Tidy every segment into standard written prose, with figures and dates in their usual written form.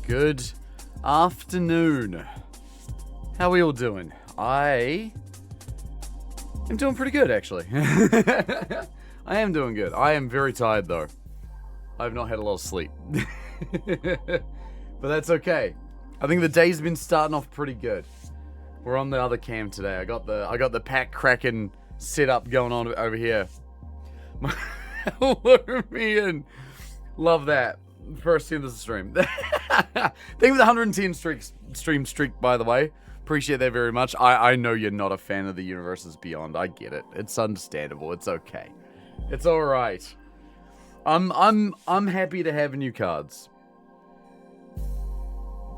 Good afternoon. How are we all doing? I am doing pretty good, actually. I am doing good. I am very tired, though. I have not had a lot of sleep. But that's okay. I think the day's been starting off pretty good. We're on the other cam today. I got the pack cracking setup going on over here. Hello, me and love that. First team of the stream. Thank you for the 110 stream streak, by the way. Appreciate that very much. I know you're not a fan of the Universes Beyond. I get it. It's understandable. It's okay. It's all right. I'm happy to have new cards.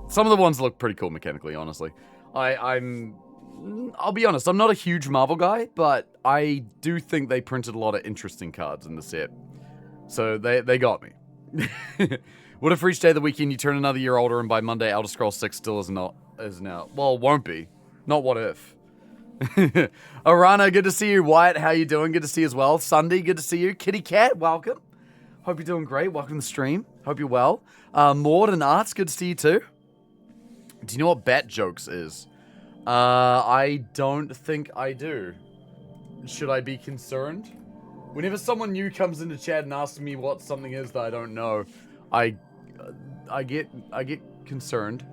Some of the ones look pretty cool mechanically, honestly. I'll be honest, I'm not a huge Marvel guy, but I do think they printed a lot of interesting cards in the set. So they got me. What if for each day of the weekend you turn another year older and by Monday Elder Scrolls 6 still is now? Well, won't be. Not what if. Arana, good to see you. Wyatt, how you doing? Good to see you as well. Sunday, good to see you. Kitty Cat, welcome. Hope you're doing great. Welcome to the stream. Hope you're well. Maud and Arts, good to see you too. Do you know what Bat Jokes is? I don't think I do. Should I be concerned? Whenever someone new comes into chat and asks me what something is that I don't know, I get concerned.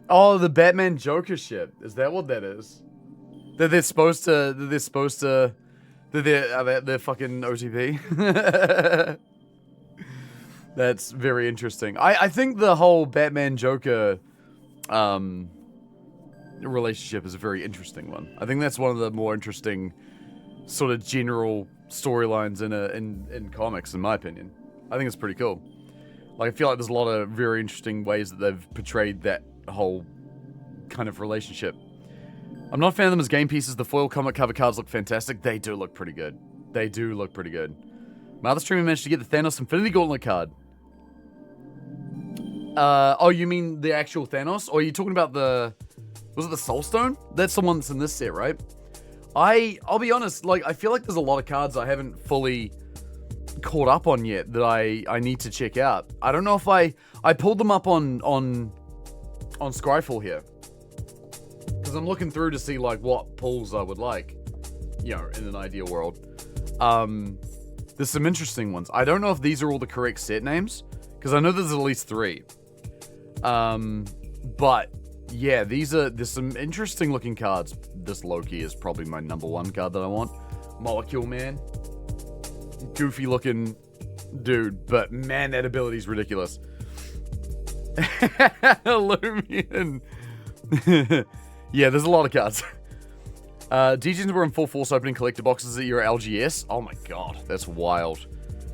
Oh, the Batman Joker shit. Is that what that is? That they're supposed to they're fucking OTP. That's very interesting. I think the whole Batman Joker relationship is a very interesting one. I think that's one of the more interesting sort of general storylines in comics, in my opinion. I think it's pretty cool. Like, I feel like there's a lot of very interesting ways that they've portrayed that whole kind of relationship. I'm not a fan of them as game pieces. The foil comic cover cards look fantastic. They do look pretty good. They do look pretty good. My other streamer managed to get the Thanos Infinity Gauntlet card. Oh, you mean the actual Thanos? Or are you talking about was it the Soul Stone? That's the one that's in this set, right? I'll be honest, like, I feel like there's a lot of cards I haven't fully caught up on yet that I need to check out. I don't know if I pulled them up on Scryfall here. Because I'm looking through to see, like, what pulls I would like, you know, in an ideal world. There's some interesting ones. I don't know if these are all the correct set names, because I know there's at least 3. But yeah, there's some interesting looking cards. This Loki is probably my number 1 card that I want. Molecule Man. Goofy looking dude, but man, that ability is ridiculous. Lumion. Yeah, there's a lot of cards. DJs were in full force opening collector boxes at your LGS. Oh my god, that's wild.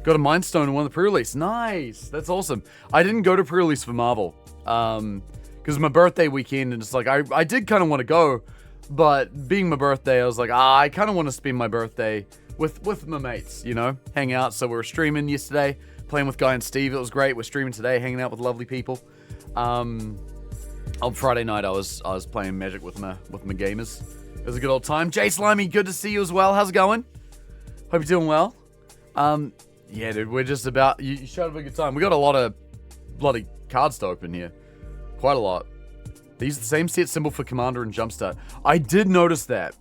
Got a Mind Stone in one of the pre-release. Nice, that's awesome. I didn't go to pre-release for Marvel. Because my birthday weekend, and it's like, I did kind of want to go, but being my birthday, I was like, I kind of want to spend my birthday with my mates, you know, hang out. So we were streaming yesterday, playing with Guy and Steve. It was great. We're streaming today, hanging out with lovely people. On Friday night, I was playing Magic with my gamers. It was a good old time. Jay Slimy, good to see you as well. How's it going? Hope you're doing well. Yeah, dude, we're just about... You showed up a good time. We got a lot of bloody cards to open here. Quite a lot. They use the same set symbol for Commander and Jumpstart. I did notice that.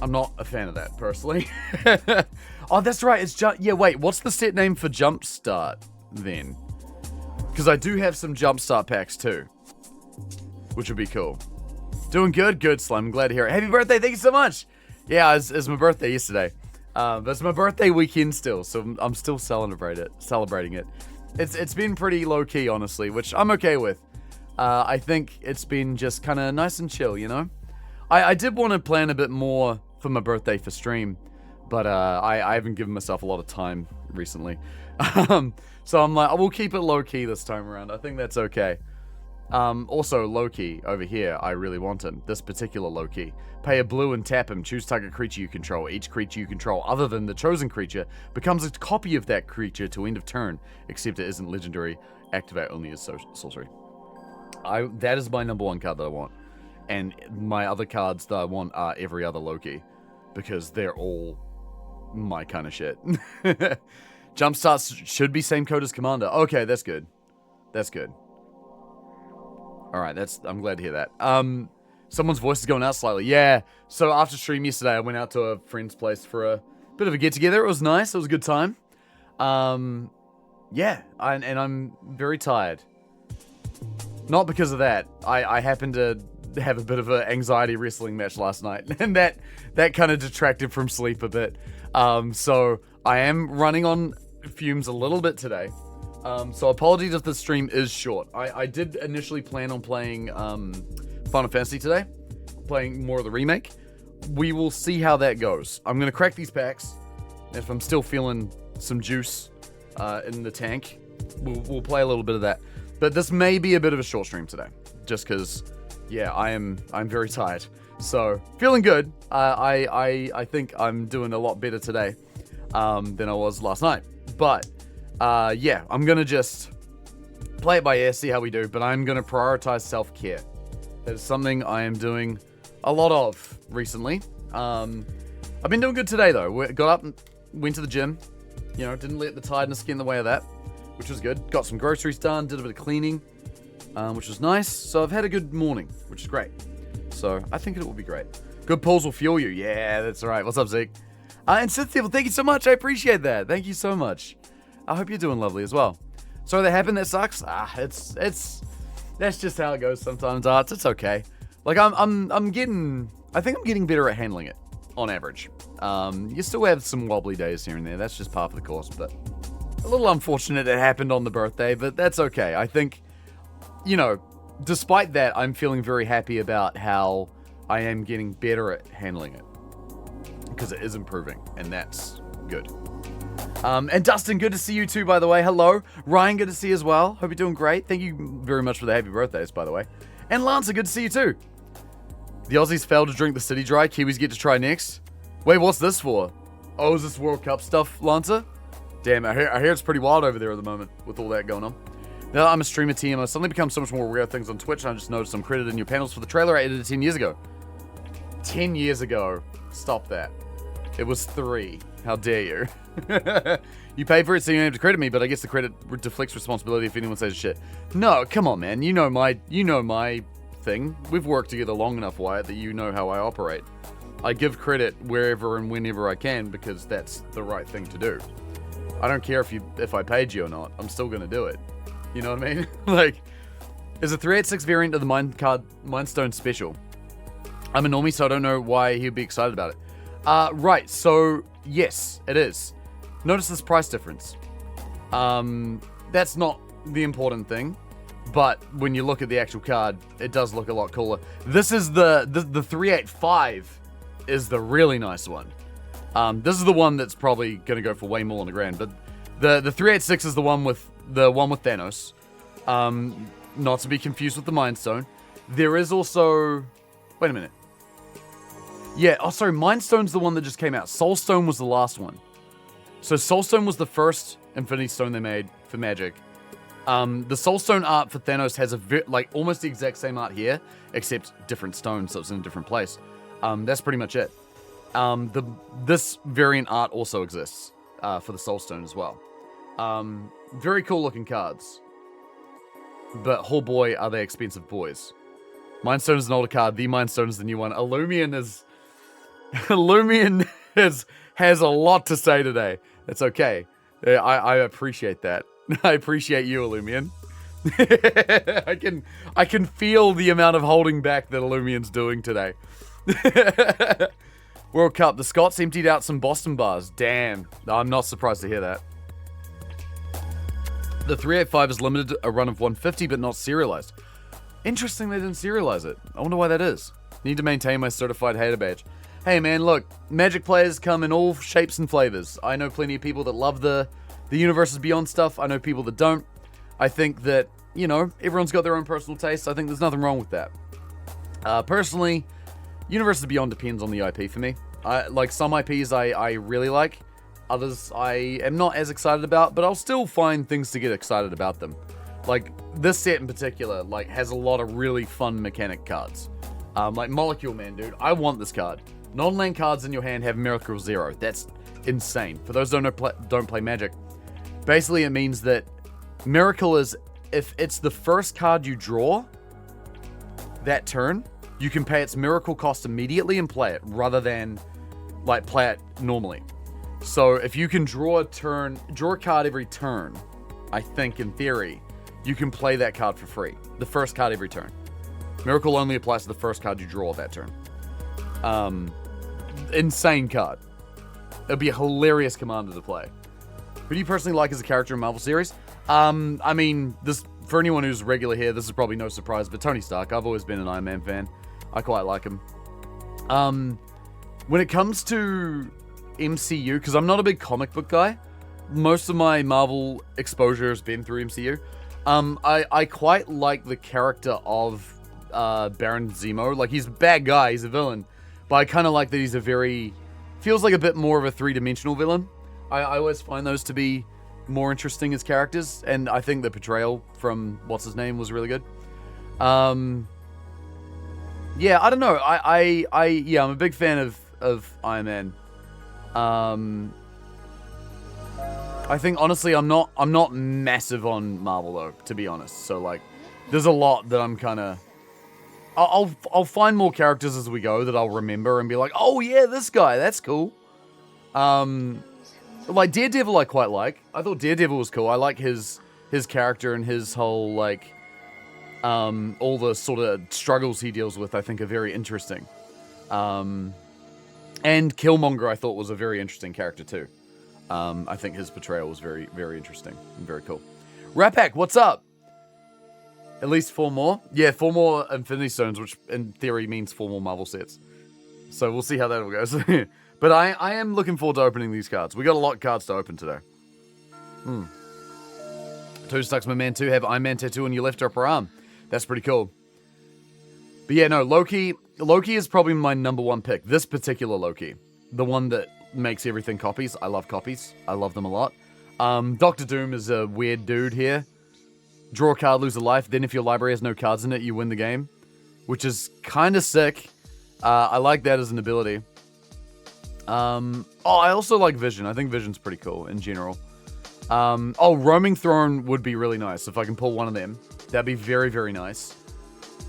I'm not a fan of that, personally. Oh, that's right. It's yeah, wait. What's the set name for Jumpstart, then? Because I do have some Jumpstart packs, too. Which would be cool. Doing good? Good, Slime. I'm glad to hear it. Happy birthday. Thank you so much. Yeah, it's my birthday yesterday. But it's my birthday weekend still, so I'm still celebrating it. It's been pretty low-key, honestly, which I'm okay with. I think it's been just kind of nice and chill, you know? I did want to plan a bit more for my birthday for stream, but I haven't given myself a lot of time recently. So I'm like, we'll keep it low-key this time around. I think that's okay. Also, Loki over here, I really want him. This particular Loki. Pay a blue and tap him. Choose target creature you control. Each creature you control, other than the chosen creature, becomes a copy of that creature to end of turn, except it isn't legendary. Activate only as sorcery. That is my number 1 card that I want. And my other cards that I want are every other Loki, because they're all my kind of shit. Jumpstarts should be same code as Commander. Okay, that's good. That's good. Alright, I'm glad to hear that. Someone's voice is going out slightly. Yeah, so after stream yesterday, I went out to a friend's place for a bit of a get-together. It was nice. It was a good time. Yeah, and I'm very tired. Not because of that. I happened to have a bit of an anxiety wrestling match last night, and that kind of detracted from sleep a bit. So I am running on fumes a little bit today. So apologies if the stream is short. I did initially plan on playing Final Fantasy today, playing more of the remake. We will see how that goes. I'm going to crack these packs. If I'm still feeling some juice in the tank, we'll play a little bit of that. But this may be a bit of a short stream today, just because, yeah, I'm very tired. So feeling good. I think I'm doing a lot better today than I was last night. But yeah, I'm gonna just play it by ear, see how we do. But I'm gonna prioritize self-care. That is something I am doing a lot of recently. I've been doing good today though. Got up and went to the gym. You know, didn't let the tiredness get in the way of that, which was good. Got some groceries done, did a bit of cleaning, which was nice. So I've had a good morning, which is great. So I think it will be great. Good pulls will fuel you. Yeah, that's right. What's up, Zeke? And Cynthia, thank you so much. I appreciate that. Thank you so much. I hope you're doing lovely as well. Sorry that happened. That sucks. That's just how it goes sometimes. It's okay. Like I think I'm getting better at handling it on average. You still have some wobbly days here and there. That's just part of the course, but a little unfortunate it happened on the birthday, but that's okay. I think, you know, despite that, I'm feeling very happy about how I am getting better at handling it, because it is improving, and that's good. And Dustin, good to see you too, by the way. Hello. Ryan, good to see you as well. Hope you're doing great. Thank you very much for the happy birthdays, by the way. And Lancer, good to see you too. The Aussies failed to drink the city dry. Kiwis get to try next. Wait, what's this for? Oh, is this World Cup stuff, Lancer? Damn, I hear it's pretty wild over there at the moment with all that going on. Now I'm a streamer team. I've suddenly become so much more aware of things on Twitch, and I just noticed I'm credited in your panels for the trailer I edited 10 years ago. 10 years ago. Stop that. It was 3. How dare you? You paid for it, so you don't have to credit me, but I guess the credit deflects responsibility if anyone says shit. No, come on, man. You know my thing. We've worked together long enough, Wyatt, that you know how I operate. I give credit wherever and whenever I can because that's the right thing to do. I don't care if I paid you or not. I'm still gonna do it. You know what I mean? Like, there's a 386 variant of the Mindstone special. I'm a normie, so I don't know why he'd be excited about it. Right, so yes, it is. Notice this price difference. That's not the important thing, but when you look at the actual card, it does look a lot cooler. This is the 385 is the really nice one. This is the one that's probably gonna go for way more than $1,000, but the 386 is the one with Thanos. Not to be confused with the Mind Stone. There is also, wait a minute. Yeah, oh sorry, Mind Stone's the one that just came out. Soul Stone was the last one. So Soul Stone was the first Infinity Stone they made for Magic. The Soul Stone art for Thanos has like almost the exact same art here, except different stones, so it's in a different place. That's pretty much it. This variant art also exists for the Soul Stone as well. Very cool looking cards. But oh boy, are they expensive boys. Mind Stone is an older card. The Mind Stone is the new one. Illumian is... Illumian has a lot to say today. It's okay. I appreciate that. I appreciate you, Illumian. I can feel the amount of holding back that Illumian's doing today. World Cup. The Scots emptied out some Boston bars. Damn. I'm not surprised to hear that. The 385 is limited to a run of 150, but not serialized. Interesting they didn't serialize it. I wonder why that is. Need to maintain my certified hater badge. Hey man, look, Magic players come in all shapes and flavors. I know plenty of people that love the Universes Beyond stuff. I know people that don't. I think that, you know, everyone's got their own personal tastes. I think there's nothing wrong with that. Personally, Universes Beyond depends on the IP for me. Like some IPs I really like. Others I am not as excited about, but I'll still find things to get excited about them. Like, this set in particular, like, has a lot of really fun mechanic cards. Like Molecule Man, dude. I want this card. Non-land cards in your hand have Miracle Zero. That's insane. For those who don't play Magic, Basically, it means that Miracle is, if it's the first card you draw that turn, you can pay its Miracle cost immediately and play it, rather than, like, play it normally. So, if you can draw a card every turn, I think, in theory, you can play that card for free. The first card every turn. Miracle only applies to the first card you draw that turn. Insane card. It'd be a hilarious commander to play. Who do you personally like as a character in Marvel series? I mean, this, for anyone who's regular here, this is probably no surprise, but Tony Stark. I've always been an Iron Man fan. I quite like him. When it comes to MCU, because I'm not a big comic book guy, most of my Marvel exposure has been through MCU. I quite like the character of Baron Zemo. Like, he's a bad guy, he's a villain, but I kind of like that he's feels like a bit more of a three-dimensional villain. I always find those to be more interesting as characters, and I think the portrayal from what's-his-name was really good. Yeah, I don't know. I'm a big fan of Iron Man. I think, honestly, I'm not massive on Marvel, though, to be honest. So, like, there's a lot that I'm kind of... I'll find more characters as we go that I'll remember and be like, oh, yeah, this guy, that's cool. Like, Daredevil I quite like. I thought Daredevil was cool. I like his character and his whole, like, all the sort of struggles he deals with, I think, are very interesting. And Killmonger, I thought, was a very interesting character, too. I think his portrayal was very, very interesting and very cool. Rapak, what's up? At least 4 more? Yeah, 4 more Infinity Stones, which in theory means 4 more Marvel sets. So we'll see how that all goes. But I am looking forward to opening these cards. We got a lot of cards to open today. Two Stucks, my man, 2 have Iron Man tattoo on your left upper arm. That's pretty cool. But yeah, no, Loki is probably my number 1 pick. This particular Loki. The one that makes everything copies. I love copies. I love them a lot. Doctor Doom is a weird dude here. Draw a card, lose a life. Then if your library has no cards in it, you win the game. Which is kind of sick. I like that as an ability. I also like Vision. I think Vision's pretty cool in general. Roaming Throne would be really nice if I can pull one of them. That'd be very, very nice.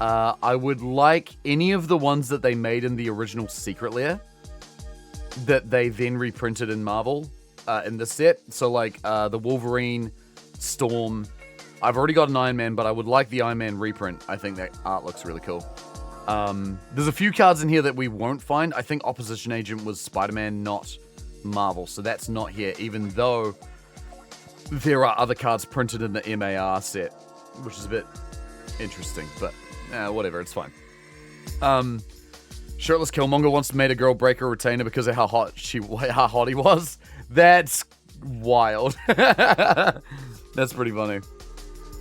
I would like any of the ones that they made in the original Secret Lair that they then reprinted in Marvel in the set. So, like, the Wolverine, Storm. I've already got an Iron Man, but I would like the Iron Man reprint. I think that art looks really cool. There's a few cards in here that we won't find. I think Opposition Agent was Spider-Man, not Marvel, so that's not here, even though there are other cards printed in the MAR set, which is a bit interesting, but whatever, it's fine. Shirtless Killmonger once made a girl break her retainer because of how hot he was. That's wild. That's pretty funny.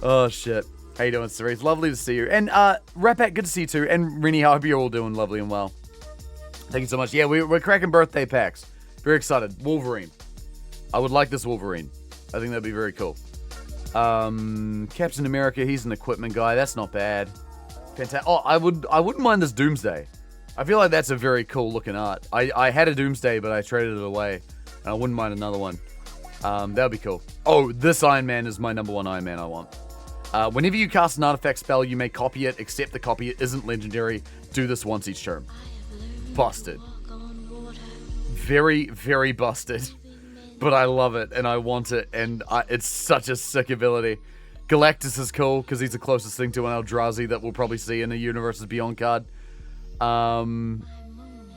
Oh, shit. How you doing, Cerise? Lovely to see you. And, Rapak, good to see you too. And Rennie, I hope you're all doing lovely and well. Thank you so much. Yeah, we're cracking birthday packs. Very excited. Wolverine. I would like this Wolverine. I think that'd be very cool. Captain America, he's an equipment guy. That's not bad. Fantastic. Oh, I wouldn't mind this Doomsday. I feel like that's a very cool looking art. I had a Doomsday, but I traded it away. And I wouldn't mind another one. That'd be cool. Oh, this Iron Man is my number 1 Iron Man I want. Whenever you cast an artifact spell, you may copy it, except the copy isn't legendary. Do this once each turn. Busted. Very, very busted. But I love it, and I want it, and it's such a sick ability. Galactus is cool, because he's the closest thing to an Eldrazi that we'll probably see in a Universes Beyond card.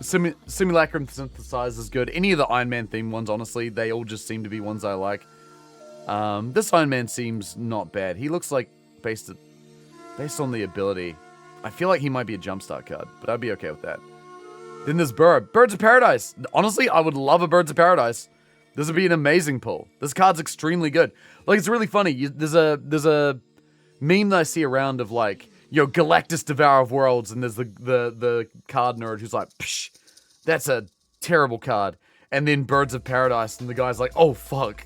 Simulacrum Synthesize is good. Any of the Iron Man themed ones, honestly, they all just seem to be ones I like. This Iron Man seems not bad. He looks like, based on the ability, I feel like he might be a Jumpstart card, but I'd be okay with that. Then there's Birds of Paradise. Honestly, I would love a Birds of Paradise. This would be an amazing pull. This card's extremely good. Like, it's really funny. There's a meme that I see around of, like, Galactus Devourer of Worlds, and there's the card nerd who's like, psh, that's a terrible card. And then Birds of Paradise, and the guy's like, oh, fuck.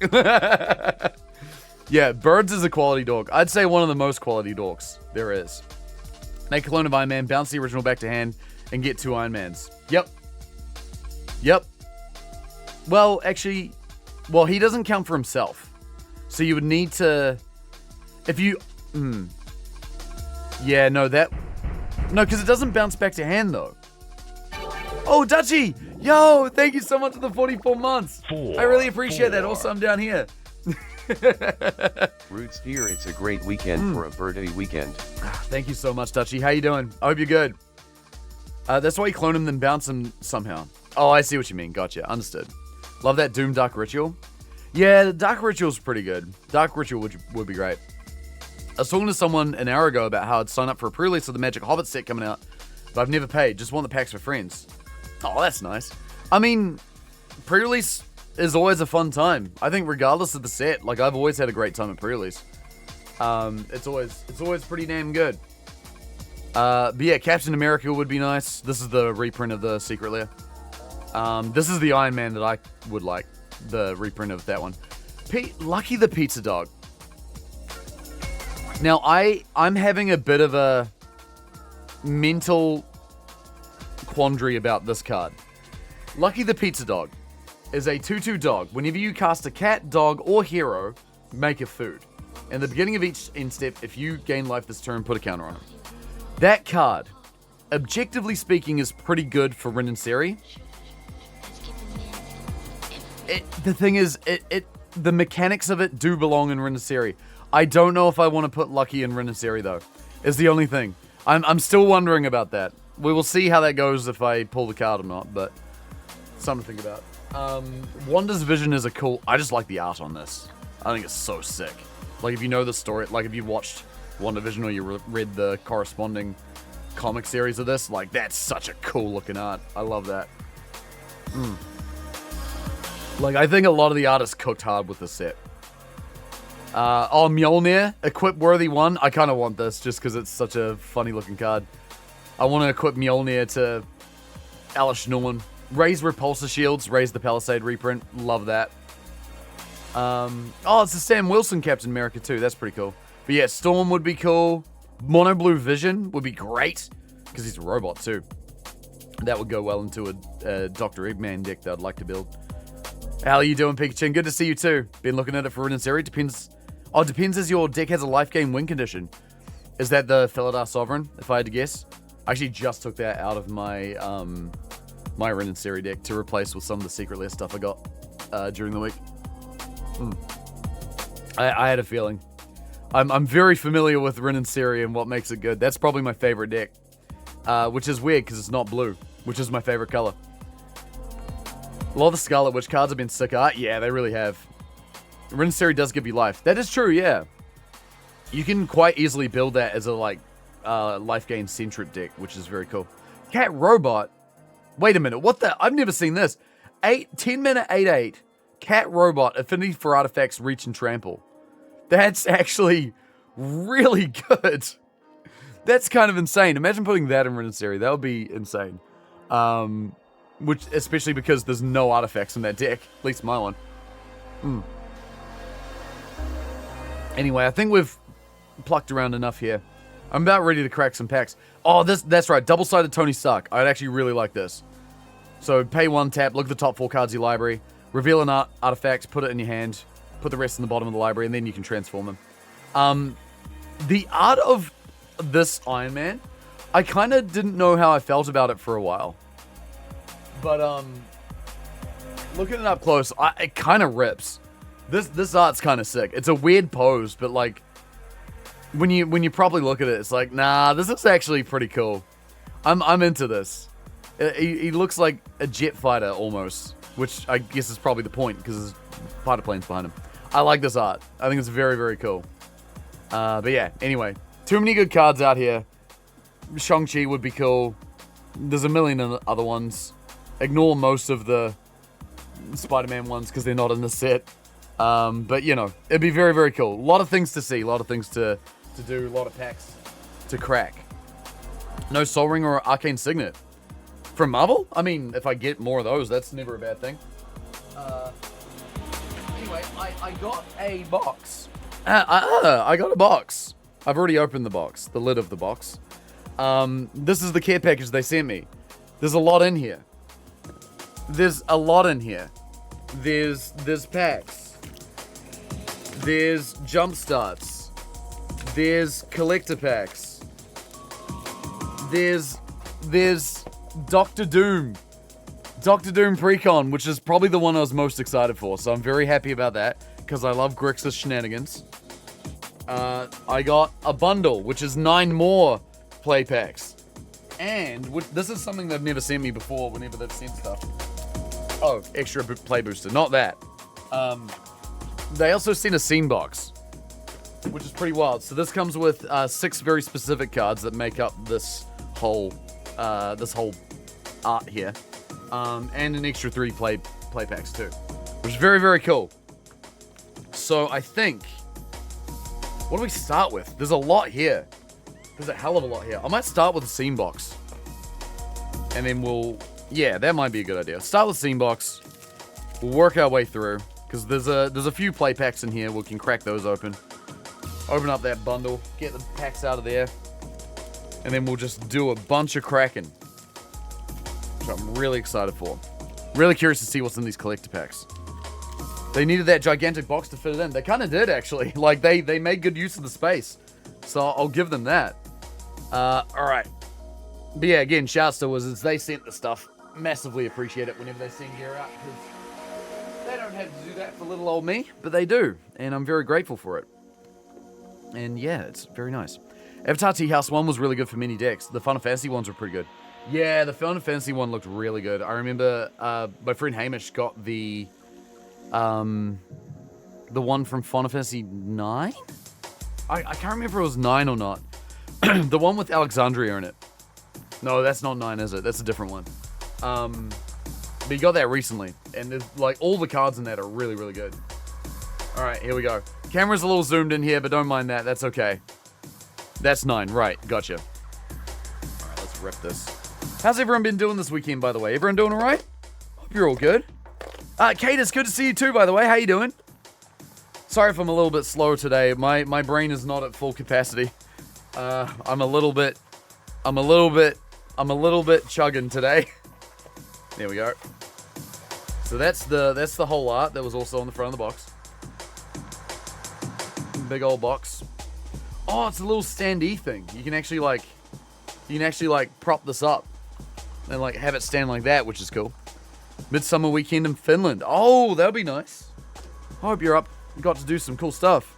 Yeah, Birds is a quality dork. I'd say one of the most quality dorks there is. Make a clone of Iron Man, bounce the original back to hand, and get 2 Iron Mans. Yep. Well, actually, he doesn't count for himself. So you would need to... If you... Yeah, no, that... No, because it doesn't bounce back to hand, though. Oh, Dutchy! Yo, thank you so much for the 44 months. I really appreciate that. Also, I'm down here. Roots here, it's a great weekend for a birthday weekend. Thank you so much, Dutchy. How you doing? I hope you're good. That's why you clone him, then bounce him somehow. Oh, I see what you mean. Gotcha. Understood. Love that Doom Dark Ritual. Yeah, the Dark Ritual's pretty good. Dark Ritual would be great. I was talking to someone an hour ago about how I'd sign up for a pre-release of the Magic Hobbit set coming out, but I've never paid. Just want the packs for friends. Oh, that's nice. I mean, pre-release is always a fun time. I think regardless of the set, like I've always had a great time at pre-release. It's always pretty damn good. But yeah, Captain America would be nice. This is the reprint of the Secret Lair. This is the Iron Man that I would like. The reprint of that one. Lucky the Pizza Dog. Now, I'm having a bit of a mental quandary about this card. Lucky the Pizza Dog is a 2/2 dog. Whenever you cast a cat, dog, or hero, make a food. In the beginning of each end step, if you gain life this turn, put a counter on it. That card, objectively speaking, is pretty good for Rin and Seri. The thing is, the mechanics of it do belong in Rin and Seri. I don't know if I want to put Lucky in Rin and Seri, though, is the only thing. I'm still wondering about that. We will see how that goes if I pull the card or not, but something to think about. Wanda's Vision is a cool... I just like the art on this. I think it's so sick. Like, if you know the story, like, if you watched WandaVision or you read the corresponding comic series of this, like, that's such a cool looking art. I love that. Like, I think a lot of the artists cooked hard with this set. Mjolnir, equip worthy one. I kind of want this just because it's such a funny looking card. I want to equip Mjolnir to Alice Norman. Raise repulsor shields, raise the Palisade reprint. Love that. It's the Sam Wilson Captain America too. That's pretty cool. But yeah, Storm would be cool. Mono Blue Vision would be great because he's a robot too. That would go well into a Dr. Eggman deck that I'd like to build. How are you doing, Pikachu? Good to see you too. Been looking at it for Rin and Seri. Depends as your deck has a life gain win condition. Is that the Felidar Sovereign, if I had to guess? I actually just took that out of my my Rin and Seri deck to replace with some of the Secret Lair stuff I got during the week. I had a feeling. I'm very familiar with Rin and Seri and what makes it good. That's probably my favorite deck. Which is weird because it's not blue, which is my favorite color. A lot of the Scarlet Witch cards have been sick art. Yeah, they really have. Rin and Seri does give you life. That is true, yeah. You can quite easily build that as a, life gain centric deck, which is very cool. Cat Robot. Wait a minute, what the? I've never seen this. 10 mana 8/8. Cat Robot, affinity for artifacts, reach and trample. That's actually really good. That's kind of insane. Imagine putting that in Rin and Seri. That would be insane. Which, especially because there's no artifacts in that deck. At least my one. Anyway, I think we've plucked around enough here. I'm about ready to crack some packs. Oh, that's right. Double-sided Tony Stark. I'd actually really like this. So, pay 1, tap, look at the top 4 cards of your library, reveal an artifact, put it in your hand, put the rest in the bottom of the library, and then you can transform them. The art of this Iron Man, I kind of didn't know how I felt about it for a while. But, looking it up close, it kind of rips. This art's kind of sick. It's a weird pose, but, like, when you probably look at it, it's like, nah, this is actually pretty cool. I'm into this. He looks like a jet fighter, almost. Which I guess is probably the point, because there's fighter planes behind him. I like this art. I think it's very, very cool. But yeah, anyway. Too many good cards out here. Shang-Chi would be cool. There's a million other ones. Ignore most of the Spider-Man ones because they're not in the set. But, you know, it'd be very, very cool. A lot of things to see. A lot of things to do. A lot of packs to crack. No Sol Ring or Arcane Signet. From Marvel? I mean, if I get more of those, that's never a bad thing. Anyway, I got a box. I got a box. I've already opened the box. The lid of the box. This is the care package they sent me. There's a lot in here. There's packs. There's jump starts. There's collector packs. There's Doctor Doom. Doctor Doom Precon, which is probably the one I was most excited for, so I'm very happy about that, because I love Grixis shenanigans. I got a bundle, which is 9 more play packs. And this is something they've never sent me before whenever they've sent stuff. Oh, extra play booster, not that. They also sent a scene box, which is pretty wild. So this comes with 6 very specific cards that make up this whole art here. And an extra 3 play packs too, which is very, very cool. So I think, what do we start with? There's a lot here. There's a hell of a lot here. I might start with the scene box, and then yeah, that might be a good idea. Start with scene box. We'll work our way through, because there's a few play packs in here. We can crack those open. Open up that bundle, get the packs out of there, and then we'll just do a bunch of cracking, which I'm really excited for. Really curious to see what's in these collector packs. They needed that gigantic box to fit it in. They kind of did, actually. Like, they made good use of the space. So I'll give them that. Alright. But yeah, again, shouts to Wizards. They sent the stuff. Massively appreciate it whenever they send gear out, because they don't have to do that for little old me, but they do. And I'm very grateful for it. And yeah, it's very nice. Avatar Tea House 1 was really good for mini decks. The Final Fantasy ones were pretty good. Yeah, the Final Fantasy one looked really good. I remember my friend Hamish got the one from Final Fantasy 9? I can't remember if it was 9 or not. The one with Alexandria in it. No, that's not 9, is it? That's a different one. But he got that recently. And there's, like, all the cards in that are really, really good. Alright, here we go. Camera's a little zoomed in here, but don't mind that. That's okay. That's 9. Right, gotcha. Alright, let's rip this. How's everyone been doing this weekend, by the way? Everyone doing alright? Hope you're all good. Kate, it's good to see you too, by the way. How you doing? Sorry if I'm a little bit slow today. My brain is not at full capacity. I'm a little bit chugging today. There we go. So that's the whole art that was also on the front of the box. Big old box. Oh, it's a little standee thing. You can actually prop this up and like have it stand like that, which is cool. Midsummer weekend in Finland. Oh, that'll be nice. I hope you're up. You got to do some cool stuff.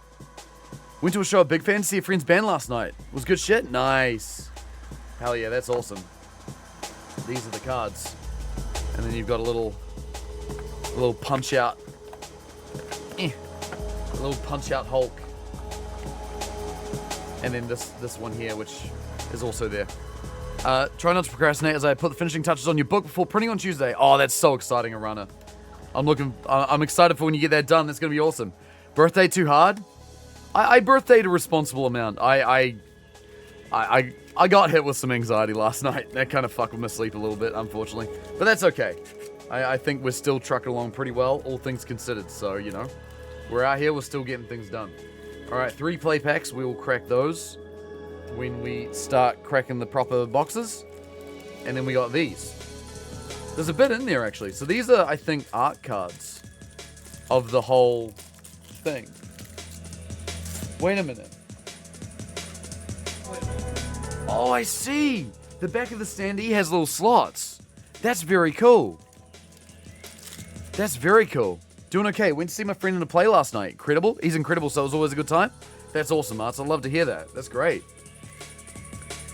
Went to a show at Big Fan to see a friend's band last night. Was good shit? Nice. Hell yeah, that's awesome. These are the cards. And then you've got a little punch out. A little punch out Hulk. And then this one here, which is also there. Try not to procrastinate as I put the finishing touches on your book before printing on Tuesday. Oh, that's so exciting, Arana. I'm excited for when you get that done. That's going to be awesome. Birthday too hard? I birthdayed a responsible amount. I got hit with some anxiety last night. That kind of fucked with my sleep a little bit, unfortunately. But that's okay. I think we're still trucking along pretty well, all things considered. So, you know, we're out here, we're still getting things done. Alright, 3 play packs. We will crack those when we start cracking the proper boxes. And then we got these. There's a bit in there, actually. So these are, I think, art cards of the whole thing. Wait a minute. Oh, I see. The back of the standee has little slots. That's very cool. That's very cool. Doing okay. Went to see my friend in a play last night. Incredible. He's incredible, so it was always a good time. That's awesome, Arts. I'd love to hear that. That's great.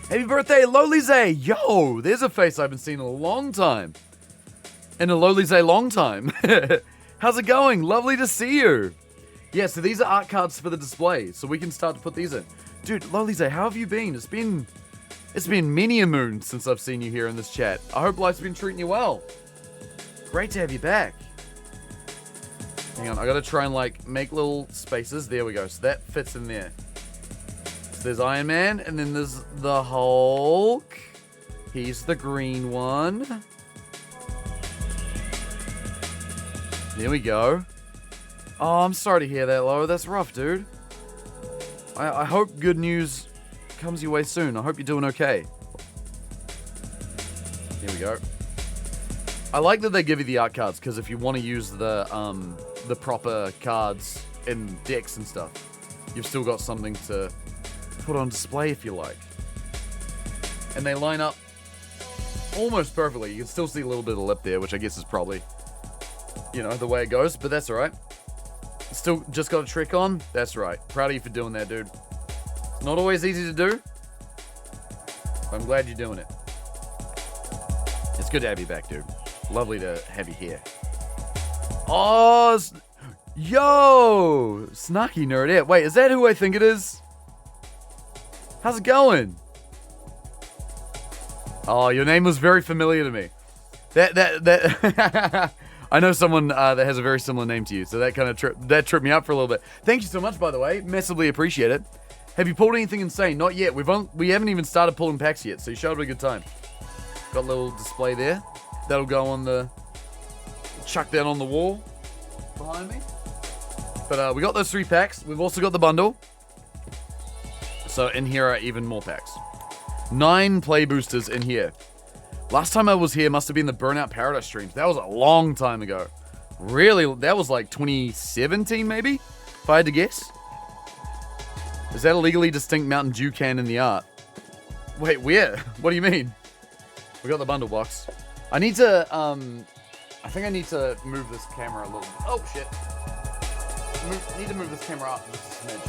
Happy birthday, Lolize. Yo, there's a face I haven't seen in a long time. In a Lolize long time. How's it going? Lovely to see you. Yeah, so these are art cards for the display, so we can start to put these in. Dude, Lolize, how have you been? It's been many a moon since I've seen you here in this chat. I hope life's been treating you well. Great to have you back. Hang on, I gotta try and like make little spaces. There we go, so that fits in there. So there's Iron Man, and then there's the Hulk. He's the green one. There we go. Oh, I'm sorry to hear that, Lo. That's rough, dude. I hope good news comes your way soon. I hope you're doing okay. Here we go. I like that they give you the art cards, because if you want to use the proper cards and decks and stuff, you've still got something to put on display if you like. And they line up almost perfectly. You can still see a little bit of lip there, which I guess is probably, you know, the way it goes, but that's alright. Still just got a trick on? That's right. Proud of you for doing that, dude. Not always easy to do. I'm glad you're doing it. It's good to have you back, dude. Lovely to have you here. Oh, yo! Snarky Nerdette. Wait, is that who I think it is? How's it going? Oh, your name was very familiar to me. That I know someone that has a very similar name to you, so that kind of tripped me up for a little bit. Thank you so much, by the way. Massively appreciate it. Have you pulled anything insane? Not yet. We haven't even started pulling packs yet, so you showed a good time. Got a little display there. That'll go on the... chuck down on the wall behind me. But we got those 3 packs. We've also got the bundle. So in here are even more packs. 9 play boosters in here. Last time I was here must have been the Burnout Paradise streams. That was a long time ago. Really, that was like 2017 maybe? If I had to guess. Is that a legally distinct Mountain Dew can in the art? Wait, where? What do you mean? We got the bundle box. I need to, I think I need to move this camera a little bit. Oh, shit. Need to move this camera up just a smidge.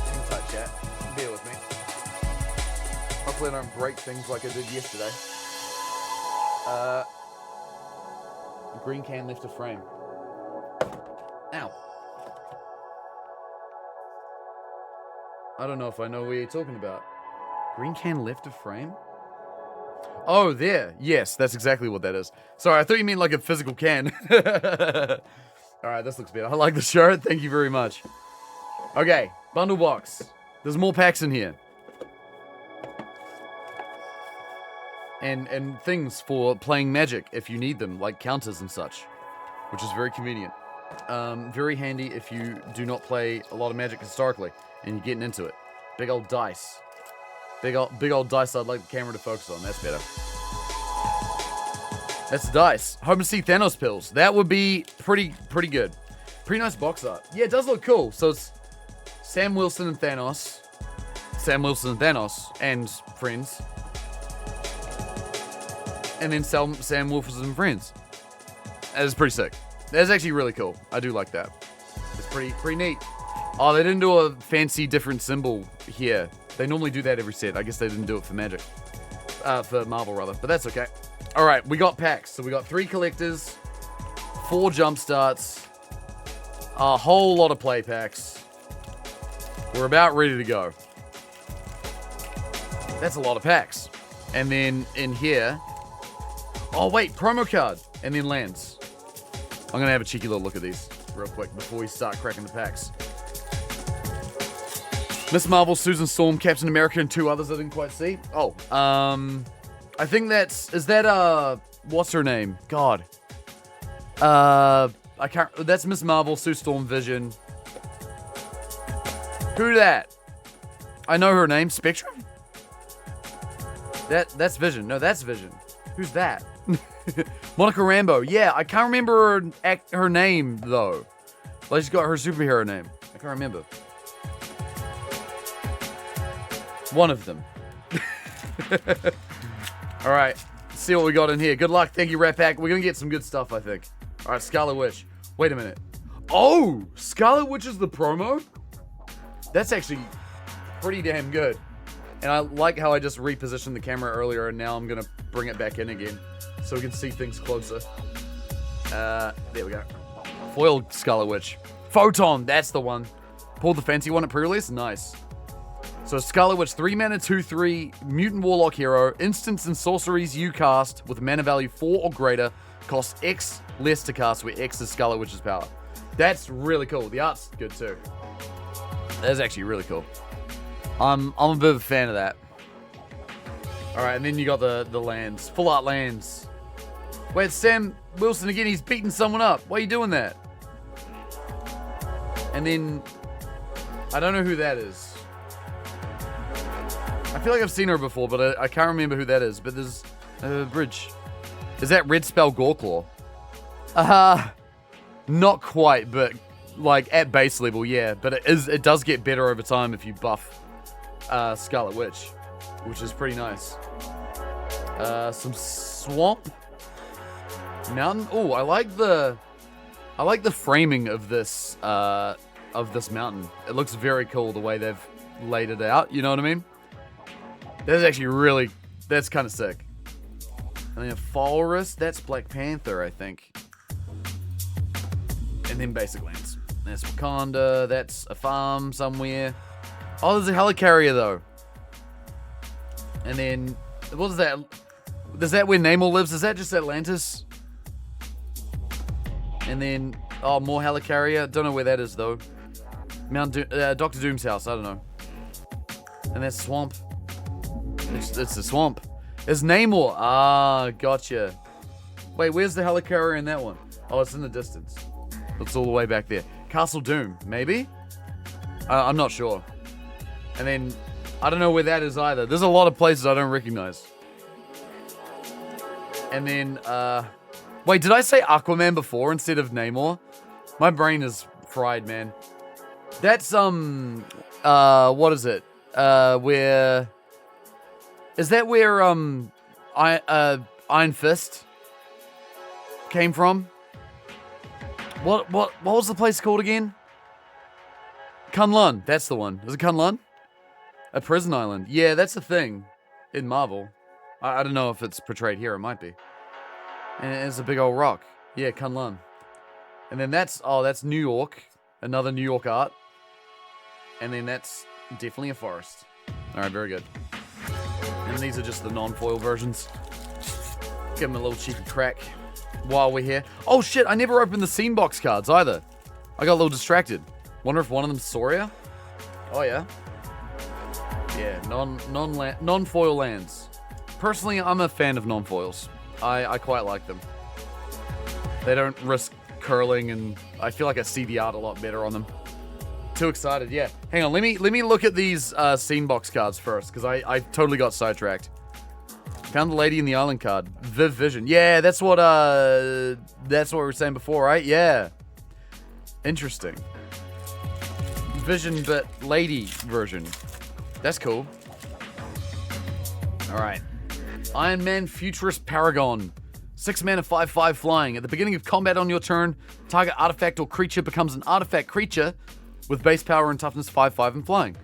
Hang tight, chat. Bear with me. Hopefully I don't break things like I did yesterday. Green can left a frame. Ow. I don't know if I know what you're talking about. Green can left a frame? Oh, there. Yes, that's exactly what that is. Sorry, I thought you meant like a physical can. Alright, this looks better. I like the shirt. Thank you very much. Okay, bundle box. There's more packs in here. And things for playing Magic if you need them, like counters and such. Which is very convenient. Very handy if you do not play a lot of Magic historically and you're getting into it. Big old dice. Big old dice I'd like the camera to focus on. That's better. That's dice. Home to see Thanos pills. That would be pretty good. Pretty nice box art. Yeah, it does look cool. So it's Sam Wilson and Thanos. Sam Wilson and Thanos and friends. And then Sam Wilson and friends. That is pretty sick. That's actually really cool. I do like that. It's pretty neat. Oh, they didn't do a fancy different symbol here. They normally do that every set. I guess they didn't do it for Magic. For Marvel, rather. But that's okay. Alright, we got packs. So we got 3 collectors, 4 jump starts, a whole lot of play packs. We're about ready to go. That's a lot of packs. And then in here... Oh, wait, promo card. And then lands. I'm going to have a cheeky little look at these real quick before we start cracking the packs. Miss Marvel, Susan Storm, Captain America, and 2 others I didn't quite see. Oh, I think is that, what's her name? God. I can't, that's Miss Marvel, Sue Storm, Vision. Who that? I know her name, Spectrum? That's Vision. No, that's Vision. Who's that? Monica Rambeau. Yeah, I can't remember her name, though. Like, she's got her superhero name. I can't remember. One of them. Alright, let's see what we got in here. Good luck. Thank you, Rat Pack. We're gonna get some good stuff, I think. Alright, Scarlet Witch. Wait a minute. Oh! Scarlet Witch is the promo? That's actually pretty damn good. And I like how I just repositioned the camera earlier, and now I'm gonna bring it back in again so we can see things closer. There we go. Foiled Scarlet Witch. Photon, that's the one. Pulled the fancy one at pre-release? Nice. So Scarlet Witch, 3 mana, 2/3, mutant warlock hero, instants and sorceries you cast with mana value 4 or greater, costs X less to cast, where X is Scarlet Witch's power. That's really cool. The art's good too. That's actually really cool. I'm a bit of a fan of that. Alright, and then you got the lands. Full art lands. Wait, it's Sam Wilson again. He's beating someone up. Why are you doing that? And then... I don't know who that is. I feel like I've seen her before, but I can't remember who that is. But there's a bridge. Is that Red Spell Goreclaw? Not quite, but like at base level, yeah, but it does get better over time if you buff Scarlet Witch, which is pretty nice. Some swamp mountain. Oh, I like the framing of this mountain. It looks very cool the way they've laid it out. You know what I mean? That's actually that's kind of sick. And then Falrus, that's Black Panther, I think. And then Basic Lands. That's Wakanda, that's a farm somewhere. Oh, there's a helicarrier though. And then, what is that? Is that where Namor lives? Is that just Atlantis? And then, oh, more helicarrier. Don't know where that is though. Doctor Doom's house, I don't know. And that's swamp. It's the swamp. It's Namor. Ah, gotcha. Wait, where's the helicarrier in that one? Oh, it's in the distance. It's all the way back there. Castle Doom, maybe? I'm not sure. And then, I don't know where that is either. There's a lot of places I don't recognize. And then, wait, did I say Aquaman before instead of Namor? My brain is fried, man. That's, what is it? Where... Is that where, Iron Fist came from? What was the place called again? Kunlun, that's the one. Is it Kunlun? A prison island. Yeah, that's the thing in Marvel. I don't know if it's portrayed here, it might be. And it's a big old rock. Yeah, Kunlun. And then that's New York. Another New York art. And then that's definitely a forest. Alright, very good. And these are just the non-foil versions. Give them a little cheeky crack while we're here. Oh shit, I never opened the scene box cards either. I got a little distracted. Wonder if one of them's Soria? Oh yeah. Yeah, non-foil lands. Personally, I'm a fan of non-foils. I quite like them. They don't risk curling, and I feel like I see the art a lot better on them. Too excited, yeah. Hang on, let me look at these scene box cards first, because I totally got sidetracked. Found the Lady in the Island card. Viv Vision. Yeah, that's what we were saying before, right? Yeah. Interesting. Vision, but Lady version. That's cool. Alright. Iron Man Futurist Paragon. 6 mana, 5/5 flying. At the beginning of combat on your turn, target artifact or creature becomes an artifact creature with base power and toughness 5/5 and flying.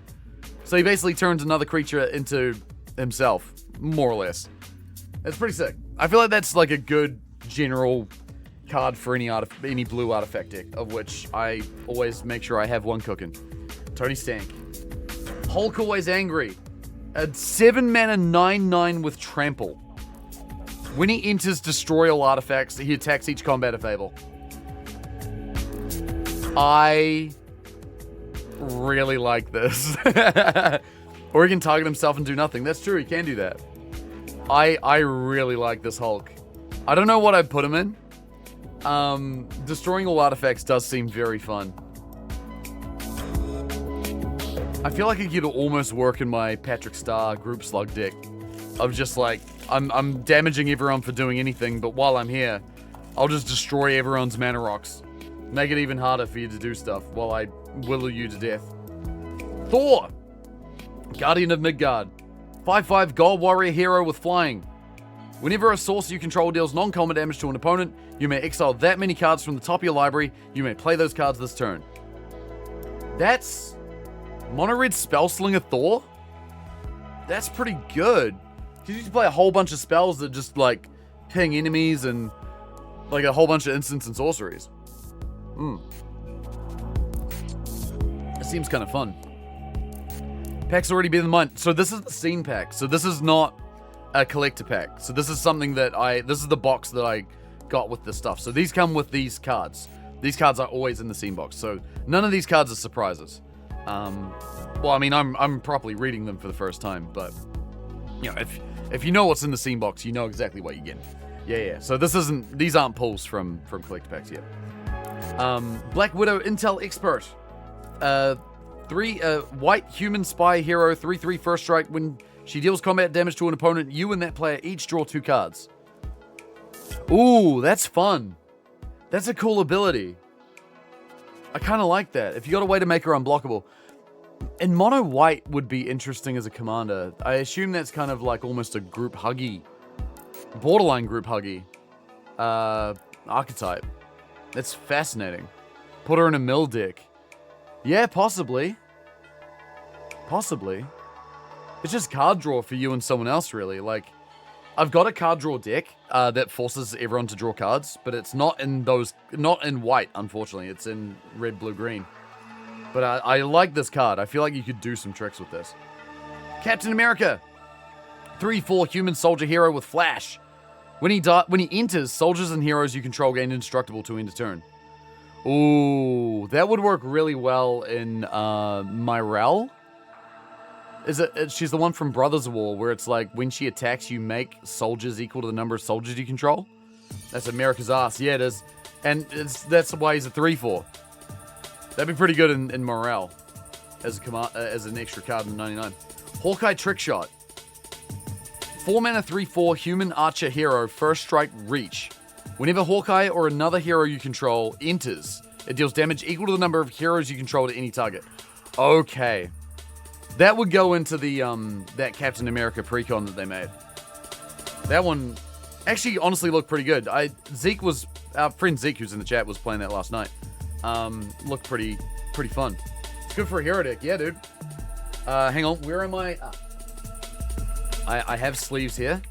So he basically turns another creature into himself, more or less. It's pretty sick. I feel like that's like a good general card for any blue artifact deck, of which I always make sure I have one cooking. Tony Stank. Hulk Always Angry. A 7 mana 9/9 with trample. When he enters, destroy all artifacts. He attacks each combat if able. I really like this. Or he can target himself and do nothing. That's true, he can do that. I really like this Hulk. I don't know what I'd put him in. Destroying all artifacts does seem very fun. I feel like it could almost work in my Patrick Star group slug deck. Of just like, I'm damaging everyone for doing anything, but while I'm here, I'll just destroy everyone's mana rocks. Make it even harder for you to do stuff while I whittle you to death. Thor! Guardian of Midgard. 5/5 Gold Warrior hero with flying. Whenever a sorcerer you control deals non-combat damage to an opponent, you may exile that many cards from the top of your library. You may play those cards this turn. That's Mono Red Spellslinger Thor? That's pretty good. You just play a whole bunch of spells that just like ping enemies and like a whole bunch of instants and sorceries. It seems kind of fun. Pack's already been in mine. So this is the scene pack. So this is not a collector pack. So this is something that this is the box that I got with this stuff. So these come with these cards. These cards are always in the scene box. So none of these cards are surprises. Well, I mean, I'm properly reading them for the first time, but you know, if you know what's in the scene box, you know exactly what you get. Yeah. So these aren't pulls from collector packs yet. Black Widow Intel Expert. 3 white human spy hero, 3/3 first strike. When she deals combat damage to an opponent, you and that player each draw 2 cards. Ooh, that's fun. That's a cool ability. I kind of like that. If you got a way to make her unblockable. And mono white would be interesting as a commander. I assume that's kind of like almost a group huggy, borderline group huggy archetype. That's fascinating. Put her in a mill deck. Yeah, possibly. Possibly. It's just card draw for you and someone else, really. Like, I've got a card draw deck that forces everyone to draw cards, but it's not in white, unfortunately. It's in red, blue, green. But I like this card. I feel like you could do some tricks with this. Captain America. 3/4 human soldier hero with flash. When he enters, soldiers and heroes you control gain indestructible to end a turn. Ooh, that would work really well in Myrelle. She's the one from Brothers of War, where it's like when she attacks, you make soldiers equal to the number of soldiers you control. That's America's ass. Yeah, it is. And that's why he's a 3/4. That'd be pretty good in Myrelle as an extra card in 99. Hawkeye Trick Shot. 4 mana 3/4 human archer hero, first strike reach. Whenever Hawkeye or another hero you control enters, it deals damage equal to the number of heroes you control to any target. Okay. That would go into the that Captain America precon that they made. That one actually honestly looked pretty good. Our friend Zeke, who's in the chat, was playing that last night. Looked pretty fun. It's good for a hero deck, yeah, dude. Hang on, where am I? I have sleeves here.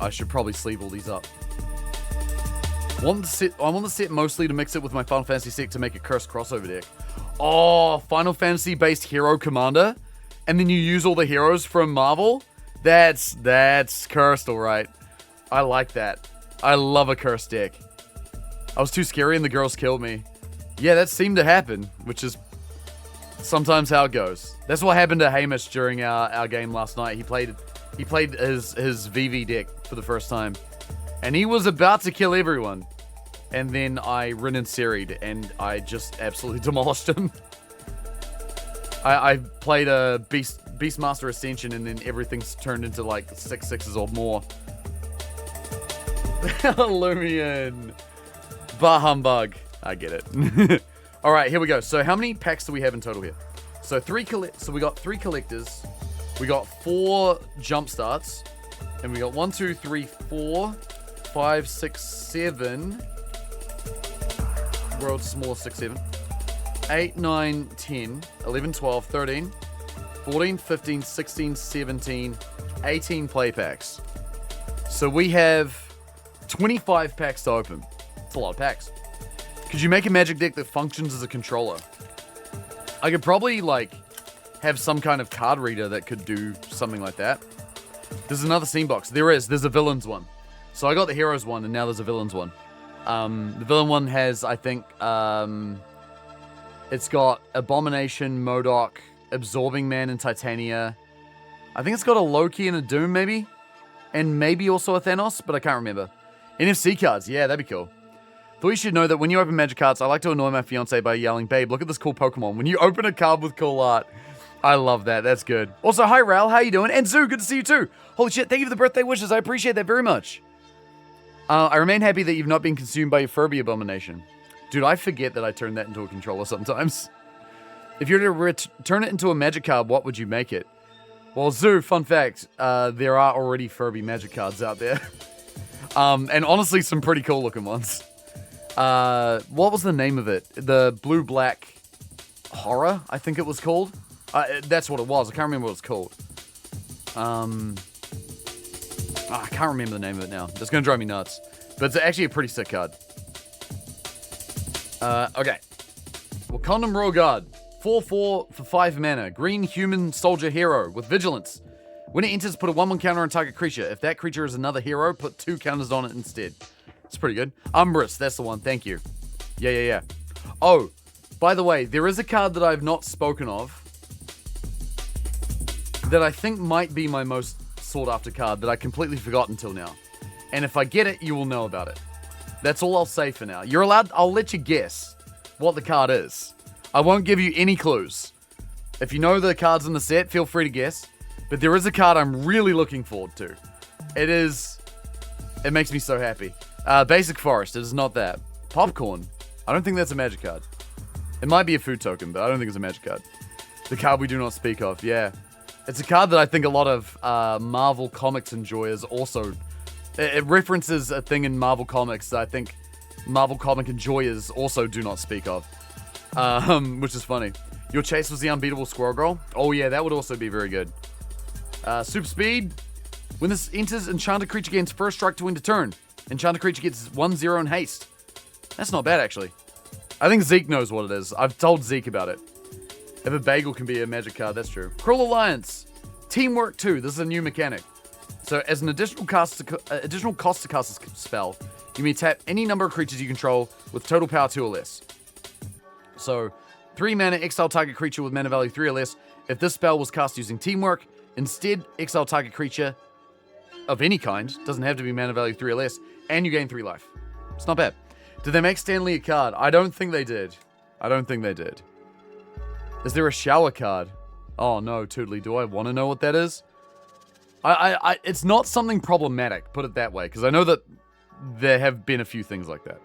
I should probably sleeve all these up. I want the set mostly to mix it with my Final Fantasy set to make a cursed crossover deck. Oh, Final Fantasy based hero commander, and then you use all the heroes from Marvel. That's cursed, all right. I like that. I love a cursed deck. I was too scary and the girls killed me. Yeah, that seemed to happen, which is sometimes how it goes. That's what happened to Hamish during our game last night. He played his VV deck for the first time, and he was about to kill everyone. And then I Rin and Seried, and I just absolutely demolished him. I played a Beastmaster Ascension, and then everything's turned into like 6/6s or more. Lumion. Bah humbug. I get it. All right, here we go. So how many packs do we have in total here? So we got 3 collectors. We got 4 jump starts. And we got 1, 2, 3, 4, 5, 6, 7. World's smallest 6, 7. 8, 9, 10, 11, 12, 13, 14, 15, 16, 17, 18 play packs. So we have 25 packs to open. It's a lot of packs. Could you make a Magic deck that functions as a controller? I could probably, like, have some kind of card reader that could do something like that. There's another scene box. There's a villains one. So I got the heroes one, and now there's a villains one. The villain one has, I think, it's got Abomination, MODOK, Absorbing Man, and Titania. I think it's got a Loki and a Doom, maybe? And maybe also a Thanos, but I can't remember. NFC cards, yeah, that'd be cool. Thought you should know that when you open Magic cards, I like to annoy my fiance by yelling, "Babe, look at this cool Pokemon." When you open a card with cool art, I love that. That's good. Also, hi, Ral. How you doing? And Zoo, good to see you too. Holy shit, thank you for the birthday wishes. I appreciate that very much. I remain happy that you've not been consumed by your Furby abomination. Dude, I forget that I turned that into a controller sometimes. If you were to turn it into a Magic card, what would you make it? Well, Zoo, fun fact, there are already Furby Magic cards out there. And honestly, some pretty cool looking ones. What was the name of it? The Blue-Black Horror, I think it was called. That's what it was. I can't remember what it's called. I can't remember the name of it now. It's going to drive me nuts. But it's actually a pretty sick card. Okay. Wakandam Royal Guard. 4/4 for 5 mana. Green human soldier hero with vigilance. When it enters, put a 1/1 counter on target creature. If that creature is another hero, put 2 counters on it instead. It's pretty good. Umbrus, that's the one. Thank you. Yeah. Oh, by the way, there is a card that I've not spoken of that I think might be my most sought after card that I completely forgot until now. And if I get it, you will know about it. That's all I'll say for now. I'll let you guess what the card is. I won't give you any clues. If you know the cards in the set, feel free to guess. But there is a card I'm really looking forward to. It makes me so happy. Basic Forest, it is not that. Popcorn. I don't think that's a magic card. It might be a food token, but I don't think it's a magic card. The card we do not speak of, yeah. It's a card that I think a lot of Marvel Comics enjoyers also... It references a thing in Marvel Comics that I think Marvel comic enjoyers also do not speak of. Which is funny. Your chase was the unbeatable Squirrel Girl? Oh yeah, that would also be very good. Super Speed. When this enters, enchanted creature gains first strike to end a turn. Enchanted creature gets 1/0 in haste. That's not bad, actually. I think Zeke knows what it is. I've told Zeke about it. If a bagel can be a magic card, that's true. Cruel Alliance. Teamwork 2. This is a new mechanic. So, as an additional cost to cast a spell, you may tap any number of creatures you control with total power 2 or less. So, 3 mana, exile target creature with mana value 3 or less. If this spell was cast using Teamwork, instead, exile target creature of any kind, doesn't have to be mana value 3 or less, and you gain 3 life. It's not bad. Did they make Stan Lee a card? I don't think they did. I don't think they did. Is there a shower card? Oh no, Toodly, do I want to know what that is? It's not something problematic, put it that way, because I know that there have been a few things like that.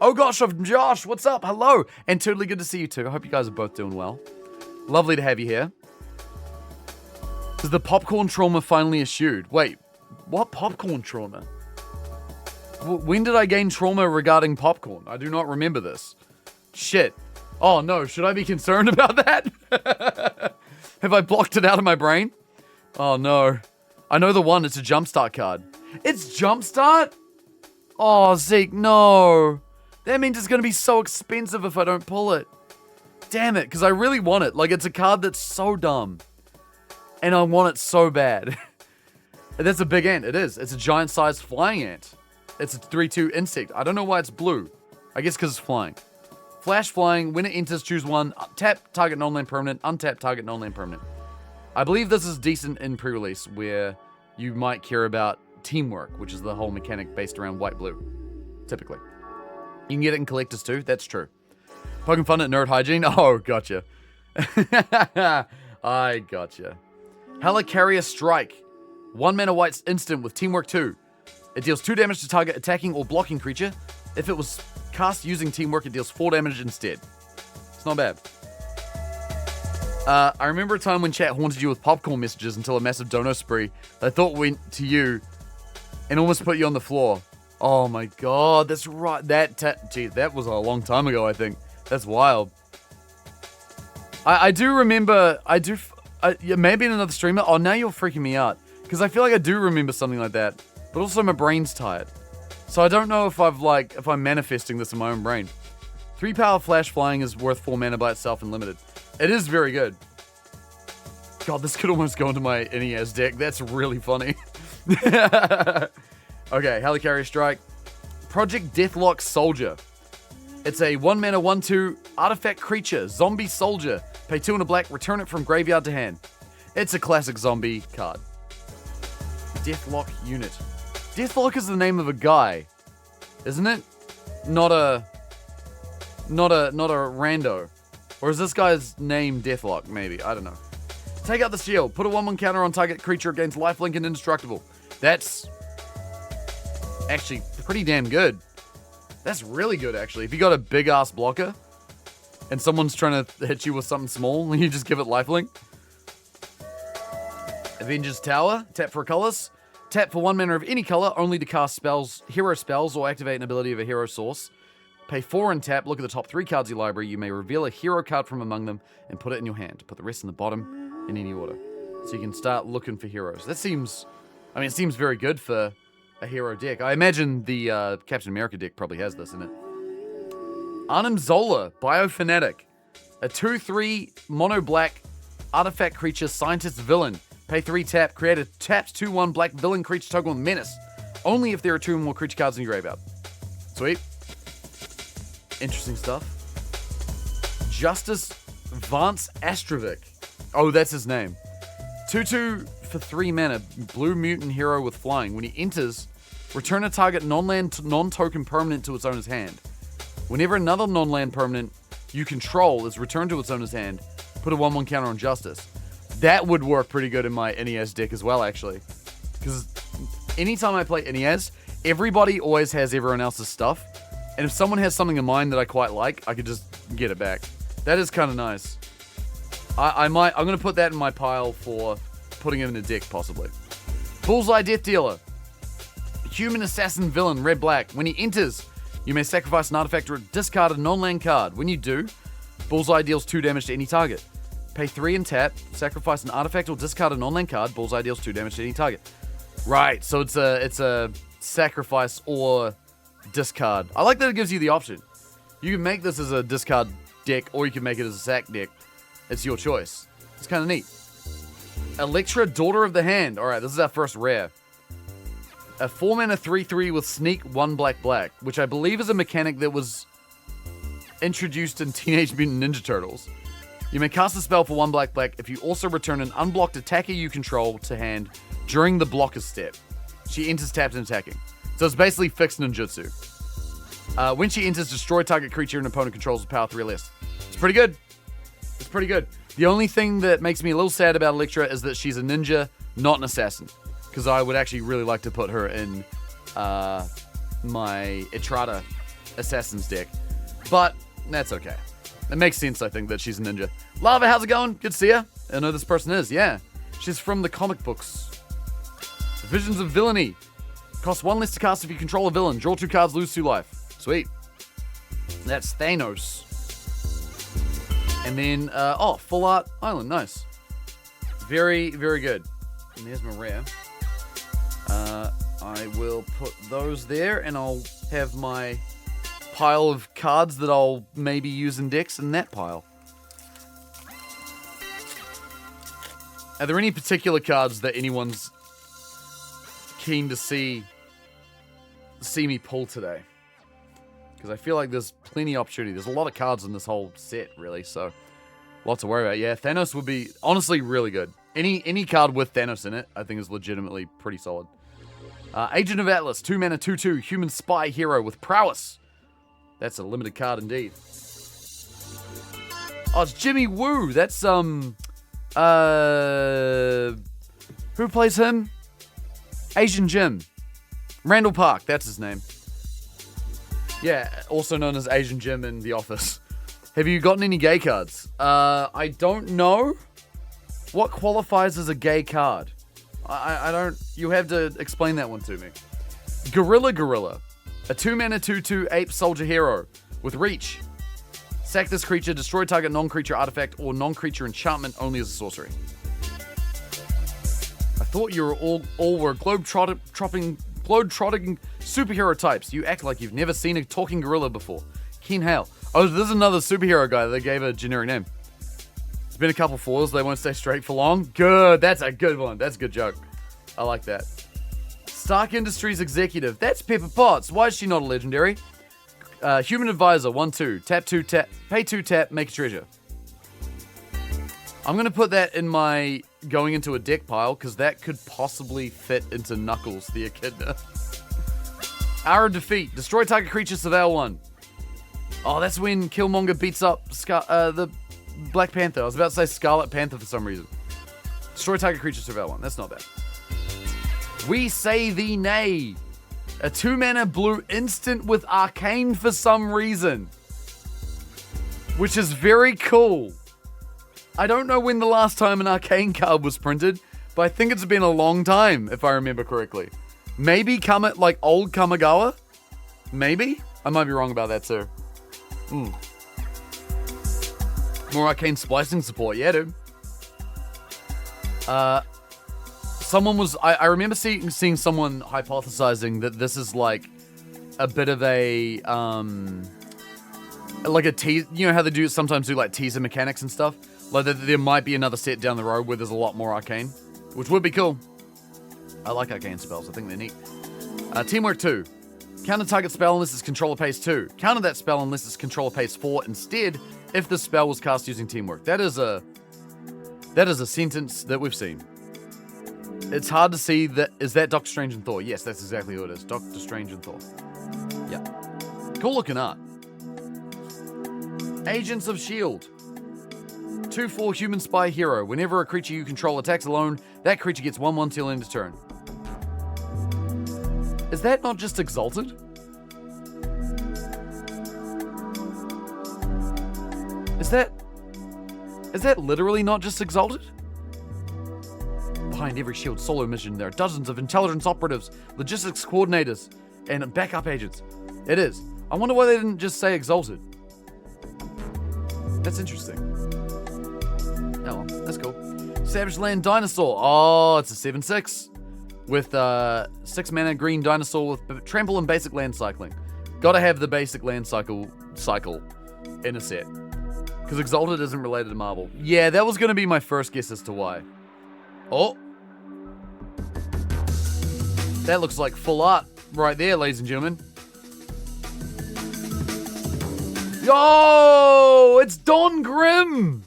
Oh gosh, Josh, what's up? Hello, and Toodly, good to see you too. I hope you guys are both doing well. Lovely to have you here. Is the popcorn trauma finally eschewed? Wait, what popcorn trauma? When did I gain trauma regarding popcorn? I do not remember this. Shit. Oh no, should I be concerned about that? Have I blocked it out of my brain? Oh no. I know the one, it's a Jumpstart card. It's Jumpstart? Oh, Zeke, no. That means it's going to be so expensive if I don't pull it. Damn it, because I really want it. Like, it's a card that's so dumb. And I want it so bad. That's a big ant, it is. It's a giant-sized flying ant. It's a 3/2 insect. I don't know why it's blue. I guess because it's flying. Flash flying, when it enters, choose one. Tap, target non-land permanent. Untap, target non-land permanent. I believe this is decent in pre-release, where you might care about Teamwork, which is the whole mechanic based around white-blue, typically. You can get it in collectors too, that's true. Poking fun at Nerd Hygiene? Oh, gotcha. I gotcha. Helicarrier Strike. 1 mana white instant with Teamwork 2. It deals 2 damage to target attacking or blocking creature. If it was cast using Teamwork, it deals 4 damage instead. It's not bad. I remember a time when chat haunted you with popcorn messages until a massive dono spree they thought went to you and almost put you on the floor. Oh my god, that's right. Gee, that was a long time ago, I think. That's wild. I do remember, yeah, maybe in another streamer. Oh, now you're freaking me out. Because I feel like I do remember something like that. But also my brain's tired. So I don't know if if I'm manifesting this in my own brain. 3 power flash flying is worth 4 mana by itself and limited. It is very good. God, this could almost go into my NES deck. That's really funny. Okay, Helicarrier Strike. Project Deathlock Soldier. It's a 1 mana 1/2 artifact creature, zombie soldier. Pay 2 and a black, return it from graveyard to hand. It's a classic zombie card. Deathlock unit. Deathlock is the name of a guy, isn't it? Not a rando. Or is this guy's name Deathlock, maybe? I don't know. Take out the shield. Put a 1/1 counter on target creature against lifelink and indestructible. That's actually pretty damn good. That's really good, actually. If you got a big-ass blocker and someone's trying to hit you with something small, and you just give it lifelink. Avengers Tower. Tap for a colorless. Tap for 1 mana of any color, only to cast spells, hero spells, or activate an ability of a hero source. Pay 4 and tap. Look at the top 3 cards of your library. You may reveal a hero card from among them and put it in your hand. Put the rest in the bottom in any order. So you can start looking for heroes. That seems... I mean, it seems very good for a hero deck. I imagine the Captain America deck probably has this in it. Arnim Zola, Biofanatic. A 2/3 mono black artifact creature, scientist villain. Pay 3 tap. Create a tapped 2/1 black villain creature token with menace. Only if there are 2 or more creature cards in your graveyard. Sweet. Interesting stuff. Justice Vance Astrovic. Oh, that's his name. 2/2 for 3 mana. Blue mutant hero with flying. When he enters, return a target non-land, non-token permanent to its owner's hand. Whenever another non-land permanent you control is returned to its owner's hand, put a 1/1 counter on Justice. That would work pretty good in my NES deck as well, actually. Because anytime I play NES, everybody always has everyone else's stuff. And if someone has something in mind that I quite like, I could just get it back. That is kind of nice. I'm going to put that in my pile for putting it in a deck, possibly. Bullseye Death Dealer. Human Assassin Villain, red-black. When he enters, you may sacrifice an artifact or discard a non-land card. When you do, Bullseye deals 2 damage to any target. Pay 3 and tap, sacrifice an artifact or discard a non-land card. Bullseye deals 2 damage to any target. Right, so it's a sacrifice or discard. I like that it gives you the option. You can make this as a discard deck, or you can make it as a sack deck. It's your choice. It's kind of neat. Electra, Daughter of the Hand. Alright, this is our first rare. A 4-mana 3/3 with Sneak, 1 black, which I believe is a mechanic that was introduced in Teenage Mutant Ninja Turtles. You may cast a spell for 1 black if you also return an unblocked attacker you control to hand during the blocker's step. She enters tapped and attacking. So it's basically fixed ninjutsu. When she enters, destroy target creature an opponent controls with power 3 or less. It's pretty good. It's pretty good. The only thing that makes me a little sad about Electra is that she's a ninja, not an assassin. Because I would actually really like to put her in my Etrata Assassin's deck. But that's okay. It makes sense, I think, that she's a ninja. Lava, how's it going? Good to see ya. I know this person is, yeah. She's from the comic books. Visions of Villainy. Costs 1 less to cast if you control a villain. Draw 2 cards, lose 2 life. Sweet. That's Thanos. And then, Full Art Island. Nice. Very, very good. And there's my rare. I will put those there, and I'll have my pile of cards that I'll maybe use in decks in that pile. Are there any particular cards that anyone's keen to see me pull today? Because I feel like there's plenty of opportunity. There's a lot of cards in this whole set, really, so lots to worry about. Yeah, Thanos would be honestly really good. Any card with Thanos in it, I think, is legitimately pretty solid. Agent of Atlas, 2 mana, 2/2, human spy hero with prowess. That's a limited card indeed. Oh, it's Jimmy Woo. That's who plays him? Asian Jim. Randall Park, that's his name. Yeah, also known as Asian Jim in The Office. Have you gotten any gay cards? I don't know. What qualifies as a gay card? I don't... You have to explain that one to me. Gorilla. A 2-mana 2/2 ape soldier hero with reach. Sack this creature, destroy target non-creature artifact or non-creature enchantment only as a sorcery. I thought you were all were globe-trotting superhero types. You act like you've never seen a talking gorilla before. Ken Hale. Oh, there's another superhero guy that they gave a generic name. It's been a couple foils. They won't stay straight for long. Good. That's a good one. That's a good joke. I like that. Stark Industries executive. That's Pepper Potts. Why is she not a legendary? Human advisor. 1/2. Tap 2 tap. Pay 2 tap. Make a treasure. I'm gonna put that in my going into a deck pile because that could possibly fit into Knuckles the Echidna. Hour of Defeat. Destroy target creature. Surveil 1. Oh, that's when Killmonger beats up the Black Panther. I was about to say Scarlet Panther for some reason. Destroy target creature, surveil 1. That's not bad. We Say Thee Nay. A 2-mana blue instant with Arcane for some reason. Which is very cool. I don't know when the last time an Arcane card was printed, but I think it's been a long time, if I remember correctly. Maybe like old Kamigawa? Maybe? I might be wrong about that, too. More Arcane splicing support, yeah, dude. Someone was... I remember seeing someone hypothesizing that this is like a bit of a... like a tease... You know how they sometimes do like teaser mechanics and stuff? Like there might be another set down the road where there's a lot more Arcane, which would be cool. I like Arcane spells. I think they're neat. Teamwork 2. Counter target spell unless its controller pays 2. Counter that spell unless its controller pays 4 instead if the spell was cast using Teamwork. That is a sentence that we've seen. It's hard to see that. Is that Doctor Strange and Thor? Yes, that's exactly who it is. Doctor Strange and Thor. Yeah. Cool looking art. Agents of S.H.I.E.L.D. 2/4 human spy hero. Whenever a creature you control attacks alone, that creature gets 1/1 till end of turn. Is that not just Exalted? Is that literally not just Exalted? Behind every SHIELD solo mission, there are dozens of intelligence operatives, logistics coordinators, and backup agents. It is. I wonder why they didn't just say Exalted. That's interesting. Oh, well, that's cool. Savage Land Dinosaur. Oh, it's a 7/6 with 6 mana green dinosaur with trample and basic land cycling. Gotta have the basic land cycle in a set. Because Exalted isn't related to Marvel. Yeah, that was gonna be my first guess as to why. Oh. That looks like full art right there, ladies and gentlemen. Yo! It's Don Grimm!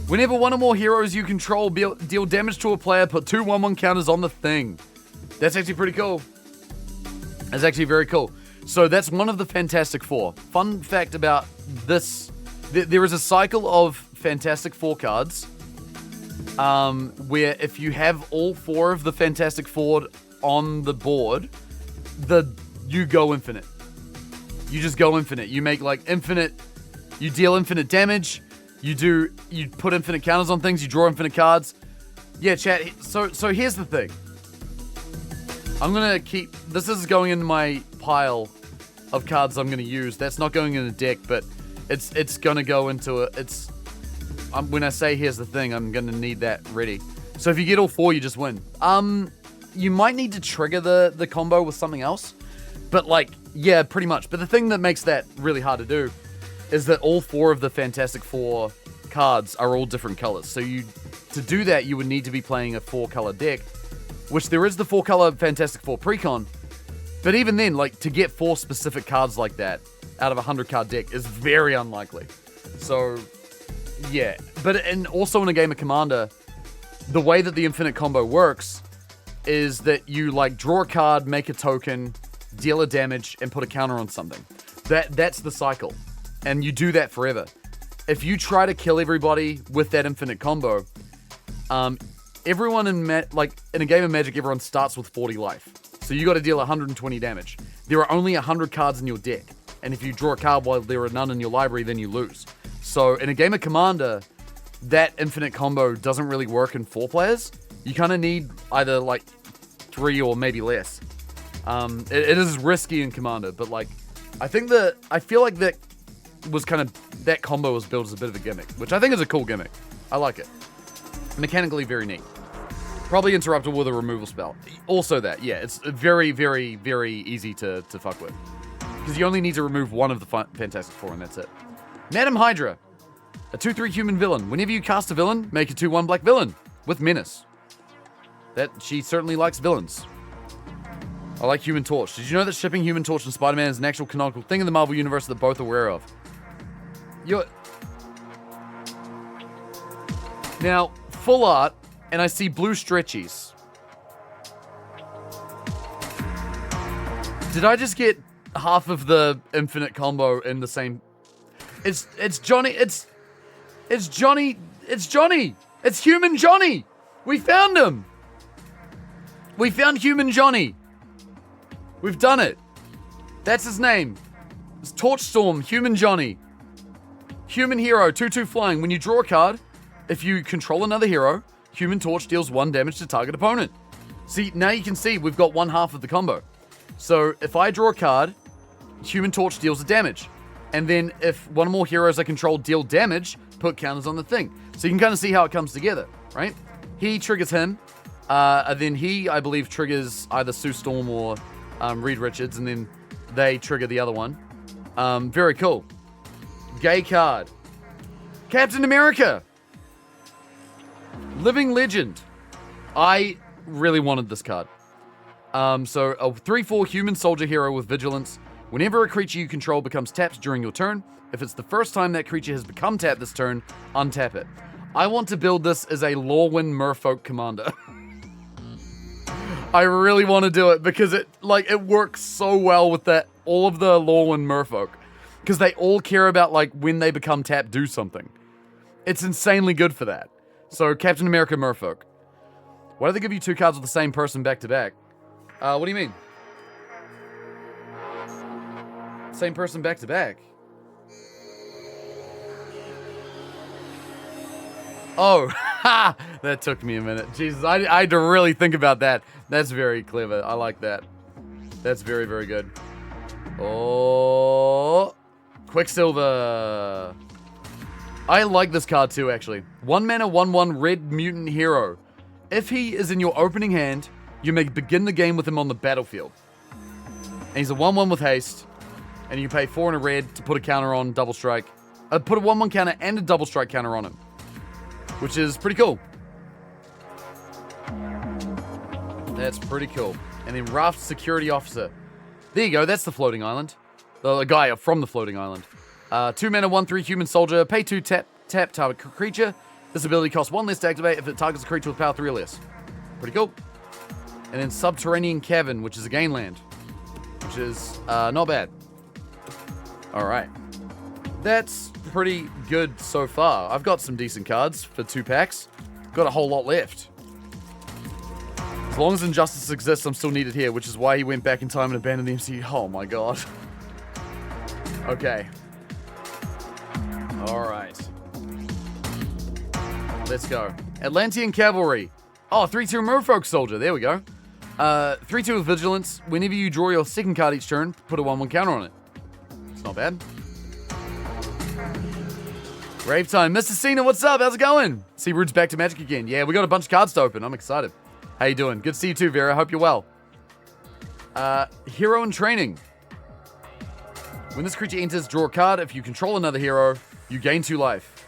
Whenever one or more heroes you control deal damage to a player, put 2 1/1 counters on the thing. That's actually pretty cool. That's actually very cool. So that's one of the Fantastic Four. Fun fact about this, there is a cycle of Fantastic Four cards where if you have all 4 of the Fantastic Four on the board, you go infinite. You just go infinite. You make like infinite, you deal infinite damage, you put infinite counters on things, you draw infinite cards. Yeah, chat, so here's the thing. I'm gonna keep, this is going in my pile of cards I'm gonna use. That's not going in a deck, but it's gonna go into when I say here's the thing, I'm gonna need that ready. So if you get all 4, you just win. You might need to trigger the combo with something else, but like, yeah, pretty much. But the thing that makes that really hard to do is that all 4 of the Fantastic Four cards are all different colors. So to do that, you would need to be playing a 4-color deck, which there is the 4-color Fantastic Four Precon. But even then, like, to get 4 specific cards like that out of a 100-card deck is very unlikely. So, yeah. And also in a game of Commander, the way that the infinite combo works is that you, like, draw a card, make a token, deal a damage, and put a counter on something. That's the cycle. And you do that forever. If you try to kill everybody with that infinite combo, everyone in a game of Magic, everyone starts with 40 life. So you got to deal 120 damage. There are only 100 cards in your deck, and if you draw a card while there are none in your library, then you lose. So in a game of Commander, that infinite combo doesn't really work in 4 players. You kind of need either like 3 or maybe less. It is risky in Commander, but like, I feel like that was that combo was built as a bit of a gimmick, which I think is a cool gimmick. I like it. Mechanically very neat. Probably interruptible with a removal spell. Also that, yeah, it's very, very, very easy to fuck with. Because you only need to remove one of the Fantastic Four and that's it. Madam Hydra. A 2/3 human villain. Whenever you cast a villain, make a 2/1 black villain with menace. She certainly likes villains. I like Human Torch. Did you know that shipping Human Torch and Spider-Man is an actual canonical thing in the Marvel Universe that both are aware of? Now, full art, and I see blue stretchies. Did I just get half of the infinite combo in the same? It's Johnny. It's Johnny. It's Johnny. It's Human Johnny. We found him. We found Human Johnny. We've done it. That's his name. It's Torchstorm, Human Johnny. Human hero, 2/2 flying. When you draw a card, if you control another hero, Human Torch deals 1 damage to target opponent. See, now you can see we've got 1/2 of the combo. So if I draw a card, Human Torch deals a damage. And then if one or more heroes I control deal damage, put counters on the thing. So you can kind of see how it comes together, right? He triggers him. Then he, I believe, triggers either Sue Storm or Reed Richards, and then they trigger the other one. Very cool. Gay card. Captain America. Living Legend. I really wanted this card. So a 3/4 human soldier hero with vigilance. Whenever a creature you control becomes tapped during your turn, if it's the first time that creature has become tapped this turn, untap it. I want to build this as a Lorwyn Merfolk commander. I really want to do it because it works so well with all of the Lorwyn Merfolk. Because they all care about when they become tapped, do something. It's insanely good for that. So Captain America Merfolk. Why do they give you 2 cards with the same person back to back? What do you mean? Same person back to back? Oh, ha! That took me a minute. Jesus, I had to really think about that. That's very clever. I like that. That's very, very good. Oh, Quicksilver. I like this card too, actually. 1 mana, 1/1 red mutant hero. If he is in your opening hand, you may begin the game with him on the battlefield. And he's a 1/1 with haste, and you pay 4 and a red to put a counter on double strike. Put a 1/1 counter and a double strike counter on him, which is pretty cool. That's pretty cool. And then Raft Security Officer. There you go, that's the floating island. The guy from the floating island. 2 mana, 1/3 human soldier. Pay 2, tap target creature. This ability costs 1 less to activate if it targets a creature with power 3 or less. Pretty cool. And then Subterranean Cavern, which is a gain land, which is not bad. Alright. That's pretty good so far. I've got some decent cards for 2 packs. Got a whole lot left. As long as Injustice exists, I'm still needed here, which is why he went back in time and abandoned the MCU. Oh my god. Okay. Alright. Let's go. Atlantean Cavalry. Oh, 3/2 Merfolk Soldier. There we go. 3/2 with Vigilance. Whenever you draw your second card each turn, put a 1/1 counter on it. It's not bad. Grave Time. Mr. Cena, what's up? How's it going? Seabrood's back to Magic again. Yeah, we got a bunch of cards to open. I'm excited. How you doing? Good to see you too, Vera. Hope you're well. Hero in Training. When this creature enters, draw a card. If you control another hero, you gain 2 life.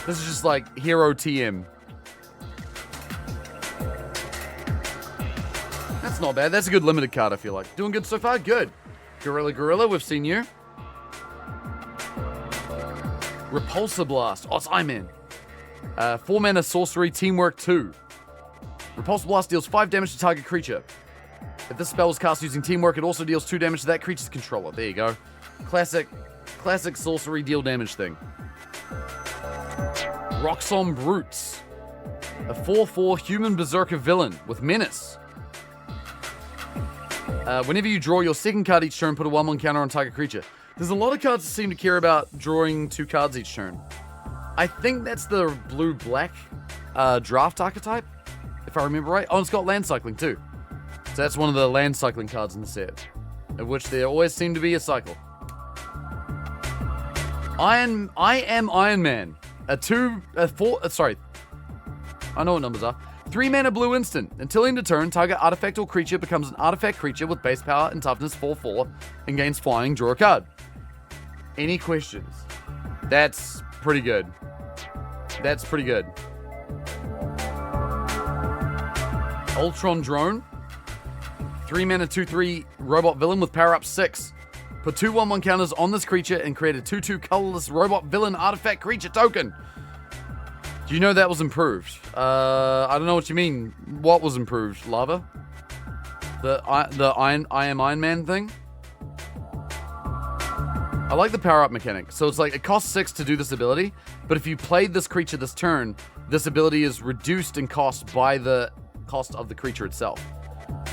This is just like Hero TM. That's not bad. That's a good limited card, I feel like. Doing good so far? Good. Gorilla, we've seen you. Repulsor Blast. Oh, it's Iron Man. 4 mana sorcery, Teamwork 2. Repulsor Blast deals 5 damage to target creature. If this spell is cast using Teamwork, it also deals 2 damage to that creature's controller. There you go. Classic sorcery deal damage thing. Roxxon Brutes. A 4/4 human berserker villain with menace. Whenever you draw your second card each turn, put a 1/1 counter on target creature. There's a lot of cards that seem to care about drawing 2 cards each turn. I think that's the blue-black draft archetype, if I remember right. Oh, it's got land cycling too. So that's one of the land cycling cards in the set, of which there always seem to be a cycle. I am Iron Man. I know what numbers are. 3 mana blue instant. Until end of turn, target artifact or creature becomes an artifact creature with base power and toughness 4/4 and gains flying. Draw a card. Any questions? That's pretty good. That's pretty good. Ultron Drone. 3 mana 2/3 robot villain with power up 6. Put 2 1/1 counters on this creature and create a 2/2 colorless robot villain artifact creature token. Do you know that was improved? I don't know what you mean. What was improved? Lava? I am Iron Man thing? I like the power up mechanic. So it's like it costs 6 to do this ability, but if you played this creature this turn, this ability is reduced in cost by the cost of the creature itself.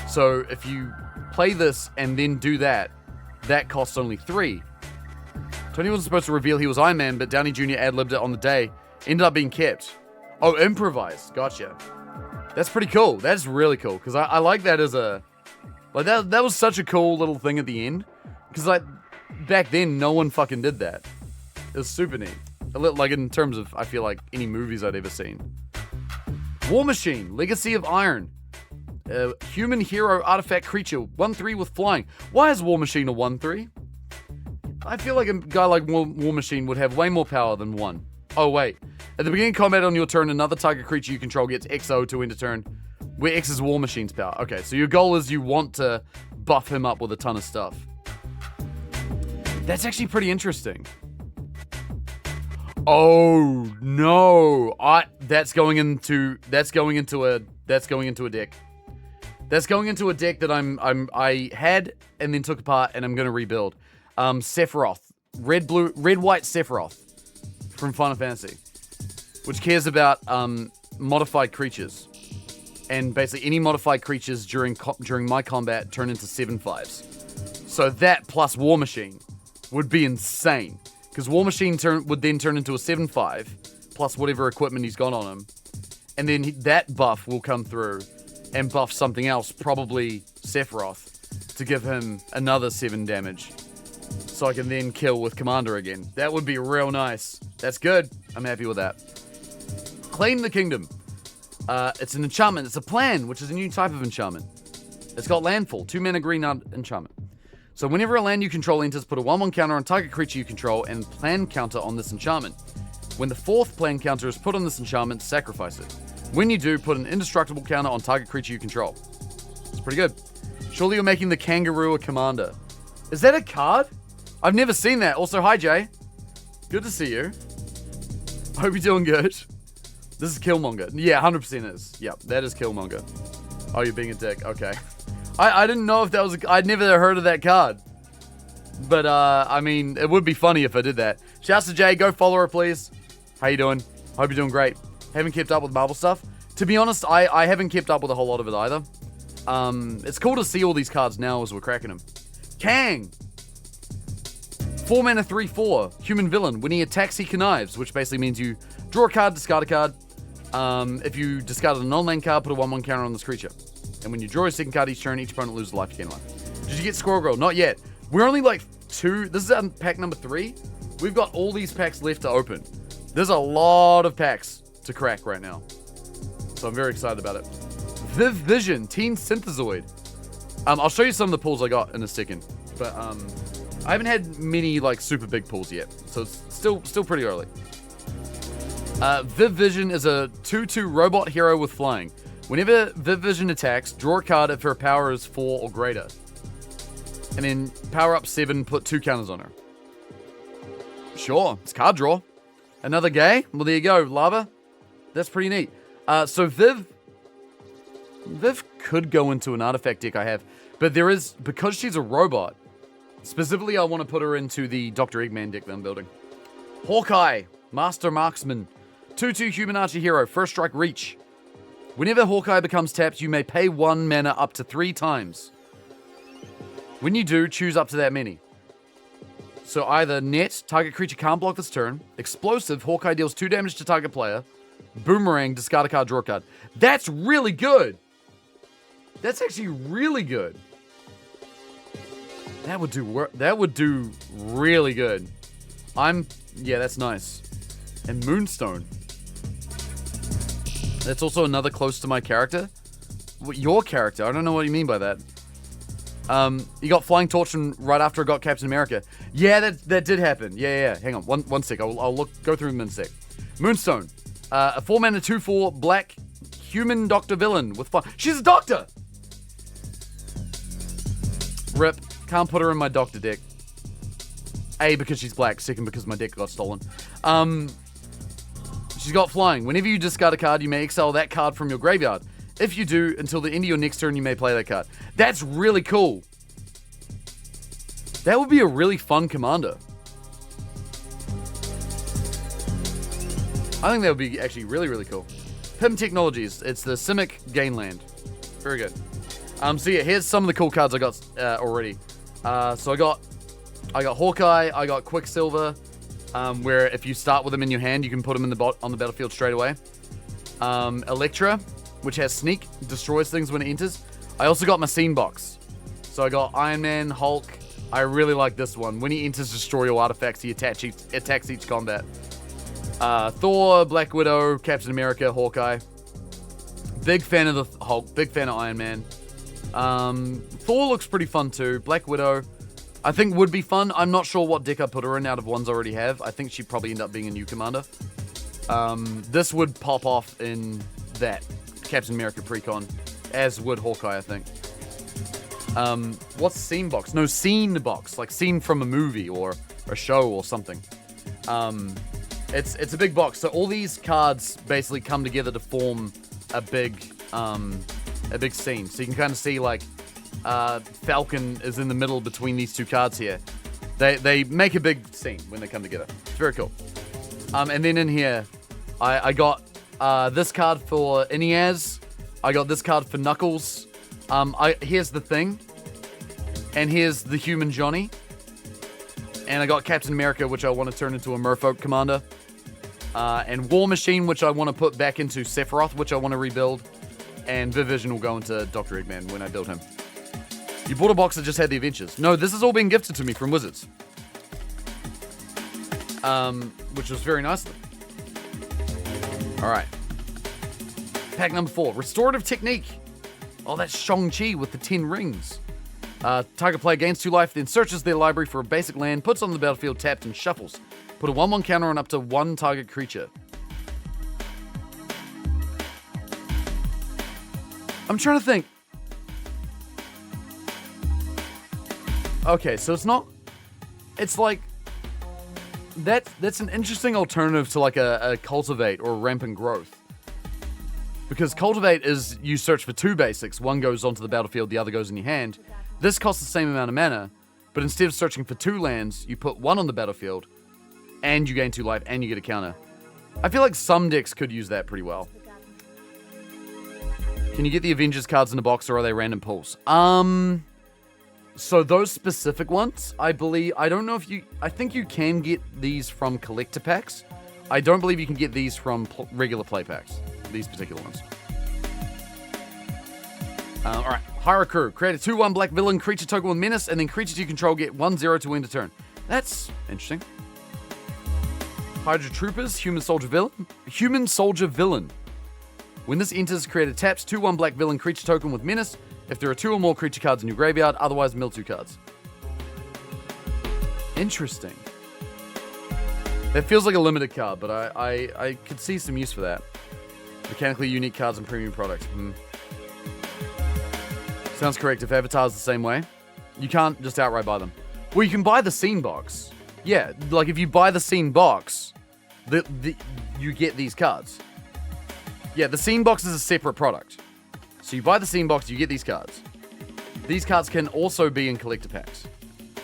So if you play this and then do that, that costs only 3. Tony wasn't supposed to reveal he was Iron Man, but Downey Jr. ad-libbed it on the day. Ended up being kept. Oh, improvised. Gotcha. That's pretty cool. That's really cool, because I like that as a... Like, that was such a cool little thing at the end. Because, like, back then, no one fucking did that. It was super neat. Like, in terms of, I feel like, any movies I'd ever seen. War Machine. Legacy of Iron. Human hero artifact creature. 1/3 with flying. Why is War Machine a 1/3? I feel like a guy like War Machine would have way more power than 1. Oh, wait. At the beginning of combat on your turn, another target creature you control gets XO to end a turn, where X is War Machine's power. Okay, so your goal is you want to buff him up with a ton of stuff. That's actually pretty interesting. Oh, no. That's going into a deck. That's going into a deck that I had and then took apart and I'm going to rebuild. Sephiroth. Red, white Sephiroth from Final Fantasy, which cares about modified creatures, and basically any modified creatures during my combat turn into 7/5s. So that plus War Machine would be insane, because War Machine would then turn into a 7/5 plus whatever equipment he's got on him. And then that buff will come through and buff something else, probably Sephiroth, to give him another 7 damage. So I can then kill with Commander again. That would be real nice. That's good. I'm happy with that. Claim the Kingdom. It's an enchantment. It's a plan, which is a new type of enchantment. It's got Landfall, 2 mana green enchantment. So whenever a land you control enters, put a 1/1 counter on target creature you control and plan counter on this enchantment. When the 4th plan counter is put on this enchantment, sacrifice it. When you do, put an indestructible counter on target creature you control. It's pretty good. Surely you're making the Kangaroo a commander. Is that a card? I've never seen that. Also, hi Jay. Good to see you. I hope you're doing good. This is Killmonger. Yeah, 100% is. Yep, that is Killmonger. Oh, you're being a dick. Okay. I didn't know if that was I'd never heard of that card. But, I mean, it would be funny if I did that. Shouts to Jay. Go follow her, please. How you doing? Hope you're doing great. Haven't kept up with Marvel stuff. To be honest, I haven't kept up with a whole lot of it either. It's cool to see all these cards now as we're cracking them. Kang! 4 mana 3/4. Human villain. When he attacks, he connives, which basically means you draw a card, discard a card. If you discarded a non-land card, put a 1/1 counter on this creature. And when you draw a second card each turn, each opponent loses a life, you gain a life. Did you get Squirrel Girl? Not yet. We're only like 2. This is pack number 3. We've got all these packs left to open. There's a lot of packs to crack right now. So I'm very excited about it. Viv Vision, Teen Synthezoid. I'll show you some of the pulls I got in a second. But I haven't had many like super big pulls yet. So it's still pretty early. Viv Vision is a 2/2 robot hero with flying. Whenever Viv Vision attacks, draw a card if her power is 4 or greater. And then power up 7, put 2 counters on her. Sure, it's card draw. Another gay? Well, there you go, Lava. That's pretty neat. So Viv could go into an artifact deck I have. But there is, because she's a robot, specifically I want to put her into the Dr. Eggman deck that I'm building. Hawkeye, Master Marksman. 2/2 human archer hero, first strike reach. Whenever Hawkeye becomes tapped, you may pay 1 mana up to 3 times. When you do, choose up to that many. So either net, target creature can't block this turn. Explosive, Hawkeye deals 2 damage to target player. Boomerang, discard a card, draw a card. That's really good. That's actually really good. That would do really good. Yeah, that's nice. And Moonstone. That's also another close to my character. Your character? I don't know what you mean by that. You got Flying Torch from right after I got Captain America. Yeah, that did happen. Yeah. Hang on, one sec. I'll go through them in a sec. Moonstone. A 4 mana 2/4 black human doctor villain with fire. She's a doctor! Rip. Can't put her in my doctor deck. A, because she's black. Second, because my deck got stolen. She's got flying. Whenever you discard a card, you may exile that card from your graveyard. If you do, until the end of your next turn, you may play that card. That's really cool. That would be a really fun commander. I think that would be actually really, really cool. Pym Technologies. It's the Simic Gainland. Very good. So yeah, here's some of the cool cards I got already. So I got Hawkeye. I got Quicksilver. Where if you start with them in your hand, you can put them in on the battlefield straight away. Elektra, which has sneak, destroys things when it enters. I also got my scene box. So I got Iron Man, Hulk. I really like this one. When he enters, destroy all artifacts. He attacks each combat. Thor, Black Widow, Captain America, Hawkeye. Big fan of the Hulk. Big fan of Iron Man. Thor looks pretty fun too. Black Widow, I think would be fun. I'm not sure what deck I put her in out of ones I already have. I think she'd probably end up being a new commander. This would pop off in that Captain America Precon, as would Hawkeye, I think. What's scene box? No, scene box, like scene from a movie or a show or something. It's a big box. So all these cards basically come together to form a big scene. So you can kind of see like Falcon is in the middle between these two cards here. They make a big scene when they come together. It's very cool. And then in here, I got this card for Ineaz. I got this card for Knuckles. Here's the Thing. And here's the Human Johnny. And I got Captain America, which I want to turn into a Merfolk commander. And War Machine, which I want to put back into Sephiroth, which I want to rebuild. And Vivision will go into Dr. Eggman when I build him. You bought a box that just had the adventures. No, this has all been gifted to me from Wizards. Which was very nice of them. Alright. Pack number 4. Restorative Technique. Oh, that's Shang-Chi with the 10 rings. Target player gains 2 life, then searches their library for a basic land, puts it on the battlefield tapped, and shuffles. Put a 1/1 counter on up to 1 target creature. I'm trying to think. Okay, so it's not... It's like... That's an interesting alternative to like a Cultivate or a Rampant Growth. Because Cultivate is you search for 2 basics. One goes onto the battlefield, the other goes in your hand. This costs the same amount of mana, but instead of searching for 2 lands, you put 1 on the battlefield, and you gain 2 life, and you get a counter. I feel like some decks could use that pretty well. Can you get the Avengers cards in the box, or are they random pulls? So those specific ones, I don't know if you... I think you can get these from collector packs. I don't believe you can get these from regular play packs. These particular ones. Alright, Hyraku. Create a 2/1 black villain creature token with menace, and then creatures you control get 1/0 to end a turn. That's interesting. Hydra Troopers, Human Soldier Villain. Human Soldier Villain. When this enters, create a taps 2/1 black villain creature token with menace if there are 2 or more creature cards in your graveyard, otherwise mill 2 cards. Interesting. That feels like a limited card, but I could see some use for that. Mechanically unique cards and premium products. Sounds correct. If Avatar's the same way, you can't just outright buy them. Well, you can buy the scene box. Yeah, like if you buy the scene box, you get these cards. Yeah, the scene box is a separate product. So you buy the scene box, you get these cards. These cards can also be in collector packs.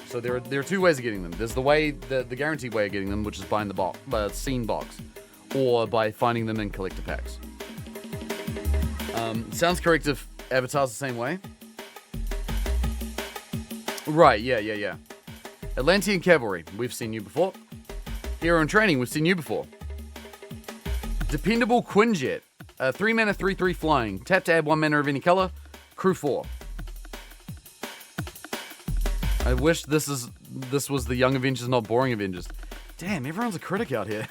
So there are 2 ways of getting them. There's the guaranteed way of getting them, which is buying the scene box, or by finding them in collector packs. Sounds correct if Avatar's the same way. Right, yeah. Atlantean Cavalry, we've seen you before. Hero in Training, we've seen you before. Dependable Quinjet, 3 mana, 3/3 flying. Tap to add 1 mana of any color. Crew 4. I wish this was the Young Avengers, not Boring Avengers. Damn, everyone's a critic out here.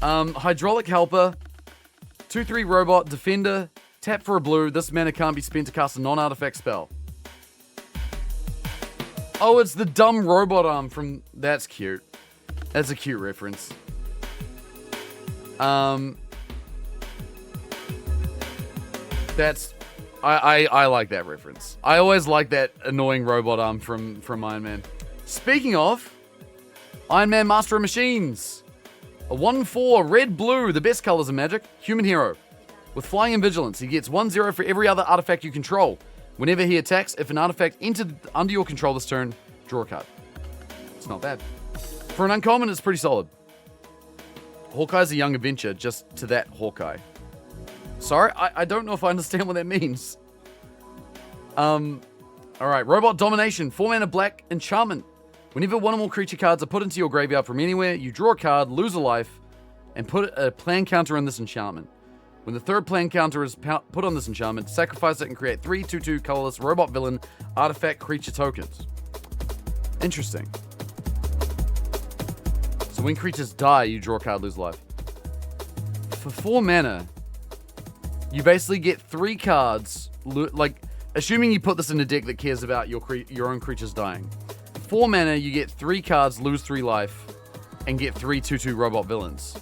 Hydraulic Helper, 2/3 robot, defender, tap for a blue. This mana can't be spent to cast a non-artifact spell. Oh, it's the dumb robot arm from... That's cute. That's a cute reference. That's... I like that reference. I always like that annoying robot arm from Iron Man. Speaking of, Iron Man Master of Machines. A 1/4 red-blue, the best colors in Magic. Human hero. With flying and vigilance, he gets 1/0 for every other artifact you control. Whenever he attacks, if an artifact entered under your control this turn, draw a card. It's not bad. For an uncommon, it's pretty solid. Hawkeye's a young adventure, just to that Hawkeye. Sorry, I don't know if I understand what that means. Alright, Robot Domination, 4 mana black enchantment. Whenever 1 or more creature cards are put into your graveyard from anywhere, you draw a card, lose a life, and put a plan counter on this enchantment. When the 3rd plan counter is put on this enchantment, sacrifice it and create 3 2/2 colorless robot villain artifact creature tokens. Interesting. So when creatures die, you draw a card, lose life. For 4 mana, you basically get 3 cards, like, assuming you put this in a deck that cares about your own creatures dying. 4 mana, you get 3 cards, lose 3 life, and get 3 2/2 robot villains.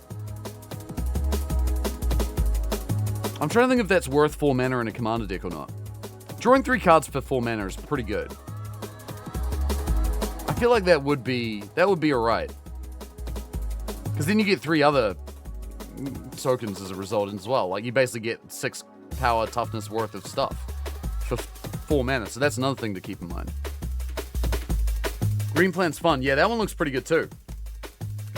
I'm trying to think if that's worth 4 mana in a commander deck or not. Drawing 3 cards for 4 mana is pretty good. I feel like that would be alright. Because then you get 3 other tokens as a result as well. Like, you basically get 6 power toughness worth of stuff for 4 mana. So that's another thing to keep in mind. Green Plan's fun. Yeah, that one looks pretty good too.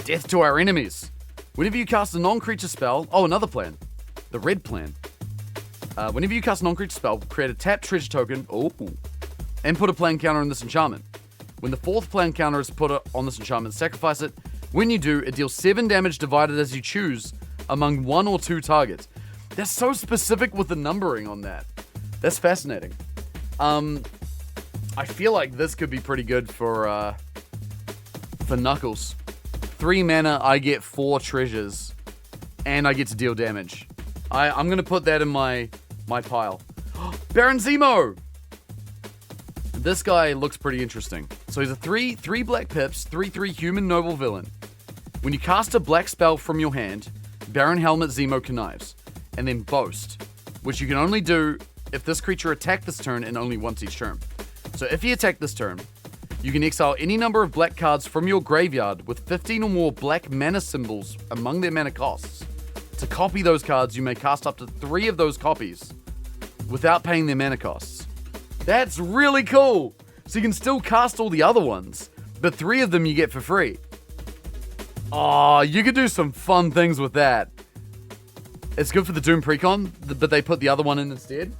Death to our enemies. Whenever you cast a non-creature spell... Oh, another plan. The red plan. Whenever you cast a non-creature spell, create a tapped treasure token, and put a plan counter on this enchantment. When the 4th plan counter is put on this enchantment, sacrifice it, When you do, it deals 7 damage divided as you choose among 1 or 2 targets. They're so specific with the numbering on that. That's fascinating. I feel like this could be pretty good for Knuckles. 3 mana, I get 4 treasures, and I get to deal damage. I'm gonna put that in my pile. Baron Zemo! This guy looks pretty interesting. So he's a 3 black pips, 3/3 human noble villain. When you cast a black spell from your hand, Baron Helmet Zemo connives, and then Boast, which you can only do if this creature attacked this turn and only once each turn. So if he attacked this turn, you can exile any number of black cards from your graveyard with 15 or more black mana symbols among their mana costs. To copy those cards, you may cast up to 3 of those copies without paying their mana costs. That's really cool! So you can still cast all the other ones, but 3 of them you get for free. Oh, you could do some fun things with that. It's good for the Doom Precon, but they put the other one in instead.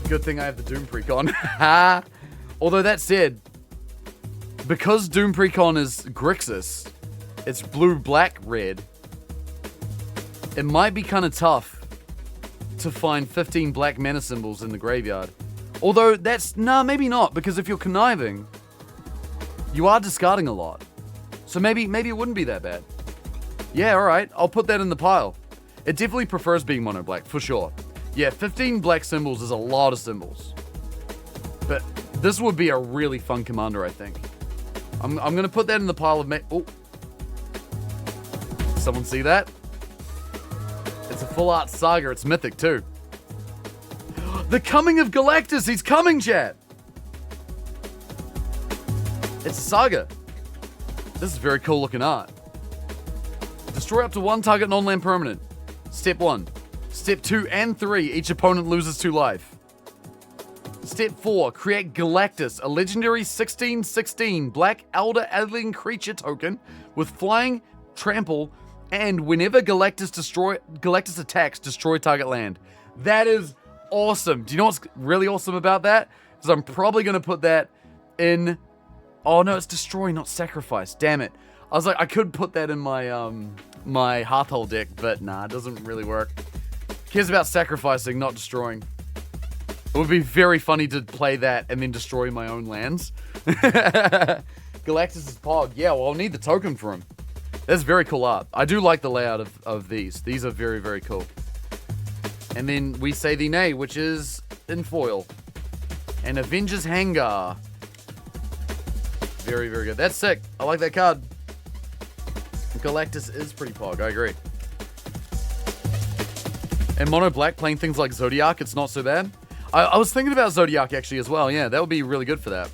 Good thing I have the Doom Precon. Although that said, because Doom Precon is Grixis, it's blue, black, red, it might be kind of tough to find 15 black mana symbols in the graveyard. Although maybe not, because if you're conniving, you are discarding a lot. So maybe it wouldn't be that bad. Yeah, alright, I'll put that in the pile. It definitely prefers being mono black, for sure. Yeah, 15 black symbols is a lot of symbols. But this would be a really fun commander, I think. I'm gonna put that in the pile of oh. Someone see that? It's a full art saga, it's mythic too. The coming of Galactus, he's coming, chat! It's saga. This is very cool looking art. Destroy up to 1 target non-land permanent. Step 1. Step 2 and 3, each opponent loses 2 life. Step 4, create Galactus, a legendary 16/16 black elder alien creature token with flying, trample, and whenever Galactus attacks, destroy target land. That is awesome. Do you know what's really awesome about that? Is I'm probably going to put that in... Oh no, it's destroy, not sacrifice. Damn it. I was like, I could put that in my my Hearthhole deck, but nah, it doesn't really work. Cares about sacrificing, not destroying. It would be very funny to play that and then destroy my own lands. Galactus is Pog. Yeah, well, I'll need the token for him. That's very cool art. I do like the layout of these. These are very, very cool. And then we say the nay, which is in foil. And Avengers Hangar. Very, very good. That's sick. I like that card. Galactus is pretty Pog. I agree. And mono black playing things like Zodiac, it's not so bad. I was thinking about Zodiac actually as well. Yeah, that would be really good for that.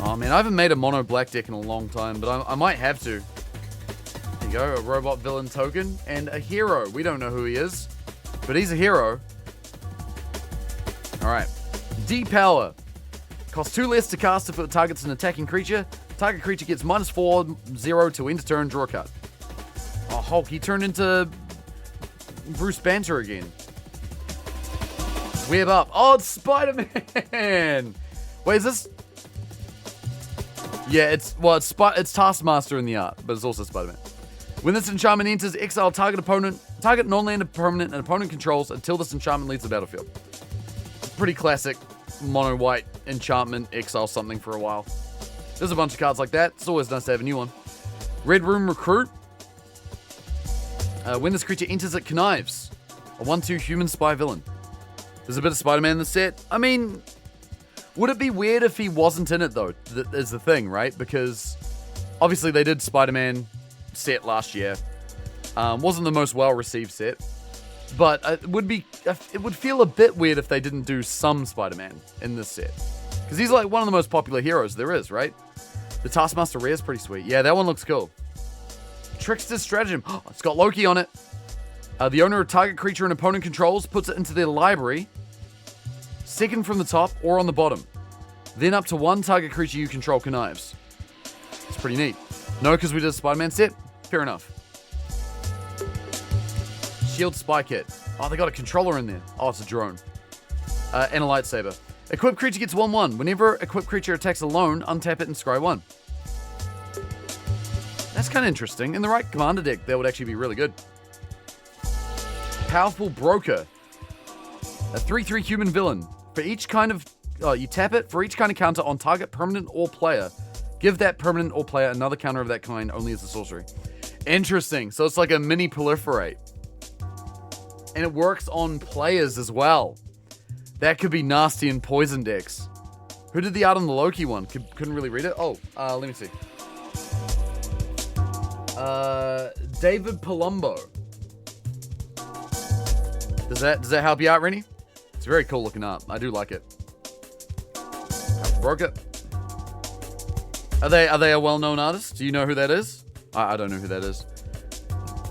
Oh man, I haven't made a mono black deck in a long time, but I might have to. There you go, a robot villain token and a hero. We don't know who he is, but he's a hero. Alright. D-Power. Costs 2 less to cast if it targets an attacking creature. Target creature gets -4/0 to end a turn, draw a card. Oh, Hulk, he turned into Bruce Banter again. Web up. Oh, it's Spider-Man! Wait, is this... Yeah, it's Taskmaster in the art, but it's also Spider-Man. When this enchantment enters, exile target non-land permanent and opponent controls until this enchantment leaves the battlefield. Pretty classic mono white enchantment, exile something for a while. There's a bunch of cards like that. It's always nice to have a new one. Red Room Recruit. When this creature enters, it connives. A 1/2 human spy villain. There's a bit of Spider-Man in the set. I mean, would it be weird if he wasn't in it, though? Is the thing, right? Because obviously they did Spider-Man set last year. Wasn't the most well-received set. But it would feel a bit weird if they didn't do some Spider-Man in this set. Because he's like one of the most popular heroes there is, right? The Taskmaster Rare is pretty sweet. Yeah, that one looks cool. Trickster's Stratagem. Oh, it's got Loki on it. The owner of target creature an opponent controls puts it into their library. Second from the top or on the bottom. Then up to 1 target creature you control connives. It's pretty neat. No, because we did a Spider-Man set? Fair enough. Shield Spy Kit. Oh, they got a controller in there. Oh, it's a drone. And a lightsaber. Equipped creature gets 1/1. Whenever equipped creature attacks alone, untap it and scry 1. That's kind of interesting. In the right commander deck, that would actually be really good. Powerful Broker. A 3/3 human villain. For each kind of... you tap it. For each kind of counter on target permanent or player, give that permanent or player another counter of that kind only as a sorcery. Interesting. So it's like a mini proliferate. And it works on players as well. That could be nasty in poison decks. Who did the art on the Loki one? Couldn't really read it. Oh, let me see. David Palumbo. Does that help you out, Rennie? It's very cool looking art. I do like it. Broke it. Are they a well-known artist? Do you know who that is? I don't know who that is.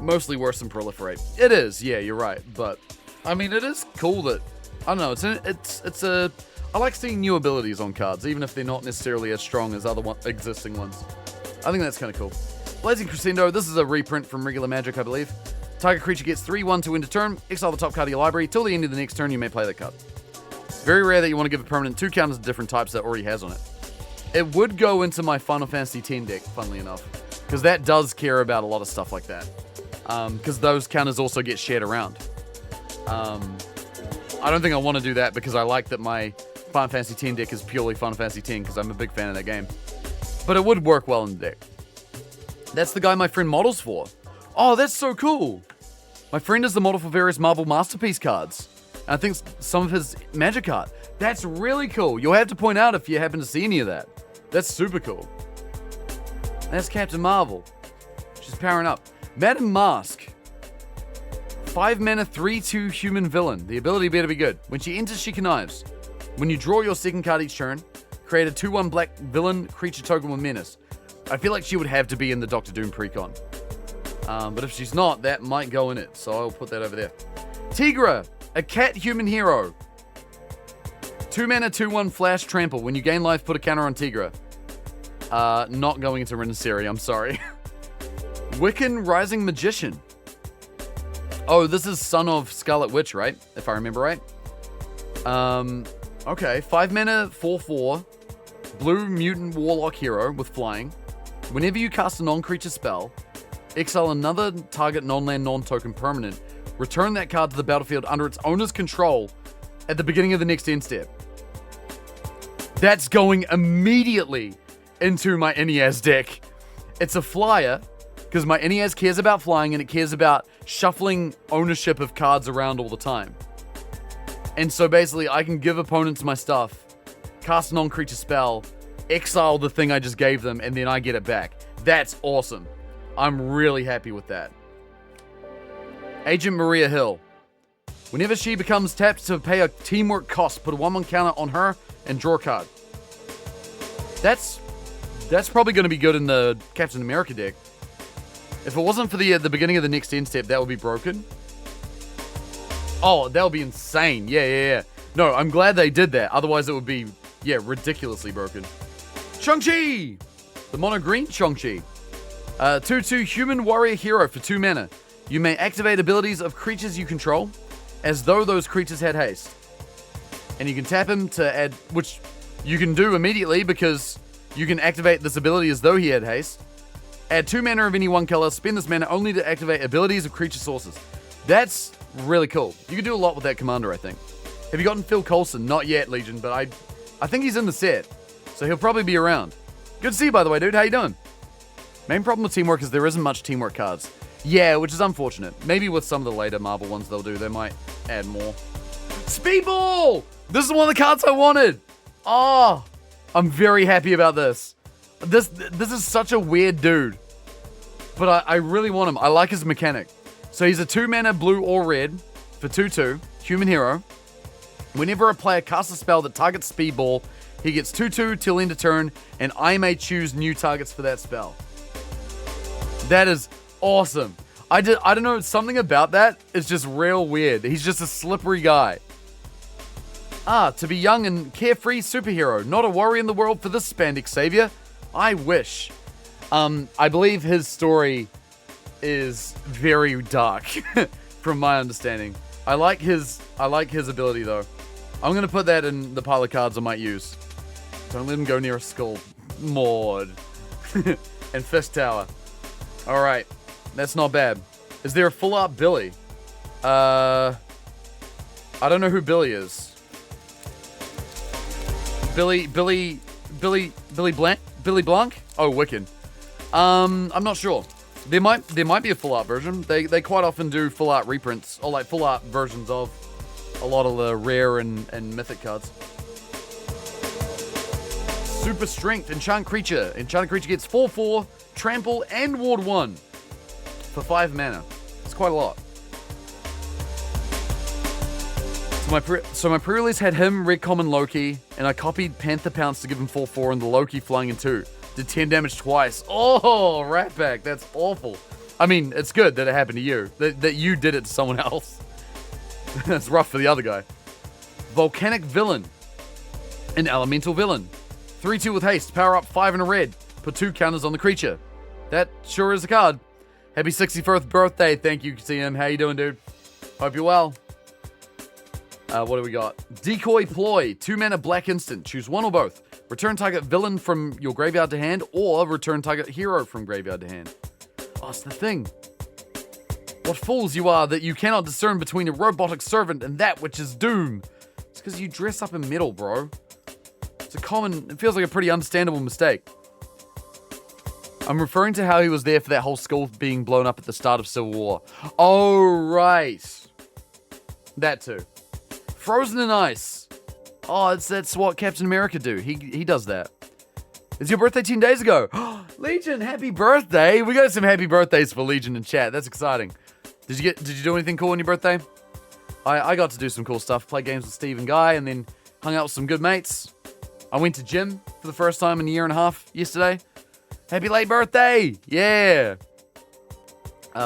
Mostly worse than Proliferate. It is, yeah, you're right. But I mean, it is cool that I don't know. It's a. I like seeing new abilities on cards, even if they're not necessarily as strong as other existing ones. I think that's kind of cool. Blazing Crescendo. This is a reprint from regular Magic, I believe. Target creature gets 3/1 to end a turn. Exile the top card of your library. Till the end of the next turn, you may play that card. Very rare that you want to give a permanent 2 counters to different types that already has on it. It would go into my Final Fantasy X deck, funnily enough, because that does care about a lot of stuff like that. Because those counters also get shared around. I don't think I want to do that because I like that my Final Fantasy X deck is purely Final Fantasy X because I'm a big fan of that game. But it would work well in the deck. That's the guy my friend models for. Oh, that's so cool. My friend is the model for various Marvel Masterpiece cards. And I think some of his Magic art. That's really cool. You'll have to point out if you happen to see any of that. That's super cool. That's Captain Marvel. She's powering up. Madame Mask. 5 mana, 3/2 human villain. The ability better be good. When she enters, she connives. When you draw your second card each turn, create a 2/1 black villain creature token with menace. I feel like she would have to be in the Doctor Doom precon. But if she's not, that might go in it. So I'll put that over there. Tigra, a cat human hero. 2 mana, 2/1 flash trample. When you gain life, put a counter on Tigra. Not going into Renaseri, I'm sorry. Wiccan Rising Magician. Oh, this is Son of Scarlet Witch, right? If I remember right. Okay, 5 mana, 4/4. Blue mutant warlock hero with flying. Whenever you cast a non-creature spell, exile another target non-land, non-token permanent. Return that card to the battlefield under its owner's control at the beginning of the next end step. That's going immediately into my NES deck. It's a flyer, because my NES cares about flying and it cares about shuffling ownership of cards around all the time. And so basically, I can give opponents my stuff, cast a non-creature spell, exile the thing I just gave them, and then I get it back. That's awesome. I'm really happy with that. Agent Maria Hill. Whenever she becomes tapped to pay a teamwork cost, put a 1/1 counter on her and draw a card. That's probably going to be good in the Captain America deck. If it wasn't for the beginning of the next end step, that would be broken. Oh, that would be insane. Yeah. No, I'm glad they did that. Otherwise, it would be, ridiculously broken. Shang-Chi! The mono green Shang-Chi. 2/2 human warrior hero for 2 mana. You may activate abilities of creatures you control as though those creatures had haste. And you can tap him to add, which you can do immediately because you can activate this ability as though he had haste. Add 2 mana of any one color. Spend this mana only to activate abilities of creature sources. That's really cool. You can do a lot with that commander, I think. Have you gotten Phil Coulson? Not yet, Legion, but I think he's in the set. So he'll probably be around. Good to see you, by the way, dude. How you doing? Main problem with teamwork is there isn't much teamwork cards. Yeah, which is unfortunate. Maybe with some of the later Marvel ones they'll do, they might add more. Speedball! This is one of the cards I wanted. Oh, I'm very happy about this. This is such a weird dude. But I really want him. I like his mechanic. So he's a 2 mana blue or red for 2/2, human hero. Whenever a player casts a spell that targets Speedball, he gets 2/2 till end of turn, and I may choose new targets for that spell. That is awesome. I don't know, something about that is just real weird. He's just a slippery guy. To be young and carefree superhero, not a worry in the world for this spandex savior. I wish. I believe his story is very dark, from my understanding. I like his ability though. I'm going to put that in the pile of cards I might use. Don't let him go near a skull. Maud. And Fist Tower. Alright. That's not bad. Is there a full art Billy? I don't know who Billy is. Billy Blanc? Billy Blanc? Oh, Wiccan. I'm not sure. There might be a full art version. They quite often do full art reprints, or like full art versions of a lot of the rare and mythic cards. Super Strength, Enchant Creature. Enchanted Creature gets 4/4, Trample, and Ward 1 for 5 mana. It's quite a lot. So my pre-release had him, Red Common Loki, and I copied Panther Pounce to give him 4/4 and the Loki flying in 2. Did 10 damage twice. Oh, Rat Pack, that's awful. I mean, it's good that it happened to you. That you did it to someone else. That's rough for the other guy. Volcanic Villain. An Elemental Villain. 3/2 with haste, power up 5 and a red. Put 2 counters on the creature. That sure is a card. Happy 61st birthday. Thank you, CM. How you doing, dude? Hope you're well. What do we got? Decoy Ploy. 2 mana black instant. Choose one or both. Return target villain from your graveyard to hand, or return target hero from graveyard to hand. Oh, it's the thing. What fools you are that you cannot discern between a robotic servant and that which is doom. It's because you dress up in metal, bro. It's a common, it feels like a pretty understandable mistake. I'm referring to how he was there for that whole skull being blown up at the start of Civil War. Oh, right. That too. Frozen in Ice. Oh, that's what Captain America do. He does that. It's your birthday 10 days ago. Legion, happy birthday. We got some happy birthdays for Legion in chat. That's exciting. Did you do anything cool on your birthday? I got to do some cool stuff. Play games with Steve and Guy, and then hung out with some good mates. I went to gym for the first time in a year and a half yesterday. Happy late birthday. Yeah.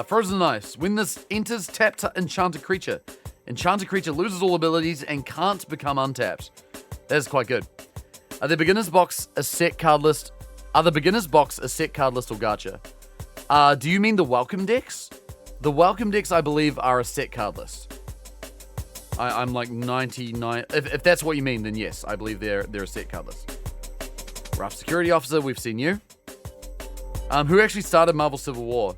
Frozen in Ice. When this enters, tap to Enchanted Creature. Enchanted Creature loses all abilities and can't become untapped. That is quite good. The beginner's box a set card list. The beginner's box a set card list or gacha? Do you mean the welcome decks? The welcome decks, I believe, are a set card list. I'm like 99. If that's what you mean, then yes, I believe they're a set card list. Rough Security Officer, we've seen you. Who actually started Marvel Civil War?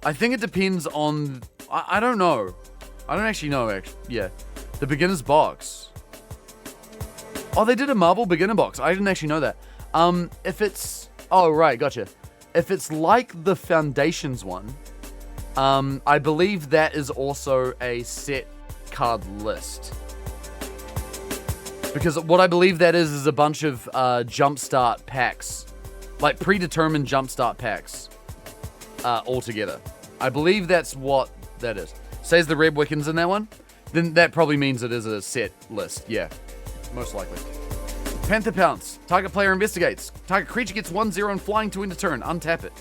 I think it depends on. I don't know. I don't actually know. Yeah, the beginner's box. Oh, they did a Marvel beginner box. I didn't actually know that. If it's... Oh, right, gotcha. If it's like the Foundations one, I believe that is also a set card list. Because what I believe that is a bunch of jumpstart packs. Like predetermined jumpstart packs altogether. I believe that's what that is. Says the Red Wiccans in that one? Then that probably means it is a set list. Yeah, most likely. Panther Pounce. Target player investigates. Target creature gets 1/0 and flying to end a turn. Untap it.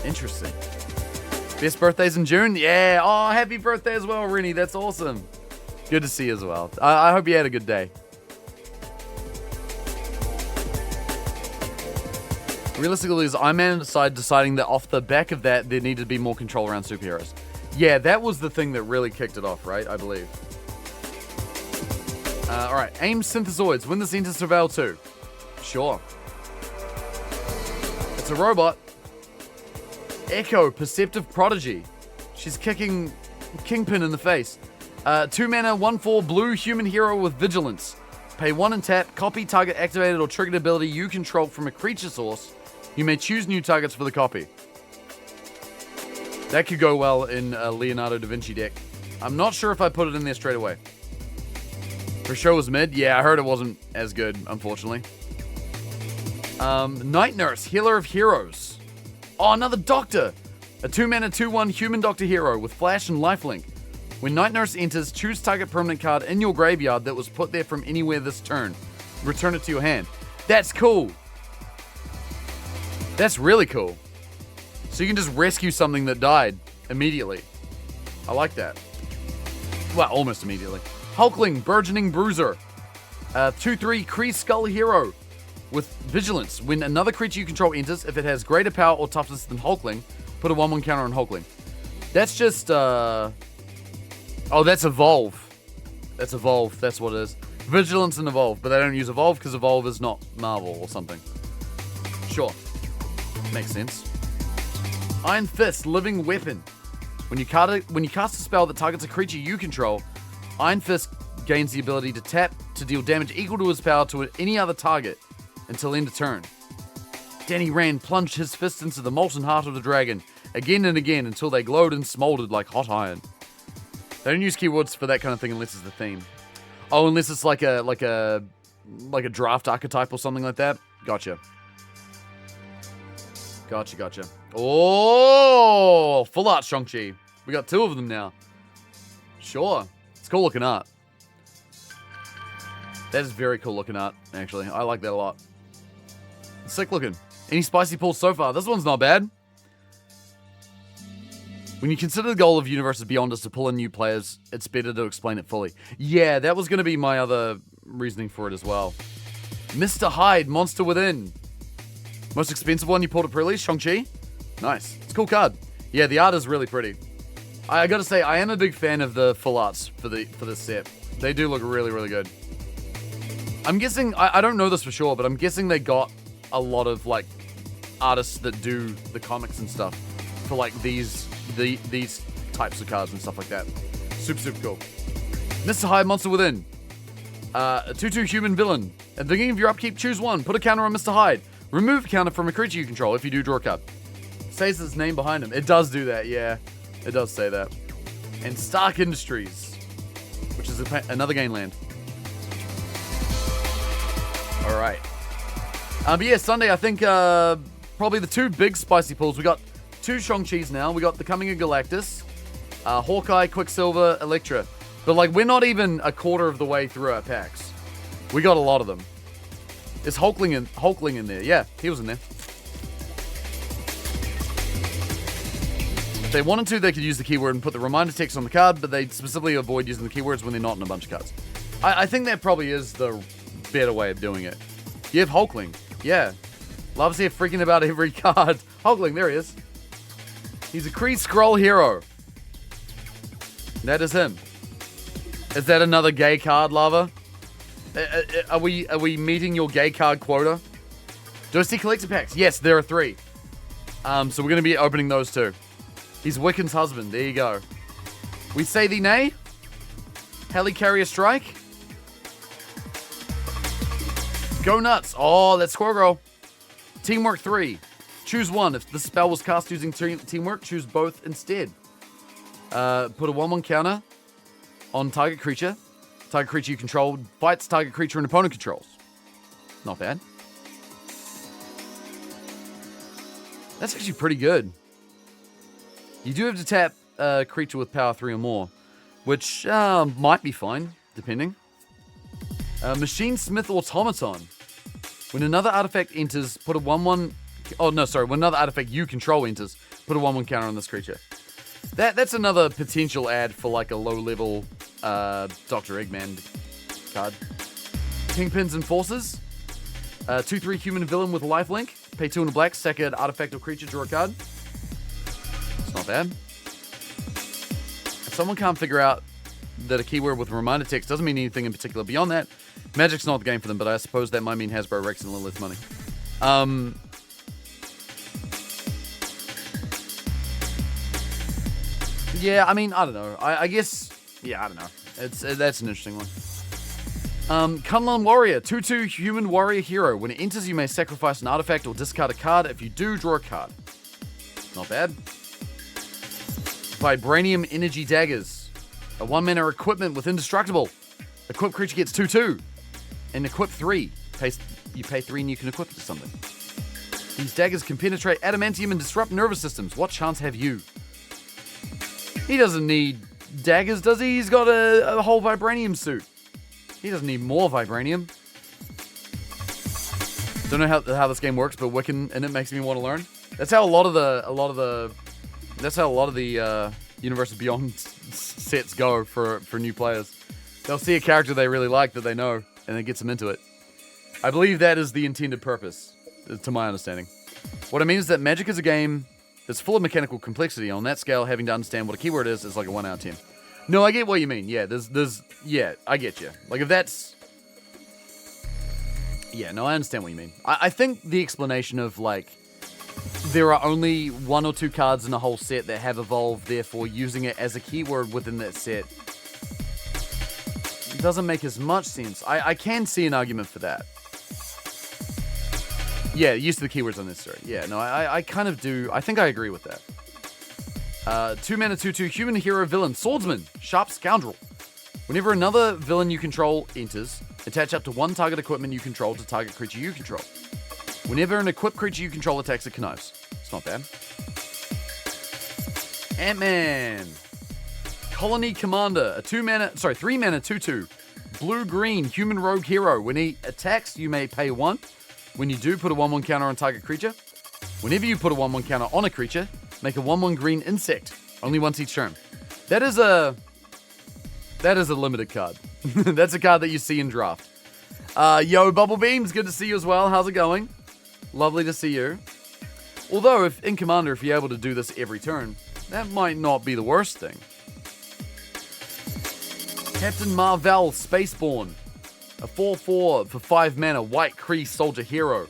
Interesting. Best birthdays in June? Yeah. Oh, happy birthday as well, Rennie. That's awesome. Good to see you as well. I hope you had a good day. Realistically, is Iron Man deciding that off the back of that, there needed to be more control around superheroes. Yeah, that was the thing that really kicked it off, right? I believe. Alright, AIM Synthezoids. When this enters Surveil 2. Sure. It's a robot. Echo, Perceptive Prodigy. She's kicking Kingpin in the face. 2 mana, 1/4 blue human hero with Vigilance. Pay 1 and tap. Copy target activated or triggered ability you control from a creature source. You may choose new targets for the copy. That could go well in a Leonardo da Vinci deck. I'm not sure if I put it in there straight away. For sure was mid. Yeah, I heard it wasn't as good, unfortunately. Night Nurse, Healer of Heroes. Oh, another Doctor. A 2 mana 2/1 human Doctor hero with flash and lifelink. When Night Nurse enters, choose target permanent card in your graveyard that was put there from anywhere this turn. Return it to your hand. That's cool. That's really cool. So you can just rescue something that died immediately. I like that. Well, almost immediately. Hulkling, Burgeoning Bruiser. 2/3 Kree Skull Hero with Vigilance. When another creature you control enters, if it has greater power or toughness than Hulkling, put a 1/1 counter on Hulkling. That's just... Oh, that's Evolve. That's Evolve. That's what it is. Vigilance and Evolve, but they don't use Evolve because Evolve is not Marvel or something. Sure. Makes sense. Iron Fist, living weapon. When you cast a spell that targets a creature you control, Iron Fist gains the ability to tap to deal damage equal to his power to any other target until end of turn. Danny Rand plunged his fist into the molten heart of the dragon again and again until they glowed and smoldered like hot iron. They don't use keywords for that kind of thing unless it's the theme. Oh, unless it's like a draft archetype or something like that. Gotcha. Gotcha. Oh, full art Shang-Chi. We got 2 of them now. Sure. It's cool looking art. That is very cool looking art, actually. I like that a lot. Sick looking. Any spicy pulls so far? This one's not bad. When you consider the goal of Universes Beyond is to pull in new players, it's better to explain it fully. Yeah, that was going to be my other reasoning for it as well. Mr. Hyde, Monster Within. Most expensive one you pulled at pre-release, Shang-Chi. Nice. It's a cool card. Yeah, the art is really pretty. I gotta say, I am a big fan of the full arts for this set. They do look really, really good. I'm guessing, I don't know this for sure, but I'm guessing they got a lot of, like, artists that do the comics and stuff for, like, these types of cards and stuff like that. Super, super cool. Mr. Hyde, Monster Within. A 2/2 human villain. At the beginning of your upkeep, choose one. Put a counter on Mr. Hyde. Remove a counter from a creature you control if you do draw a card. Says its name behind him. It does do that, yeah. It does say that. And Stark Industries, which is another Gainland. Alright. But yeah, Sunday, I think probably the 2 big spicy pulls. We got 2 Shang-Chis now. We got The Coming of Galactus, Hawkeye, Quicksilver, Elektra. But like, we're not even a quarter of the way through our packs. We got a lot of them. Is Hulkling in there? Yeah, he was in there. If they wanted to, they could use the keyword and put the reminder text on the card, but they specifically avoid using the keywords when they're not in a bunch of cards. I think that probably is the better way of doing it. You have Hulkling. Yeah. Love to see it freaking about every card. Hulkling, there he is. He's a Kree Skrull hero. That is him. Is that another gay card, Lava? Are we meeting your gay card quota? Do I see collector packs? Yes, there are 3. So we're going to be opening those 2. He's Wiccan's husband. There you go. We say thee nay? Helicarrier Strike? Go nuts. Oh, that's Squirrel. Teamwork 3. Choose one. If the spell was cast using teamwork, choose both instead. Put a 1/1 counter on target creature. Target creature you control fights target creature an opponent controls. Not bad. That's actually pretty good. You do have to tap a creature with power 3 or more, which might be fine, depending. Machine Smith Automaton. When another artifact enters, put a 1/1... Oh, no, sorry. When another artifact you control enters, put a 1/1 counter on this creature. That's another potential ad for like a low-level Dr. Eggman card. Kingpins and Forces. 2/3 human villain with lifelink. Pay 2 and a black, sack an artifact or creature, draw a card. It's not bad. If someone can't figure out that a keyword with reminder text doesn't mean anything in particular beyond that, Magic's not the game for them, but I suppose that might mean Hasbro, Rex, and Lilith's money. Yeah, I mean, I don't know. I guess, yeah, I don't know. That's an interesting one. Kunlun Warrior, 2/2 human warrior hero. When it enters, you may sacrifice an artifact or discard a card. If you do, draw a card. Not bad. Vibranium Energy Daggers. A 1-mana equipment with Indestructible. Equip creature gets 2/2. And equip 3. You pay 3 and you can equip it to something. These daggers can penetrate adamantium and disrupt nervous systems. What chance have you? He doesn't need daggers, does he? He's got a whole vibranium suit. He doesn't need more vibranium. Don't know how this game works, but Wiccan and it makes me want to learn. That's how a lot of the Universes Beyond sets go for new players. They'll see a character they really like that they know, and it gets them into it. I believe that is the intended purpose, to my understanding. What I mean is that Magic is a game that's full of mechanical complexity. On that scale, having to understand what a keyword is like a 1 out of 10. No, I get what you mean. Yeah, yeah, I get you. Like, if that's... Yeah, no, I understand what you mean. I think the explanation of, like, there are only 1 or 2 cards in a whole set that have evolved, therefore using it as a keyword within that set doesn't make as much sense. I can see an argument for that. Yeah, use of the keywords unnecessary. Yeah, no, I kind of do. I think I agree with that. 2 mana, 2/2, human hero villain, swordsman, sharp scoundrel. Whenever another villain you control enters, attach up to 1 target equipment you control to target creature you control. Whenever an equipped creature you control attacks, it connives. It's not bad. Ant-Man. Colony Commander, a 3 mana, 2/2, blue-green human rogue hero. When he attacks, you may pay 1. When you do, put a 1/1 counter on target creature. Whenever you put a 1/1 counter on a creature, make a 1/1 green insect. Only once each turn. That is a limited card. That's a card that you see in draft. Yo, Bubble Beams, good to see you as well. How's it going? Lovely to see you. Although, if in Commander, if you're able to do this every turn, that might not be the worst thing. Captain Marvel, Spaceborne. A 4/4 for 5 mana, white Kree soldier hero.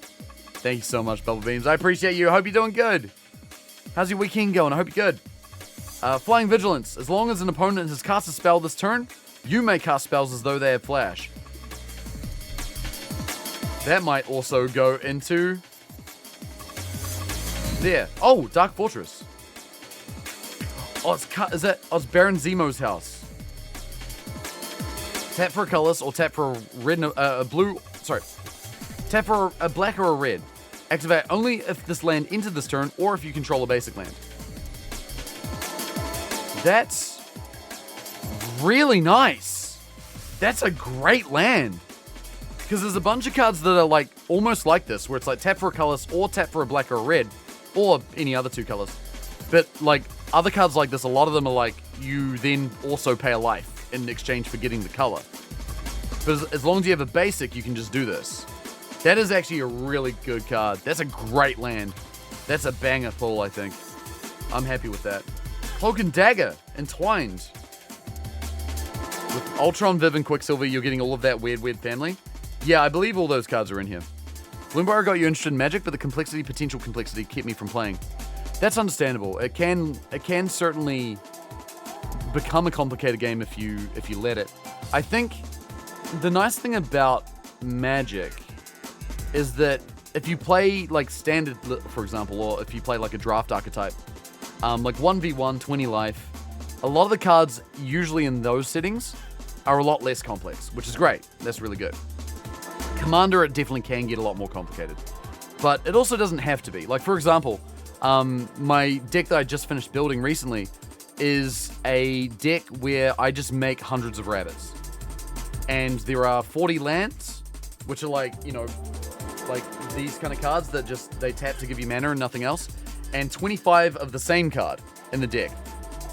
Thank you so much, Bubble Beams. I appreciate you. I hope you're doing good. How's your weekend going? I hope you're good. Flying Vigilance. As long as an opponent has cast a spell this turn, you may cast spells as though they have flash. That might also go into... there. Oh, Dark Fortress. Oh, it's Baron Zemo's house. Tap for a colorless or tap for a red, blue. Sorry. Tap for a black or a red. Activate only if this land entered this turn or if you control a basic land. That's really nice. That's a great land. Because there's a bunch of cards that are like almost like this, where it's like tap for a colorless or tap for a black or a red, or any other 2 colors. But like other cards like this, a lot of them are like you then also pay a life in exchange for getting the color. But as long as you have a basic, you can just do this. That is actually a really good card. That's a great land. That's a banger pull, I think. I'm happy with that. Cloak and Dagger, Entwined. With Ultron, Viv, and Quicksilver, you're getting all of that weird family. Yeah, I believe all those cards are in here. Limbo got you interested in Magic, but the potential complexity kept me from playing. That's understandable. It can certainly become a complicated game if you let it. I think the nice thing about Magic is that if you play like standard, for example, or if you play like a draft archetype, like 1v1, 20 life, a lot of the cards usually in those settings are a lot less complex, which is great. That's really good. Commander, it definitely can get a lot more complicated, but it also doesn't have to be. Like, for example, my deck that I just finished building recently is a deck where I just make hundreds of rabbits. And there are 40 lands, which are like, you know, like these kind of cards that just, they tap to give you mana and nothing else. And 25 of the same card in the deck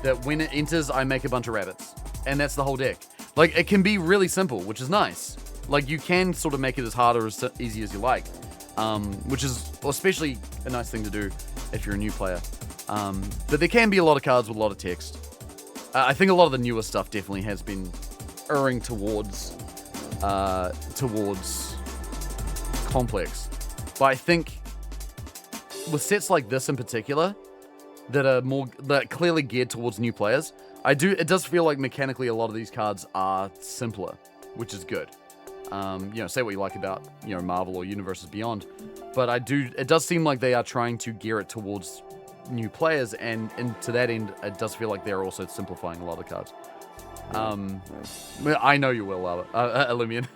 that when it enters, I make a bunch of rabbits. And that's the whole deck. Like, it can be really simple, which is nice. Like, you can sort of make it as hard or as easy as you like, which is especially a nice thing to do if you're a new player. But there can be a lot of cards with a lot of text. I think a lot of the newer stuff definitely has been erring towards complex. But I think with sets like this in particular, that clearly geared towards new players, it does feel like mechanically a lot of these cards are simpler, which is good. Say what you like about, Marvel or Universes Beyond, but it does seem like they are trying to gear it towards new players, and to that end, it does feel like they're also simplifying a lot of cards. I know you will, Elimian.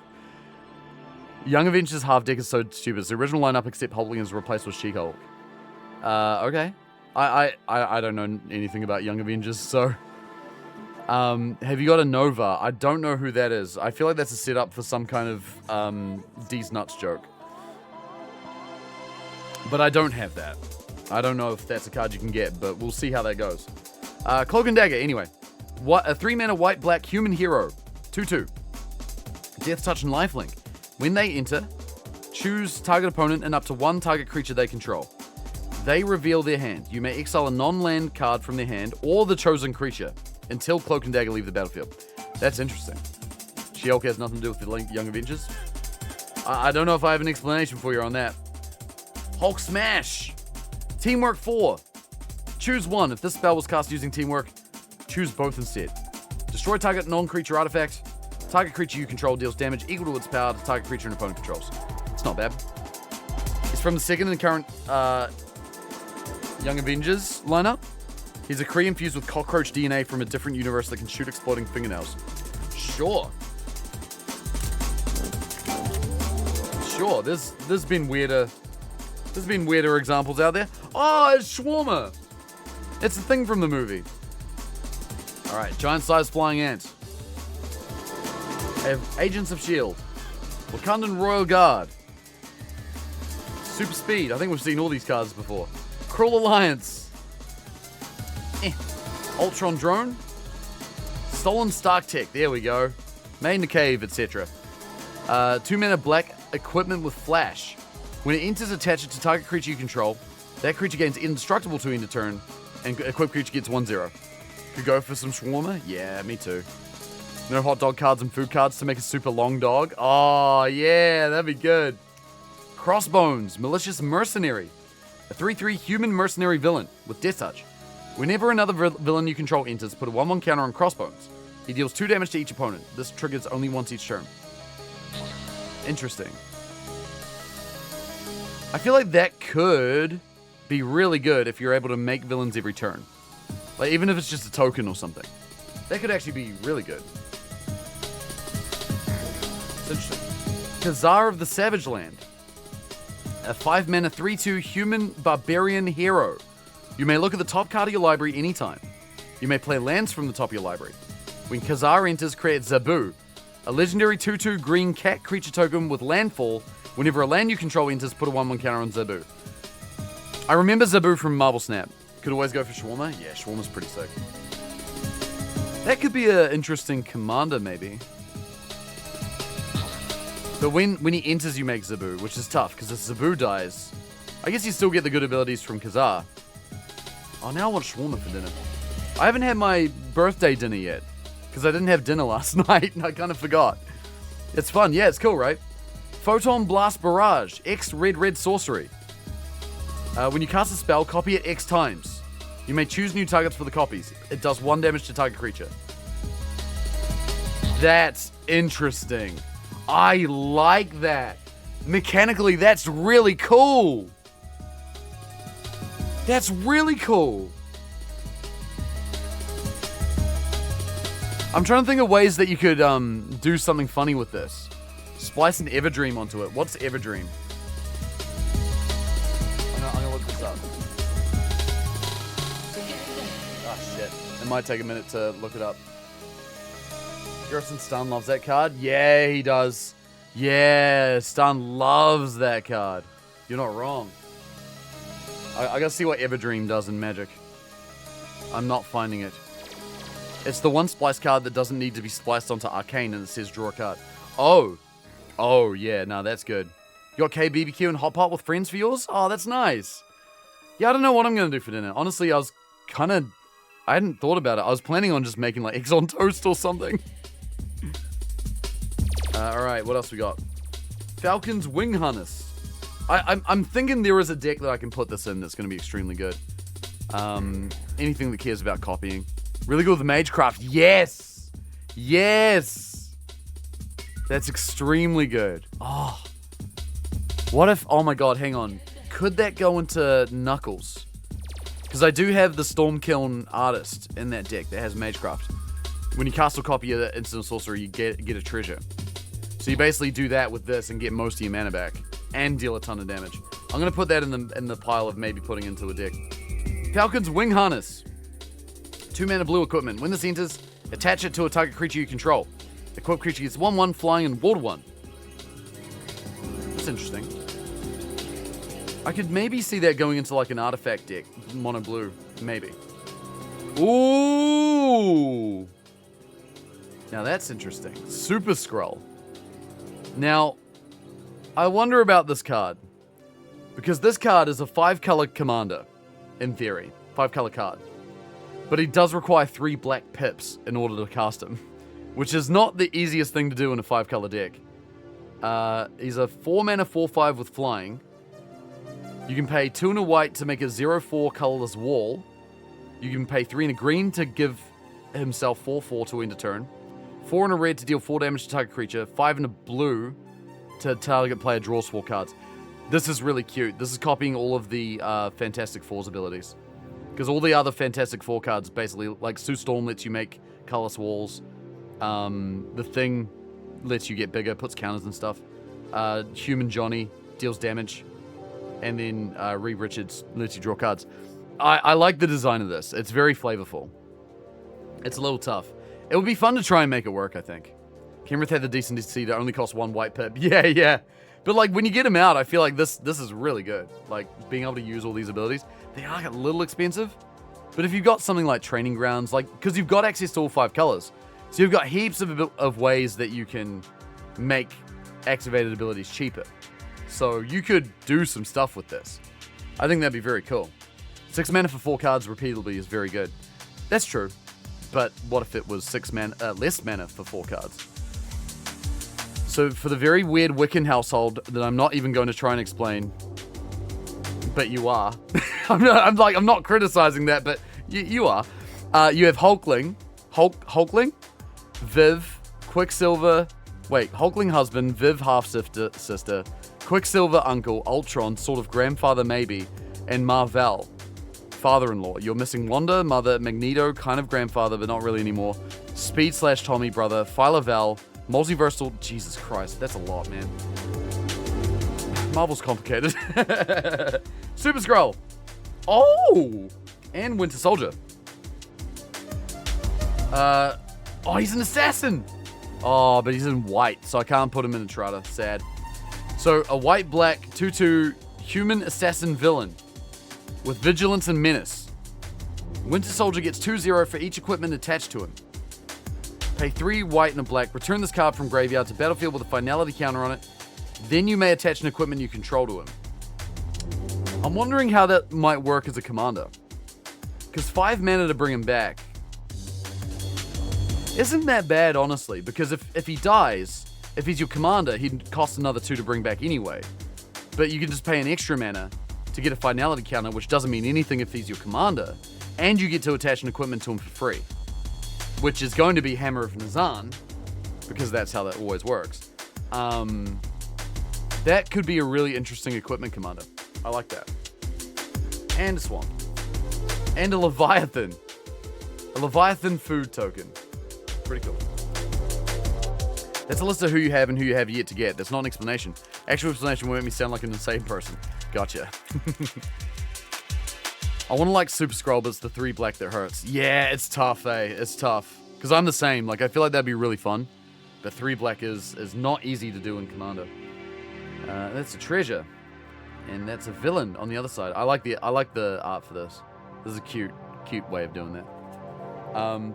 Young Avengers half deck is so stupid. It's the original lineup except Hulkling is replaced with She-Hulk. Okay. I don't know anything about Young Avengers, so... have you got a Nova? I don't know who that is. I feel like that's a setup for some kind of D's Nuts joke. But I don't have that. I don't know if that's a card you can get, but we'll see how that goes. Cloak and Dagger, anyway. A 3-mana white-black human hero. 2/2. Death Touch and Lifelink. When they enter, choose target opponent and up to 1 target creature they control. They reveal their hand. You may exile a non-land card from their hand or the chosen creature. until Cloak and Dagger leave the battlefield. That's interesting. She-Hulk has nothing to do with the Young Avengers. I don't know if I have an explanation for you on that. Hulk Smash! Teamwork 4. Choose one. If this spell was cast using teamwork, choose both instead. Destroy target non-creature artifact. Target creature you control deals damage equal to its power to target creature an opponent controls. It's not bad. It's from the second and current Young Avengers lineup. He's a Kree infused with cockroach DNA from a different universe that can shoot exploding fingernails. Sure. Sure, there's been weirder examples out there. Oh, it's Shawarma. It's a thing from the movie. All right, giant-sized flying ants. I have Agents of S.H.I.E.L.D. Wakandan Royal Guard. Super Speed. I think we've seen all these cards before. Cruel Alliance. Ultron Drone. Stolen Stark Tech. There we go. Made in the Cave, etc. 2-mana black equipment with Flash. When it enters, attach it to target creature you control. That creature gains indestructible to end a turn, and equipped creature gets 1/0. Could go for some Shawarma? Yeah, me too. No hot dog cards and food cards to make a super long dog? Oh, yeah, that'd be good. Crossbones, Malicious Mercenary. A 3/3 human mercenary villain with Death Touch. Whenever another villain you control enters, put a 1/1 counter on Crossbones. He deals 2 damage to each opponent. This triggers only once each turn. Interesting. I feel like that could be really good if you're able to make villains every turn. Like, even if it's just a token or something. That could actually be really good. It's interesting. Khazar of the Savage Land. A 5-mana 3/2 human barbarian hero. You may look at the top card of your library anytime. You may play lands from the top of your library. When Khazar enters, create Zabu, a legendary 2/2 green cat creature token with landfall. Whenever a land you control enters, put a 1/1 counter on Zabu. I remember Zabu from Marble Snap. Could always go for Shawarma. Yeah, Shawarma's pretty sick. That could be an interesting commander, maybe. But when he enters, you make Zabu, which is tough, because if Zabu dies, I guess you still get the good abilities from Khazar. Oh, now I want Shawarma for dinner. I haven't had my birthday dinner yet, because I didn't have dinner last night, and I kind of forgot. It's fun. Yeah, it's cool, right? Photon Blast Barrage, X red sorcery. When you cast a spell, copy it X times. You may choose new targets for the copies. It does 1 damage to target creature. That's interesting. I like that. Mechanically, that's really cool. That's really cool. I'm trying to think of ways that you could do something funny with this. Splice an Everdream onto it. What's Everdream? I'm gonna look this up. Ah, shit. It might take a minute to look it up. Garrison Stun loves that card. Yeah, he does. Yeah, Stun loves that card. You're not wrong. I gotta see what Everdream does in Magic. I'm not finding it. It's the one splice card that doesn't need to be spliced onto Arcane and it says draw a card. Oh. Oh, yeah, no, that's good. You got KBBQ and Hot Pot with friends for yours? Oh, that's nice. Yeah, I don't know what I'm gonna do for dinner. Honestly, I hadn't thought about it. I was planning on just making like eggs on toast or something. Alright, what else we got? Falcon's Wing Harness. I'm thinking there is a deck that I can put this in that's going to be extremely good. Anything that cares about copying. Really good with Magecraft. Yes! Yes! That's extremely good. Oh. What if... Oh my god, hang on. Could that go into Knuckles? Because I do have the Stormkiln Artist in that deck that has Magecraft. When you cast or copy an instant sorcery, you get a treasure. So you basically do that with this and get most of your mana back. And deal a ton of damage. I'm going to put that in the pile of maybe putting into a deck. Falcon's Wing Harness. 2 mana blue equipment. When this enters, attach it to a target creature you control. Equipped creature gets 1/1 flying and water 1. That's interesting. I could maybe see that going into like an artifact deck. Mono blue. Maybe. Ooh! Now that's interesting. Super Skrull. Now, I wonder about this card. Because this card is a 5-color commander, in theory. 5-color card. But he does require 3 black pips in order to cast him, which is not the easiest thing to do in a 5-color deck. He's a 4-mana 4/5 with flying. You can pay 2 and a white to make a 0/4 colorless wall. You can pay 3 and a green to give himself 4/4 to end a turn. 4 and a red to deal 4 damage to target creature. 5 and a blue to target player draws 4 cards. This is really cute. This is copying all of the Fantastic Four's abilities. Because all the other Fantastic Four cards, basically, like Sue Storm lets you make colorless walls. The Thing lets you get bigger, puts counters and stuff. Human Johnny deals damage. And then Reed Richards lets you draw cards. I like the design of this. It's very flavorful. It's a little tough. It would be fun to try and make it work, I think. Kenrith had the decency to only cost 1 white pip. Yeah. But like when you get him out, I feel like this is really good. Like being able to use all these abilities. They are a little expensive. But if you've got something like Training Grounds, like because you've got access to all 5 colors. So you've got heaps of ways that you can make activated abilities cheaper. So you could do some stuff with this. I think that'd be very cool. 6 mana for 4 cards repeatedly is very good. That's true. But what if it was 6 mana, less mana for 4 cards? So for the very weird Wiccan household that I'm not even going to try and explain, but you are. I'm not criticizing that, but you are. You have Hulkling, Viv, Quicksilver. Wait, Hulkling husband, Viv half sister, Quicksilver uncle, Ultron, sort of grandfather maybe, and Marvel, father-in-law. You're missing Wanda, mother, Magneto, kind of grandfather, but not really anymore. Speed/Tommy brother, Phyla-Val, multiversal. Jesus Christ, that's a lot, man. Marvel's complicated. Super Skrull. Oh, and Winter Soldier. He's an assassin. Oh, but he's in white, so I can't put him in Entrada. Sad. So a white-black 2/2 human assassin villain with vigilance and menace. Winter Soldier gets 2/0 for each equipment attached to him. Pay 3 white and a black. Return this card from graveyard to battlefield with a finality counter on it. Then you may attach an equipment you control to him. I'm wondering how that might work as a commander. Because 5 mana to bring him back isn't that bad, honestly. Because if he dies, if he's your commander, he'd cost another 2 to bring back anyway. But you can just pay an extra mana to get a finality counter, which doesn't mean anything if he's your commander. And you get to attach an equipment to him for free. Which is going to be Hammer of Nazan, because that's how that always works. That could be a really interesting equipment commander. I like that. And a Swamp. And a Leviathan. A Leviathan food token. Pretty cool. That's a list of who you have and who you have yet to get. That's not an explanation. Actual explanation will make me sound like an insane person. Gotcha. I want to like Super Skrull, but it's the 3 black that hurts. Yeah, it's tough, eh? It's tough. Because I'm the same. Like, I feel like that'd be really fun. But 3 black is not easy to do in Commander. That's a treasure. And that's a villain on the other side. I like the art for this. This is a cute way of doing that.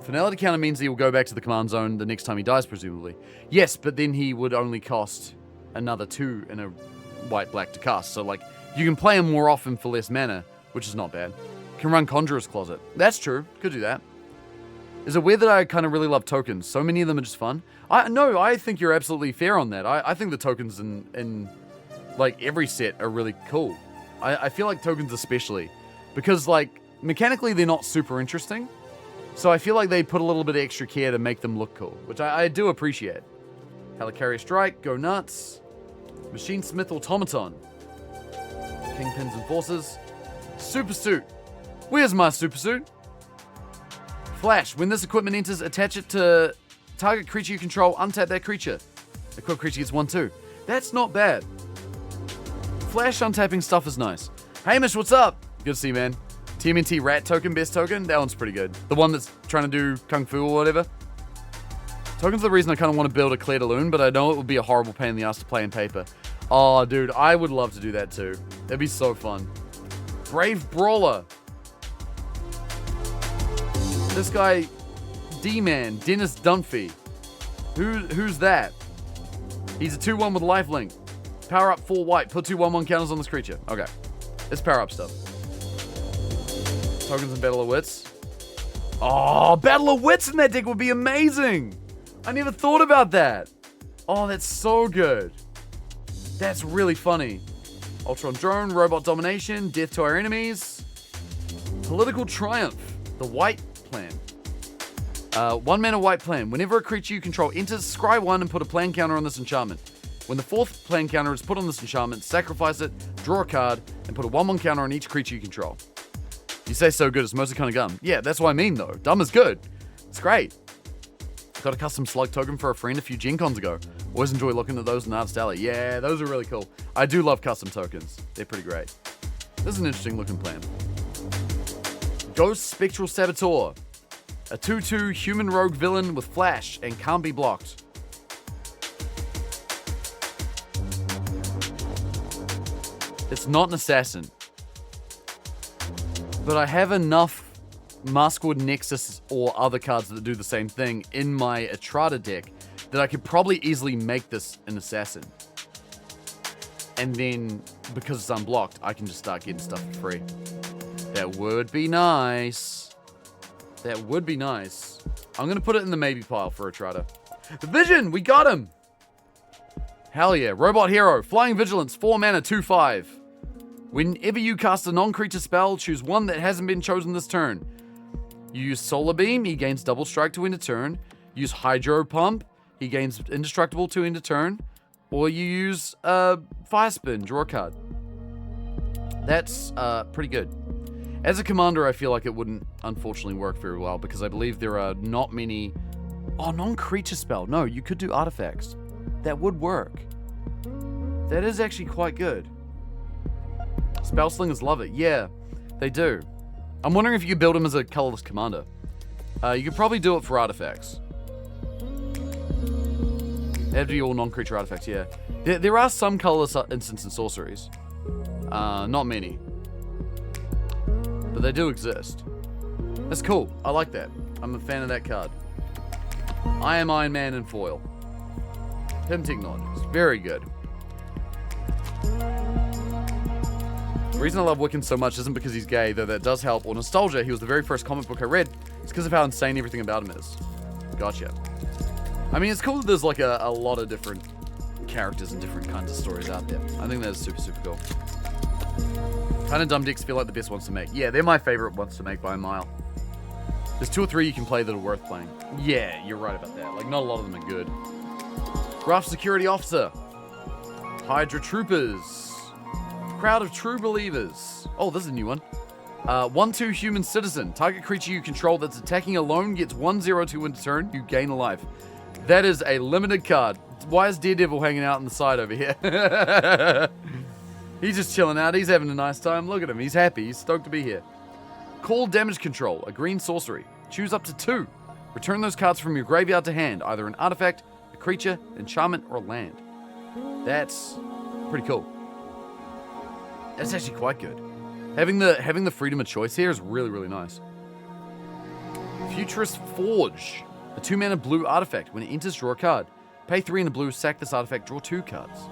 Finality counter means he will go back to the command zone the next time he dies, presumably. Yes, but then he would only cost another 2 in a white-black to cast. So, like, you can play him more often for less mana, which is not bad. Can run Conjurer's Closet. That's true. Could do that. Is it weird that I kind of really love tokens? So many of them are just fun. I think you're absolutely fair on that. I think the tokens in like every set are really cool. I feel like tokens especially. Because like mechanically they're not super interesting. So I feel like they put a little bit of extra care to make them look cool. Which I do appreciate. Helicarrier Strike, go nuts. Machine Smith Automaton. Kingpins and Forces. Super Suit. Where's my Super Suit? Flash. When this equipment enters, attach it to target creature you control, untap that creature. Equip creature gets 1/2. That's not bad. Flash untapping stuff is nice. Hamish, what's up? Good to see you, man. TMNT Rat token, best token? That one's pretty good. The one that's trying to do Kung Fu or whatever. Token's the reason I kind of want to build a Clear de Lune, but I know it would be a horrible pain in the ass to play in paper. Oh, dude, I would love to do that too. That'd be so fun. Brave Brawler. This guy, D-Man, Dennis Dunphy. Who's that? He's a 2/1 with lifelink. Power up 4 white. Put 2 1/1 counters on this creature. Okay. It's power up stuff. Tokens and Battle of Wits. Oh, Battle of Wits in that deck would be amazing. I never thought about that. Oh, that's so good. That's really funny. Ultron Drone, Robot Domination, Death to our enemies. Political Triumph, the white plan. 1 mana white plan. Whenever a creature you control enters, scry 1 and put a plan counter on this enchantment. When the 4th plan counter is put on this enchantment, sacrifice it, draw a card, and put a 1/1 counter on each creature you control. You say so good, it's mostly kind of dumb. Yeah, that's what I mean though. Dumb is good. It's great. Got a custom slug token for a friend a few Gen Cons ago. Always enjoy looking at those in Artist Alley. Yeah, those are really cool. I do love custom tokens. They're pretty great. This is an interesting looking plan. Ghost Spectral Saboteur. A 2/2 human rogue villain with flash and can't be blocked. It's not an assassin. But I have enough Maskwood Nexus or other cards that do the same thing in my Etrata deck that I could probably easily make this an assassin. And then, because it's unblocked, I can just start getting stuff for free. That would be nice. That would be nice. I'm going to put it in the maybe pile for Etrata. The Vision! We got him! Hell yeah. Robot Hero. Flying Vigilance. 4 mana, 2/5. Whenever you cast a non-creature spell, choose one that hasn't been chosen this turn. You use Solar Beam, he gains double strike to end a turn. Use Hydro Pump, he gains indestructible to end a turn. Or you use Fire Spin, draw a card. That's pretty good. As a commander, I feel like it wouldn't unfortunately work very well because I believe there are not many... Oh, non-creature spell. No, you could do artifacts. That would work. That is actually quite good. Spellslingers love it. Yeah, they do. I'm wondering if you could build him as a colorless commander. You could probably do it for artifacts. They have to be all non-creature artifacts, yeah. There are some colorless instants and sorceries. Not many. But they do exist. That's cool. I like that. I'm a fan of that card. I am Iron Man in foil. Pim Technologies. Very good. The reason I love Wiccan so much isn't because he's gay, though that does help, or nostalgia. He was the very first comic book I read. It's because of how insane everything about him is. Gotcha. I mean, it's cool that there's like a lot of different characters and different kinds of stories out there. I think that's super, super cool. Kind of dumb decks feel like the best ones to make. Yeah, they're my favorite ones to make by a mile. There's 2 or 3 you can play that are worth playing. Yeah, you're right about that. Like, not a lot of them are good. Rough Security Officer. Hydra Troopers. Crowd of True Believers. Oh, this is a new one. 1/2 Human Citizen. Target creature you control that's attacking alone gets 1/0 into turn. You gain a life. That is a limited card. Why is Daredevil hanging out on the side over here? He's just chilling out. He's having a nice time. Look at him. He's happy. He's stoked to be here. Call Damage Control. A green sorcery. Choose up to 2. Return those cards from your graveyard to hand. Either an artifact, a creature, enchantment, or land. That's pretty cool. That's actually quite good. Having the freedom of choice here is really, really nice. Futurist Forge. A 2 mana blue artifact. When it enters, draw a card. Pay 3 in a blue, sack this artifact, draw 2 cards.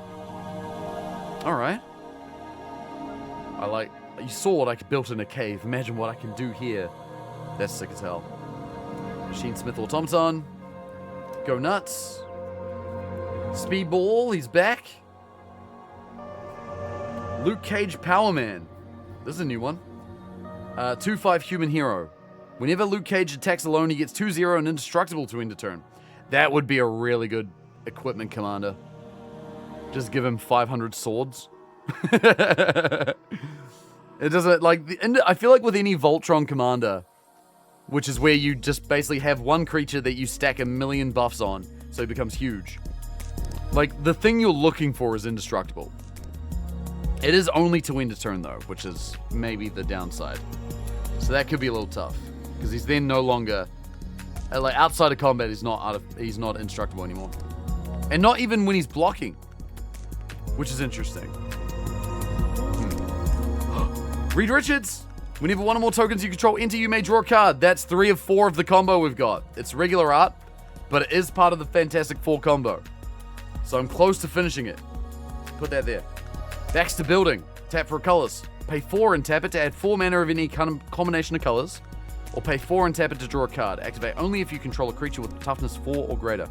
Alright. I like... You saw what I built in a cave. Imagine what I can do here. That's sick as hell. Machine Smith Automaton. Go nuts. Speedball, he's back. Luke Cage Power Man. This is a new one. 2/5 Human Hero. Whenever Luke Cage attacks alone, he gets 2/0 and indestructible to end a turn. That would be a really good equipment commander. Just give him 500 swords. It doesn't, like, I feel like with any Voltron commander, which is where you just basically have one creature that you stack a million buffs on, so it becomes huge. Like, the thing you're looking for is indestructible. It is only to end a turn, though, which is maybe the downside. So that could be a little tough, because he's then no longer, like, outside of combat, he's not indestructible anymore. And not even when he's blocking, which is interesting. Reed Richards. Whenever 1 or more tokens you control enter, you may draw a card. That's 3 of 4 of the combo we've got. It's regular art, but it is part of the Fantastic Four combo. So I'm close to finishing it. Put that there. Baxter Building. Tap for colors. Pay 4 and tap it to add 4 mana of any combination of colors. Or pay 4 and tap it to draw a card. Activate only if you control a creature with toughness 4 or greater.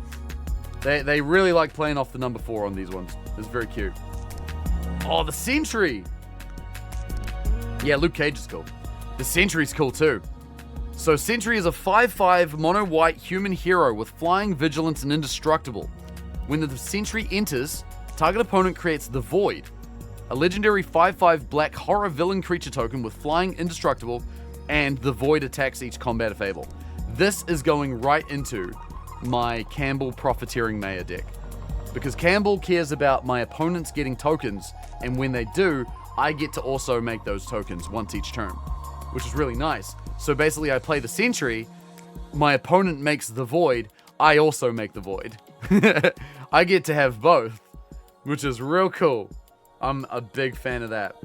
They really like playing off the number 4 on these ones. It's very cute. Oh, the Sentry! Yeah, Luke Cage is cool. The Sentry's cool too. So Sentry is a 5/5 mono-white human hero with flying, vigilance, and indestructible. When the Sentry enters, target opponent creates the Void, a legendary 5/5 black horror villain creature token with flying, indestructible, and the Void attacks each combat if able. This is going right into my Campbell Profiteering Mayor deck. Because Campbell cares about my opponents getting tokens, and when they do, I get to also make those tokens once each turn, which is really nice. So basically I play the Sentry, my opponent makes the Void, I also make the Void. I get to have both, which is real cool. I'm a big fan of that.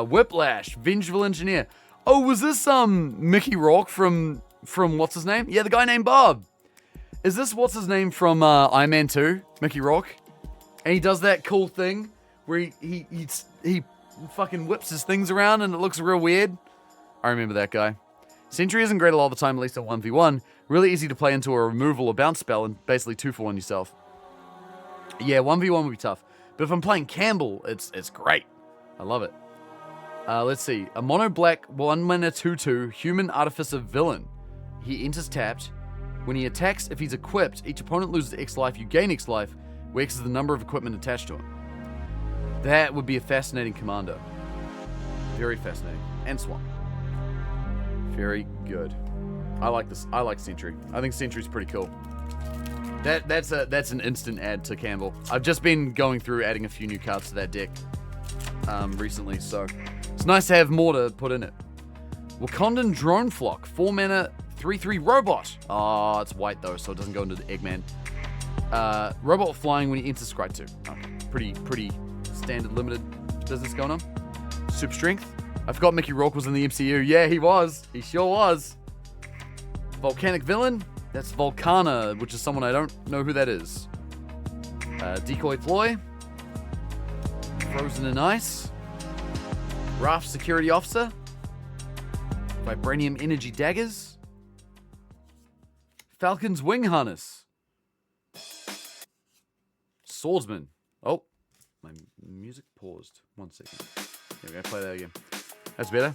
Whiplash, Vengeful Engineer. Oh, was this Mickey Rourke from what's his name? Yeah, the guy named Bob. Is this what's his name from Iron Man 2? Mickey Rourke? And he does that cool thing where he fucking whips his things around and it looks real weird. I remember that guy. Sentry isn't great all the time, at least at 1v1. Really easy to play into a removal or bounce spell and basically 2-for-1 yourself. Yeah, 1v1 would be tough. But if I'm playing Campbell, it's great. I love it. Let's see. A mono black 1-mana 2/2 human artificer villain. He enters tapped. When he attacks, if he's equipped, each opponent loses X life, you gain X life, where X is the number of equipment attached to him. That would be a fascinating commander. Very fascinating. And Swamp. Very good. I like this. I like Sentry. I think Sentry's pretty cool. That's an instant add to Campbell. I've just been going through adding a few new cards to that deck recently, so it's nice to have more to put in it. Wakandan Drone Flock, 4-mana 3/3 robot. Oh, it's white though, so it doesn't go into the Eggman. Robot flying when he enters scry 2. Okay. Pretty standard limited business going on. Super strength. I forgot Mickey Rourke was in the MCU. Yeah, he was. He sure was. Volcanic villain. That's Volcana, which is someone I don't know who that is. Decoy Ploy. Frozen in Ice. Raft Security Officer. Vibranium Energy Daggers. Falcon's Wing Harness. Swordsman. Oh, my music paused. 1 second. Here we go. Play that again. That's better.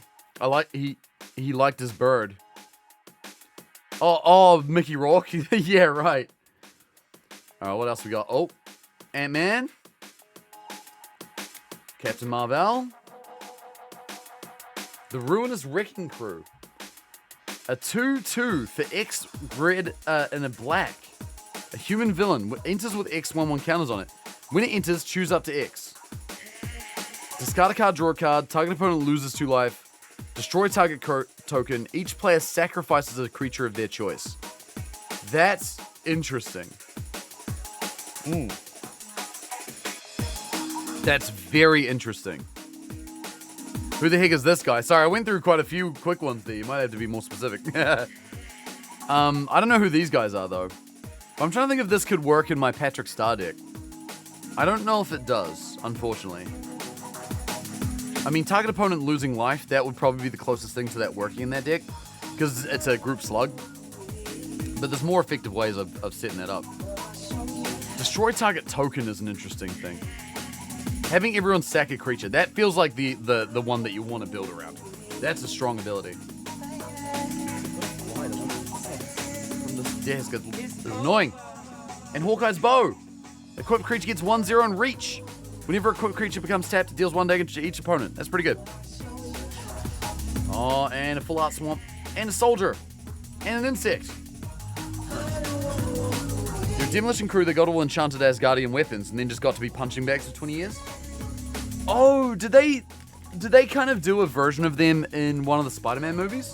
He liked his bird. Oh, Mickey Rourke. Yeah, right. All right, what else we got? Oh, Ant-Man. Captain Marvel. The Ruinous Wrecking Crew. A 2/2 for X red and a black. A human villain enters with X 1/1 counters on it. When it enters, choose up to X. Discard a card, draw a card. Target opponent loses 2 life. Destroy target token. Each player sacrifices a creature of their choice. That's interesting. That's very interesting. Who the heck is this guy? Sorry, I went through quite a few quick ones there. You might have to be more specific. I don't know who these guys are, though. I'm trying to think if this could work in my Patrick Star deck. I don't know if it does, unfortunately. I mean, target opponent losing life, that would probably be the closest thing to that working in that deck, because it's a group slug. But there's more effective ways of setting that up. Destroy target token is an interesting thing. Having everyone sack a creature, that feels like the one that you want to build around. That's a strong ability. From this desk, it's annoying. And Hawkeye's Bow. Equipped creature gets 1/0 and reach. Whenever a equipped creature becomes tapped, it deals 1 damage to each opponent. That's pretty good. Oh, and a full art swamp. And a soldier. And an insect. Your demolition crew, they got all enchanted Asgardian weapons and then just got to be punching bags for 20 years. Oh, did they kind of do a version of them in one of the Spider-Man movies?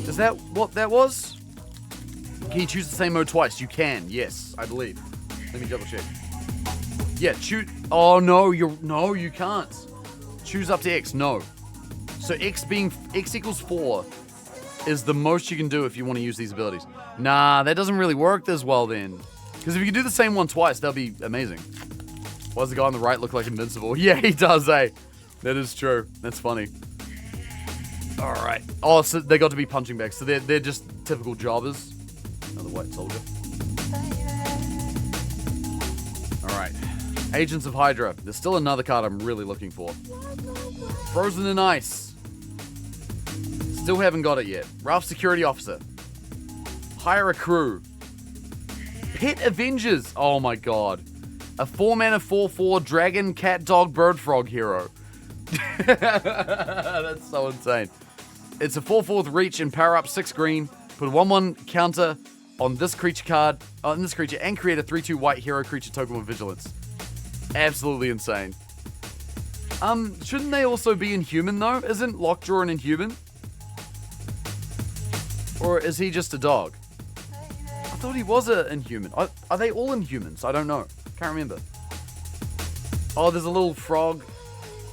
Is that what that was? Can you choose the same mode twice? You can, yes, I believe. Let me double check. Yeah, choose. Oh no, you can't. Choose up to X. No. So X equals 4 is the most you can do if you want to use these abilities. Nah, that doesn't really work as well then. Because if you can do the same one twice, that'll be amazing. Why does the guy on the right look like invincible? Yeah, he does, eh? That is true. That's funny. All right. Oh, so they got to be punching bags. So they're just typical jobbers. Another white soldier. All right. Agents of Hydra. There's still another card I'm really looking for. Frozen in Ice. Still haven't got it yet. Ralph Security Officer. Hire a crew. Pet Avengers. Oh my god. A 4-mana 4/4 dragon, cat, dog, bird, frog hero. That's so insane. It's a 4/4 reach and power up 6 green. Put a 1/1 counter on this creature card, on this creature, and create a 3/2 white hero creature token with vigilance. Absolutely insane. Shouldn't they also be Inhuman though? Isn't Lockjaw an Inhuman? Or is he just a dog? I thought he was an Inhuman. Are they all Inhumans? I don't know. Can't remember. Oh, there's a little frog.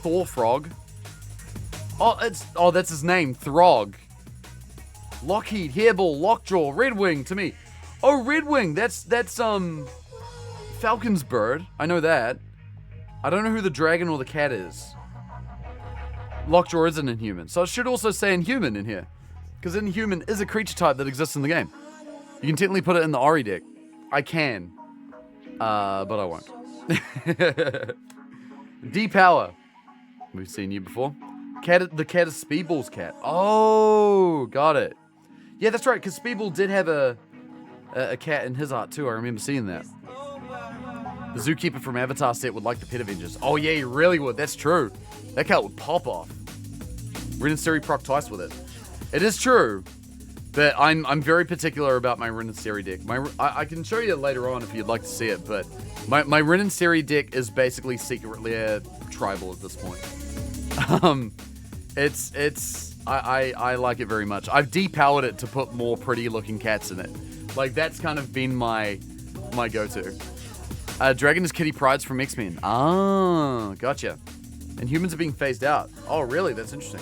Thor frog. Oh, that's his name. Throg. Lockheed, Hairball, Lockjaw, Redwing to me. Oh, Redwing. That's Falcon's bird. I know that. I don't know who the dragon or the cat is. Lockjaw is an Inhuman. So it should also say Inhuman in here. Because Inhuman is a creature type that exists in the game. You can technically put it in the Ori deck. I can. But I won't. D-Power. We've seen you before. The cat is Speedball's cat. Oh, got it. Yeah, that's right, because Speedball did have a cat in his art too. I remember seeing that. The Zookeeper from Avatar set would like the Pet Avengers. Oh yeah, you really would. That's true. That cat would pop off. Rin and Seri proc twice with it. It is true that I'm very particular about my Rin and Seri deck. I can show you I on if you'd like to see it, but my Rin and Seri deck is basically secretly a tribal at this point. I like it very much. I've depowered it to put more pretty looking cats in it. Like that's kind of been my go-to. Dragon is Kitty Prydes from X-Men. Ah, gotcha. And humans are being phased out. Oh, really? That's interesting.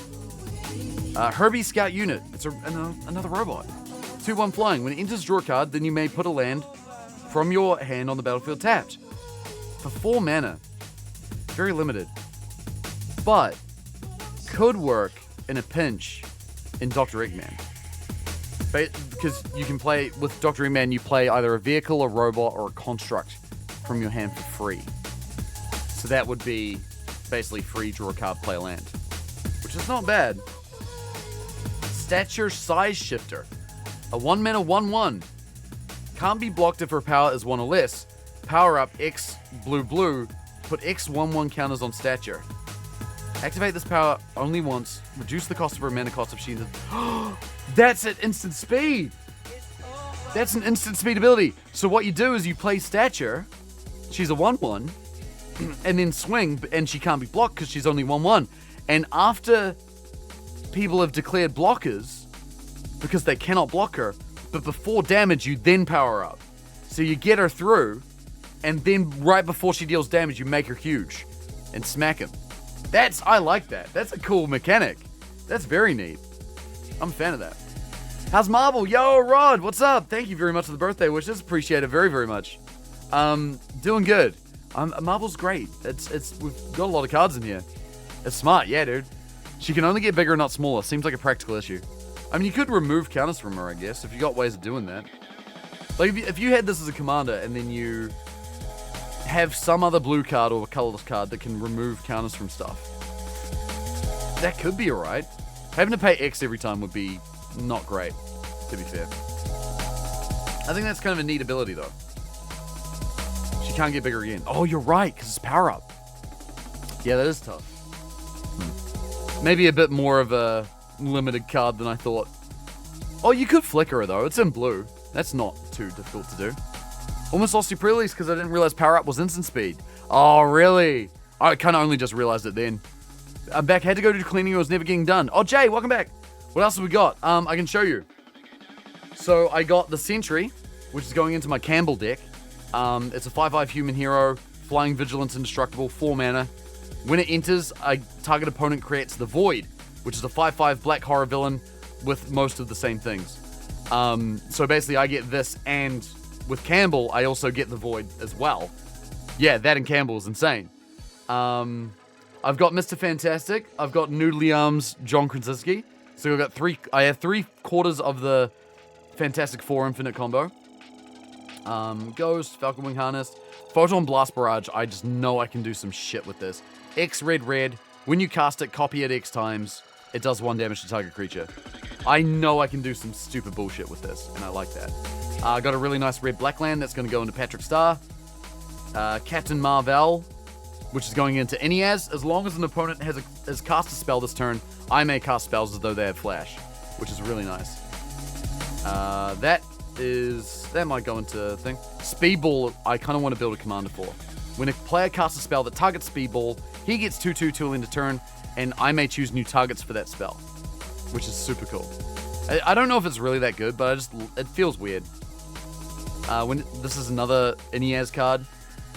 Herbie Scout Unit. It's another robot. 2/1 flying. When it enters draw a card, then you may put a land from your hand on the battlefield tapped. For 4 mana. Very limited. But could work in a pinch in Dr. Eggman. Because you can play, with Dr. Eggman, you play either a vehicle, a robot, or a construct from your hand for free. So that would be basically free, draw a card, play a land. Which is not bad. Stature Size Shifter. A 1-mana 1/1. Can't be blocked if her power is 1 or less. Power up X blue. Put X 1/1 counters on stature. Activate this power only once. Reduce the cost of her mana cost if she... That's at instant speed! That's an instant speed ability. So what you do is you play stature. She's a 1/1. And then swing, and she can't be blocked because she's only 1/1. And after people have declared blockers, because they cannot block her, but before damage, you then power up. So you get her through, and then right before she deals damage, you make her huge and smack him. I like that. That's a cool mechanic. That's very neat. I'm a fan of that. How's Marble? Yo, Rod, what's up? Thank you very much for the birthday wishes. Appreciate it very, very much. Doing good. Marble's great. We've got a lot of cards in here. It's smart, yeah, dude. She can only get bigger, not smaller. Seems like a practical issue. I mean, you could remove counters from her, I guess, if you got ways of doing that. Like, if you had this as a commander, and then you have some other blue card or a colorless card that can remove counters from stuff, that could be alright. Having to pay X every time would be not great, to be fair. I think that's kind of a neat ability, though. She can't get bigger again. Oh, you're right, because it's power up. Yeah, that is tough. Maybe a bit more of a limited card than I thought. Oh, you could flicker her, though. It's in blue. That's not too difficult to do. Almost lost your pre-release because I didn't realize power up was instant speed. Oh, really? I kind of only just realized it then. I'm back. Had to go to cleaning. It was never getting done. Oh, Jay, welcome back. What else have we got? I can show you. So I got the Sentry, which is going into my Campbell deck. It's a 5/5 human hero, flying, vigilance, indestructible, 4 mana. When it enters, a target opponent creates the Void, which is a 5/5 black horror villain with most of the same things. So basically, I get this, and with Campbell, I also get the Void as well. Yeah, that and Campbell is insane. I've got Mr. Fantastic. I've got Noodly Arms, John Krasinski. So I have 3/4 of the Fantastic Four Infinite combo. Ghost, Falcon Wing Harness, Photon Blast Barrage. I just know I can do some shit with this. X red. When you cast it, copy it X times. It does 1 damage to target creature. I know I can do some stupid bullshit with this, and I like that. I got a really nice red black land that's going to go into Patrick Star. Captain Marvel, which is going into Eniaz. As long as an opponent has cast a spell this turn, I may cast spells as though they have flash, which is really nice. That might go into thing. Speedball, I kind of want to build a commander for. When a player casts a spell that targets Speedball, he gets 2/2 till end of turn, and I may choose new targets for that spell, which is super cool. I don't know if it's really that good, but it feels weird. This is another Eniaz card.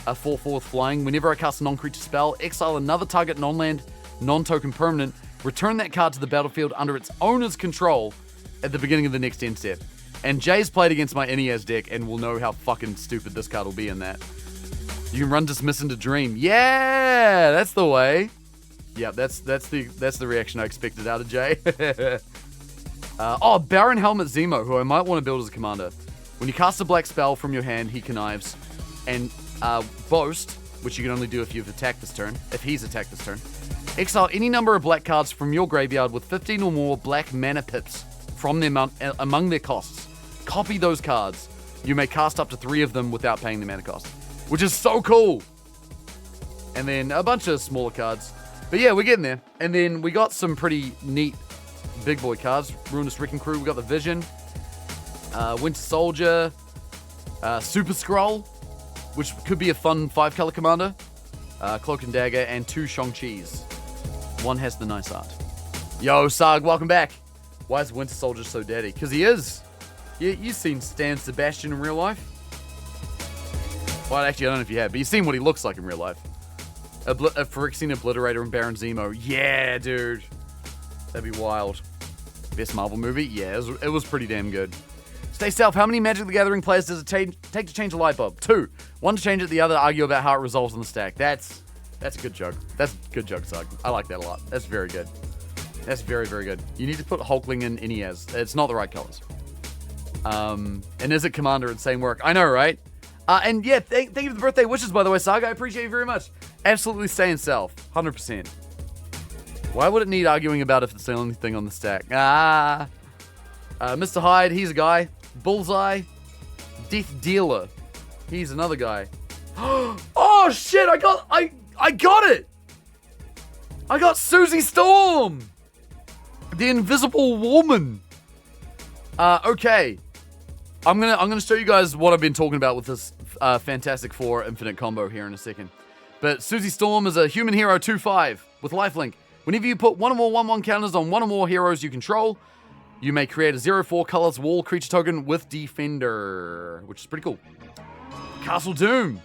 A 4/4 with flying. Whenever I cast a non-creature spell, exile another target non-land, non-token permanent, return that card to the battlefield under its owner's control at the beginning of the next end step. And Jay's played against my Eniaz deck and will know how fucking stupid this card will be in that. You can run Dismiss into Dream. Yeah, that's the way. Yeah, that's the reaction I expected out of Jay. Baron Helmet Zemo, who I might want to build as a commander. When you cast a black spell from your hand, he connives. And Boast, which you can only do if you've attacked this turn, if he's attacked this turn. Exile any number of black cards from your graveyard with 15 or more black mana pips from among their costs. Copy those cards. You may cast up to 3 of them without paying the mana cost, which is so cool. And then a bunch of smaller cards. But yeah, we're getting there. And then we got some pretty neat big boy cards. Ruinous Wrecking Crew, we got the Vision, Winter Soldier, Super Scroll, which could be a fun 5-color commander, Cloak and Dagger, and 2 Shang-Chi's. One has the nice art. Yo, Sarg, welcome back. Why is Winter Soldier so daddy? Because he is. You've seen Stan Sebastian in real life? Well, actually, I don't know if you have, but you've seen what he looks like in real life. A Phyrexian Obliterator and Baron Zemo. Yeah, dude. That'd be wild. Best Marvel movie? Yeah, it was pretty damn good. Stay Stealth, how many Magic the Gathering players does it take to change a light bulb? 2. One to change it, the other to argue about how it resolves on the stack. That's a good joke. That's a good joke, Sug. I like that a lot. That's very good. That's very, very good. You need to put Hulkling in Eniaz. It's not the right colors. And is it Commander and same work? I know, right? And yeah, thank you for the birthday wishes, by the way, Saga. I appreciate you very much. Absolutely stay in Self. 100%. Why would it need arguing about if it's the only thing on the stack? Mr. Hyde, he's a guy. Bullseye. Death Dealer. He's another guy. Oh, shit, I got it! I got Susie Storm! The Invisible Woman. Okay. I'm gonna show you guys what I've been talking about with this Fantastic Four Infinite combo here in a second. But Susie Storm is a human hero 2/5 with lifelink. Whenever you put 1 or more 1/1 counters on 1 or more heroes you control, you may create a 0/4 colors wall creature token with Defender, which is pretty cool. Castle Doom.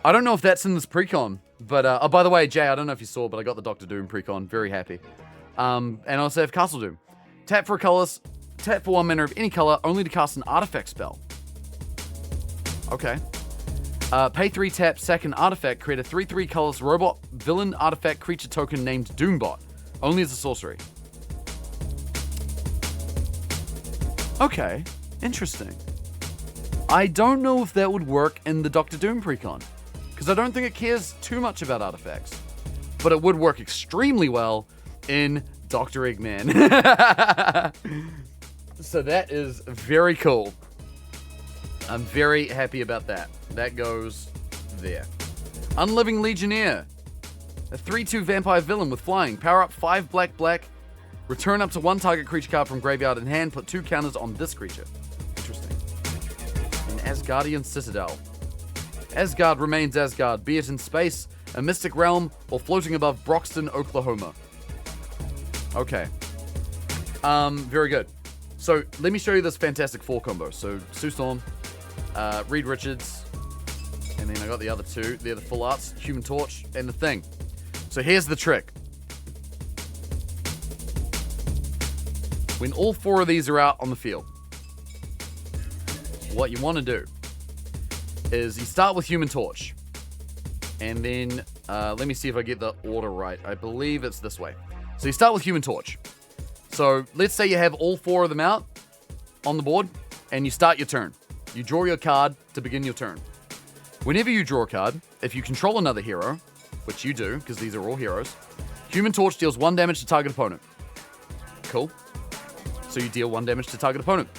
I don't know if that's in this precon, but oh, by the way, Jay, I don't know if you saw, but I got the Doctor Doom precon. Very happy. And I also have Castle Doom. Tap for a colorless. Tap for 1 mana of any color, only to cast an artifact spell. Okay. Pay 3 tap, sack an artifact, create a 3/3 colorless robot villain artifact creature token named Doombot. Only as a sorcery. Okay. Interesting. I don't know if that would work in the Doctor Doom precon, because I don't think it cares too much about artifacts. But it would work extremely well in Dr. Eggman. So that is very cool. I'm very happy about that. That goes there. Unliving Legionnaire. A 3/2 vampire villain with flying. Power up 5 black. Return up to 1 target creature card from graveyard in hand. Put 2 counters on this creature. Interesting. An Asgardian Citadel. Asgard remains Asgard, be it in space, a mystic realm, or floating above Broxton, Oklahoma. Okay. Very good. So, let me show you this Fantastic Four combo. So, Sue Storm, Reed Richards, and then I got the other 2. They're the full arts, Human Torch, and the Thing. So, here's the trick. When all 4 of these are out on the field, what you want to do is you start with Human Torch. And then, let me see if I get the order right. I believe it's this way. So you start with Human Torch. So let's say you have all 4 of them out on the board, and you start your turn. You draw your card to begin your turn. Whenever you draw a card, if you control another hero, which you do, because these are all heroes, Human Torch deals 1 damage to target opponent. Cool. So you deal 1 damage to target opponent.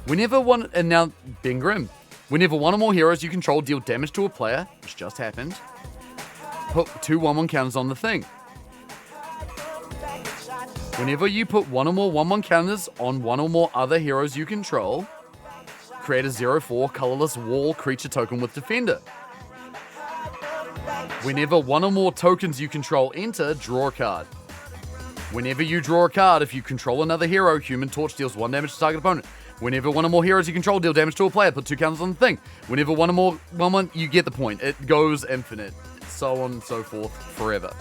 Whenever one, and now being grim, whenever 1 or more heroes you control deal damage to a player, which just happened, put 2 1/1 counters on the thing. Whenever you put 1 or more 1/1 counters on 1 or more other heroes you control, create a 0/4 colorless wall creature token with Defender. Whenever 1 or more tokens you control enter, draw a card. Whenever you draw a card, if you control another hero, Human Torch deals 1 damage to target opponent. Whenever 1 or more heroes you control deal damage to a player, put 2 counters on the thing. Whenever 1 or more 1/1, you get the point. It goes infinite. So on and so forth, forever.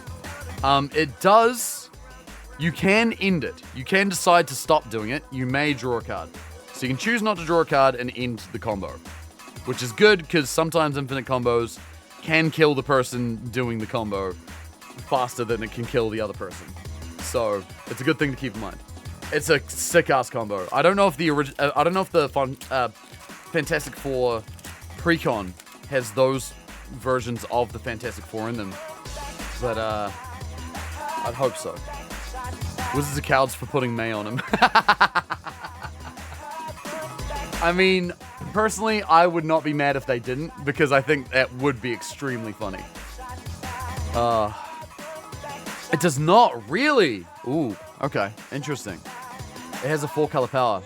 It does... You can end it. You can decide to stop doing it. You may draw a card. So you can choose not to draw a card and end the combo. Which is good, because sometimes infinite combos can kill the person doing the combo faster than it can kill the other person. So it's a good thing to keep in mind. It's a sick-ass combo. I don't know if the Fantastic Four Precon has those versions of the Fantastic Four in them, but I'd hope so. Wizards of Cowards for putting May on him. I mean, personally, I would not be mad if they didn't, because I think that would be extremely funny. It does not, really? Ooh, okay, interesting. It has a 4-color power.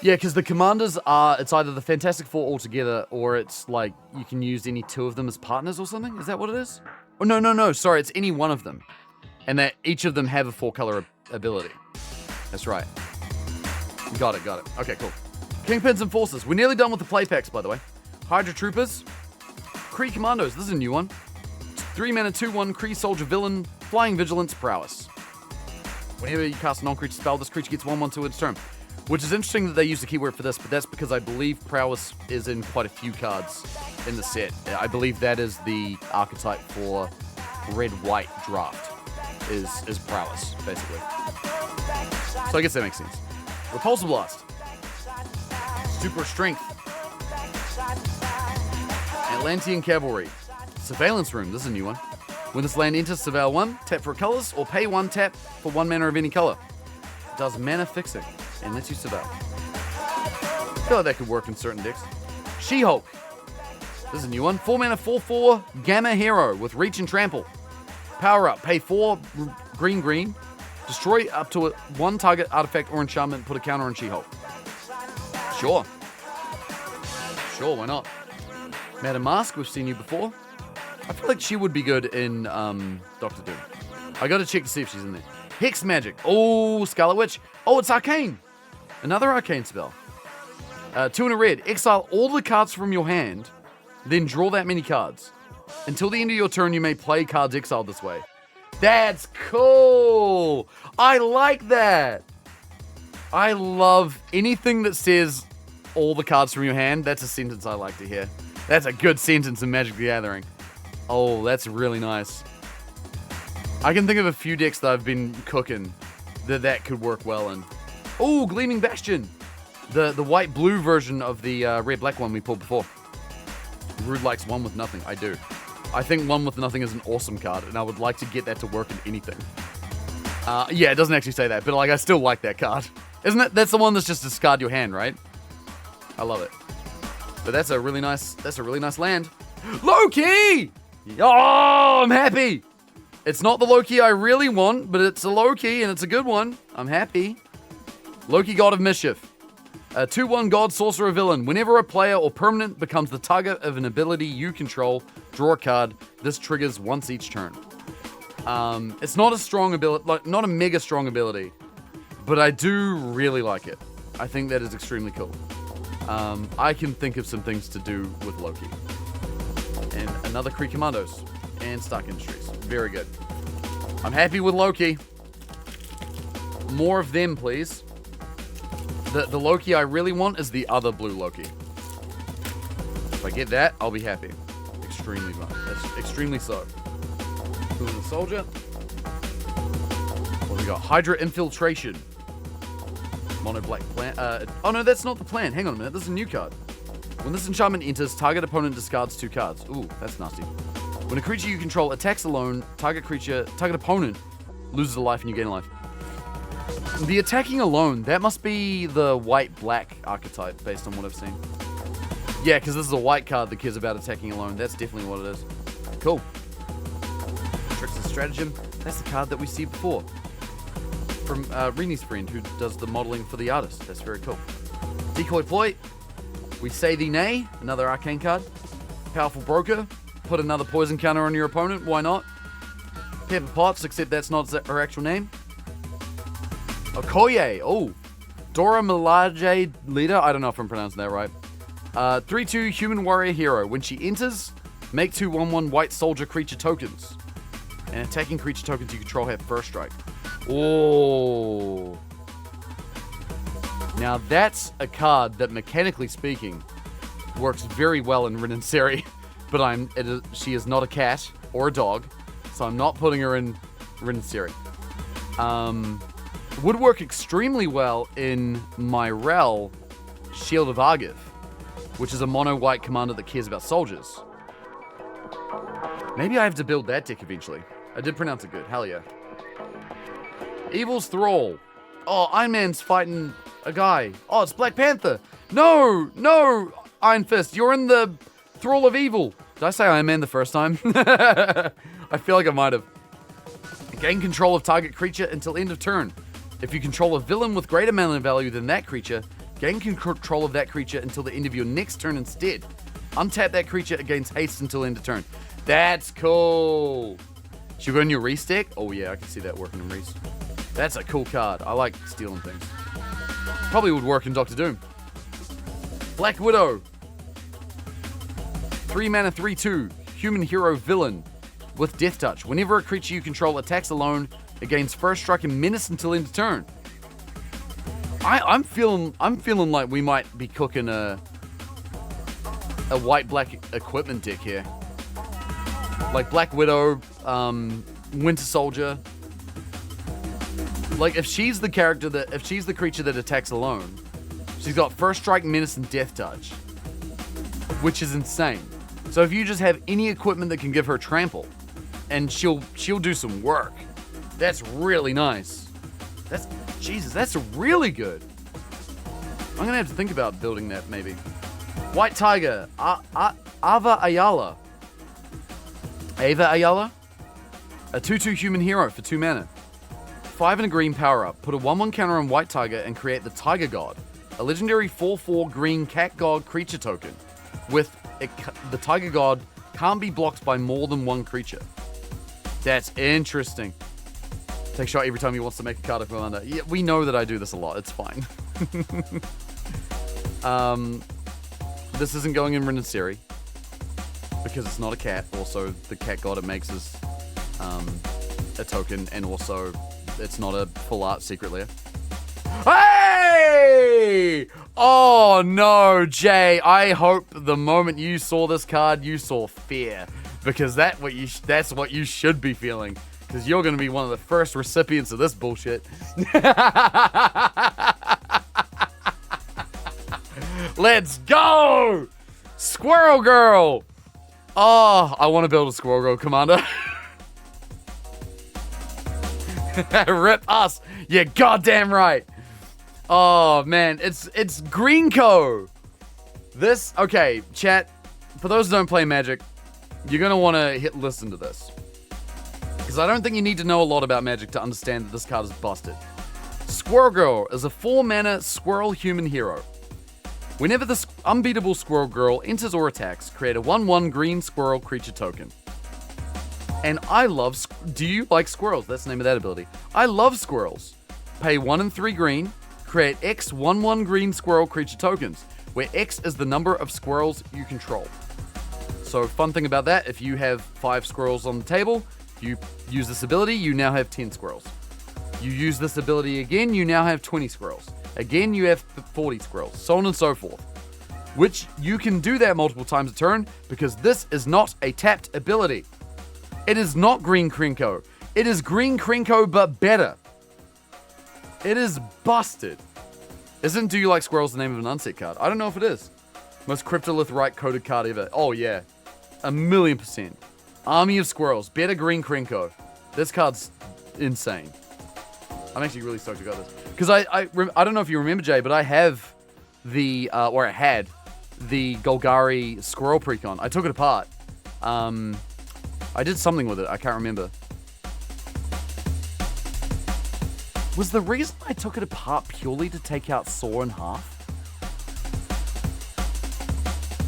Yeah, because the commanders are, it's either the Fantastic Four altogether, or it's like, you can use any 2 of them as partners or something? Is that what it is? Oh, no, sorry, it's any one of them. And that each of them have a 4-color ability. That's right. Got it. Okay, cool. Kingpins and Forces. We're nearly done with the play packs, by the way. Hydra Troopers. Kree Commandos. This is a new one. 3 mana, 2/1, Kree Soldier Villain. Flying Vigilance, Prowess. Whenever you cast a non-creature spell, this creature gets 1/1 its turn. Which is interesting that they use the keyword for this, but that's because I believe Prowess is in quite a few cards in the set. I believe that is the archetype for red-white draft. Is Prowess, basically. So I guess that makes sense. Repulsor Blast. Super Strength. Atlantean Cavalry. Surveillance Room. This is a new one. When this land enters, surveil 1, tap for colors, or pay 1 tap for 1 mana of any color. It does mana fixing, and lets you surveil. I feel like that could work in certain decks. She-Hulk. This is a new one. 4 mana, 4/4, Gamma Hero with Reach and Trample. Power up, pay 4 green, destroy up to 1 target artifact or enchantment, put a counter on She-Hulk. Sure, why not? Madam Mask, we've seen you before. I feel like she would be good in Doctor Doom. I gotta check to see if she's in there. Hex Magic. Oh, Scarlet Witch. Oh, it's Arcane. Another Arcane spell. 2 in a red. Exile all the cards from your hand, then draw that many cards. Until the end of your turn, you may play cards exiled this way. That's cool! I like that! I love anything that says all the cards from your hand. That's a sentence I like to hear. That's a good sentence in Magic the Gathering. Oh, that's really nice. I can think of a few decks that I've been cooking that could work well in. Oh, Gleaming Bastion! The white-blue version of the red-black one we pulled before. Rude likes 1 with nothing. I do. I think 1 with nothing is an awesome card, and I would like to get that to work in anything. Yeah, it doesn't actually say that, but like I still like that card. Isn't it? That's the one that's just discard your hand, right? I love it. But that's a really nice land. Loki! Oh, I'm happy! It's not the Loki I really want, but it's a Loki, and it's a good one. I'm happy. Loki, God of Mischief. 2/1 God, Sorcerer, Villain. Whenever a player or permanent becomes the target of an ability you control, draw a card. This triggers once each turn. It's not a strong ability, like not a mega strong ability, but I do really like it. I think that is extremely cool. I can think of some things to do with Loki. And another Kree Commandos. And Stark Industries. Very good. I'm happy with Loki. More of them, please. The Loki I really want is the other blue Loki. If I get that, I'll be happy. Extremely so. Who's the soldier? What do we got? Hydra Infiltration. Mono black plan. Oh no, that's not the plan. Hang on a minute. This is a new card. When this enchantment enters, target opponent discards 2 cards. Ooh, that's nasty. When a creature you control attacks alone, target opponent loses a life and you gain a life. The attacking alone, that must be the white-black archetype based on what I've seen. Yeah, because this is a white card that cares about attacking alone. That's definitely what it is. Cool. Tricks and Stratagem. That's the card that we see before. From Rini's friend who does the modeling for the artist. That's very cool. Decoy Ploy. We say thee nay, another arcane card. Powerful Broker, put another poison counter on your opponent, why not? Pepper Potts, except that's not her actual name. Okoye, oh. Dora Milaje Leader, I don't know if I'm pronouncing that right. 3/2 Human Warrior Hero. When she enters, make 2 1/1 White Soldier creature tokens. And attacking creature tokens you control have first strike. Oh. Now that's a card that, mechanically speaking, works very well in Rin and Seri, but she is not a cat or a dog, so I'm not putting her in Rin and Seri. Would work extremely well in Myrel Shield of Argiv, which is a mono-white commander that cares about soldiers. Maybe I have to build that deck eventually. I did pronounce it good, hell yeah. Evil's Thrall. Oh, Iron Man's fighting a guy. Oh, it's Black Panther. No, Iron Fist, you're in the Thrall of Evil. Did I say Iron Man the first time? I feel like I might have. Gain control of target creature until end of turn. If you control a villain with greater mana value than that creature, gain control of that creature until the end of your next turn instead. Untap that creature, it gains haste until end of turn. That's cool. Should we go in your Reese deck? Oh yeah, I can see that working in Reese. That's a cool card. I like stealing things. Probably would work in Doctor Doom. Black Widow. 3 mana, 3/2. Human hero villain with Death Touch. Whenever a creature you control attacks alone, it gains first strike and menace until end of turn. I'm feeling like we might be cooking a white-black equipment deck here. Like Black Widow, Winter Soldier. Like if she's the creature that attacks alone, she's got first strike, menace, and Death Touch, which is insane. So if you just have any equipment that can give her trample, and she'll do some work. That's really nice. That's really good. I'm gonna have to think about building that maybe. White Tiger, Ava Ayala. A 2/2 human hero for 2 mana. 5 and a green power up. Put a 1/1 counter on White Tiger and create the Tiger God, a legendary 4/4 green cat god creature token. With the Tiger God can't be blocked by more than one creature. That's interesting. Take shot every time he wants to make a card of commander. Yeah, we know that I do this a lot. It's fine. This isn't going in Rin and Seri because it's not a cat. Also, the cat god it makes is a token, and also it's not a full art secret lair. Hey! Oh no, Jay! I hope the moment you saw this card, you saw fear, because that's what you should be feeling. Because you're going to be one of the first recipients of this bullshit. Let's go! Squirrel Girl! Oh, I want to build a Squirrel Girl commander. Rip us. Yeah, goddamn right. Oh, man. It's Greenco. Okay, chat. For those who don't play Magic, you're going to want to listen to this. Because I don't think you need to know a lot about Magic to understand that this card is busted. Squirrel Girl is a 4-mana squirrel human hero. Whenever the unbeatable Squirrel Girl enters or attacks, create a 1/1 green squirrel creature token. And I love... Do you like squirrels? That's the name of that ability. I love squirrels. Pay 1 and 3 green, create X 1/1 green squirrel creature tokens, where X is the number of squirrels you control. So fun thing about that, if you have 5 squirrels on the table, you use this ability, you now have 10 squirrels. You use this ability again, you now have 20 squirrels. Again, you have 40 squirrels, so on and so forth. Which you can do that multiple times a turn, because this is not a tapped ability. It is not Green Krenko. It is Green Krenko, but better. It is busted. Isn't Do You Like Squirrels the name of an unset card? I don't know if it is. Most Cryptolith right coded card ever. Oh, yeah. 1,000,000%. Army of Squirrels. Better Green Krenko. This card's insane. I'm actually really stoked you got this. Because I don't know if you remember, Jay, but I have the, or I had the Golgari Squirrel Precon. I took it apart. I did something with it. I can't remember. Was the reason I took it apart purely to take out Saw in half?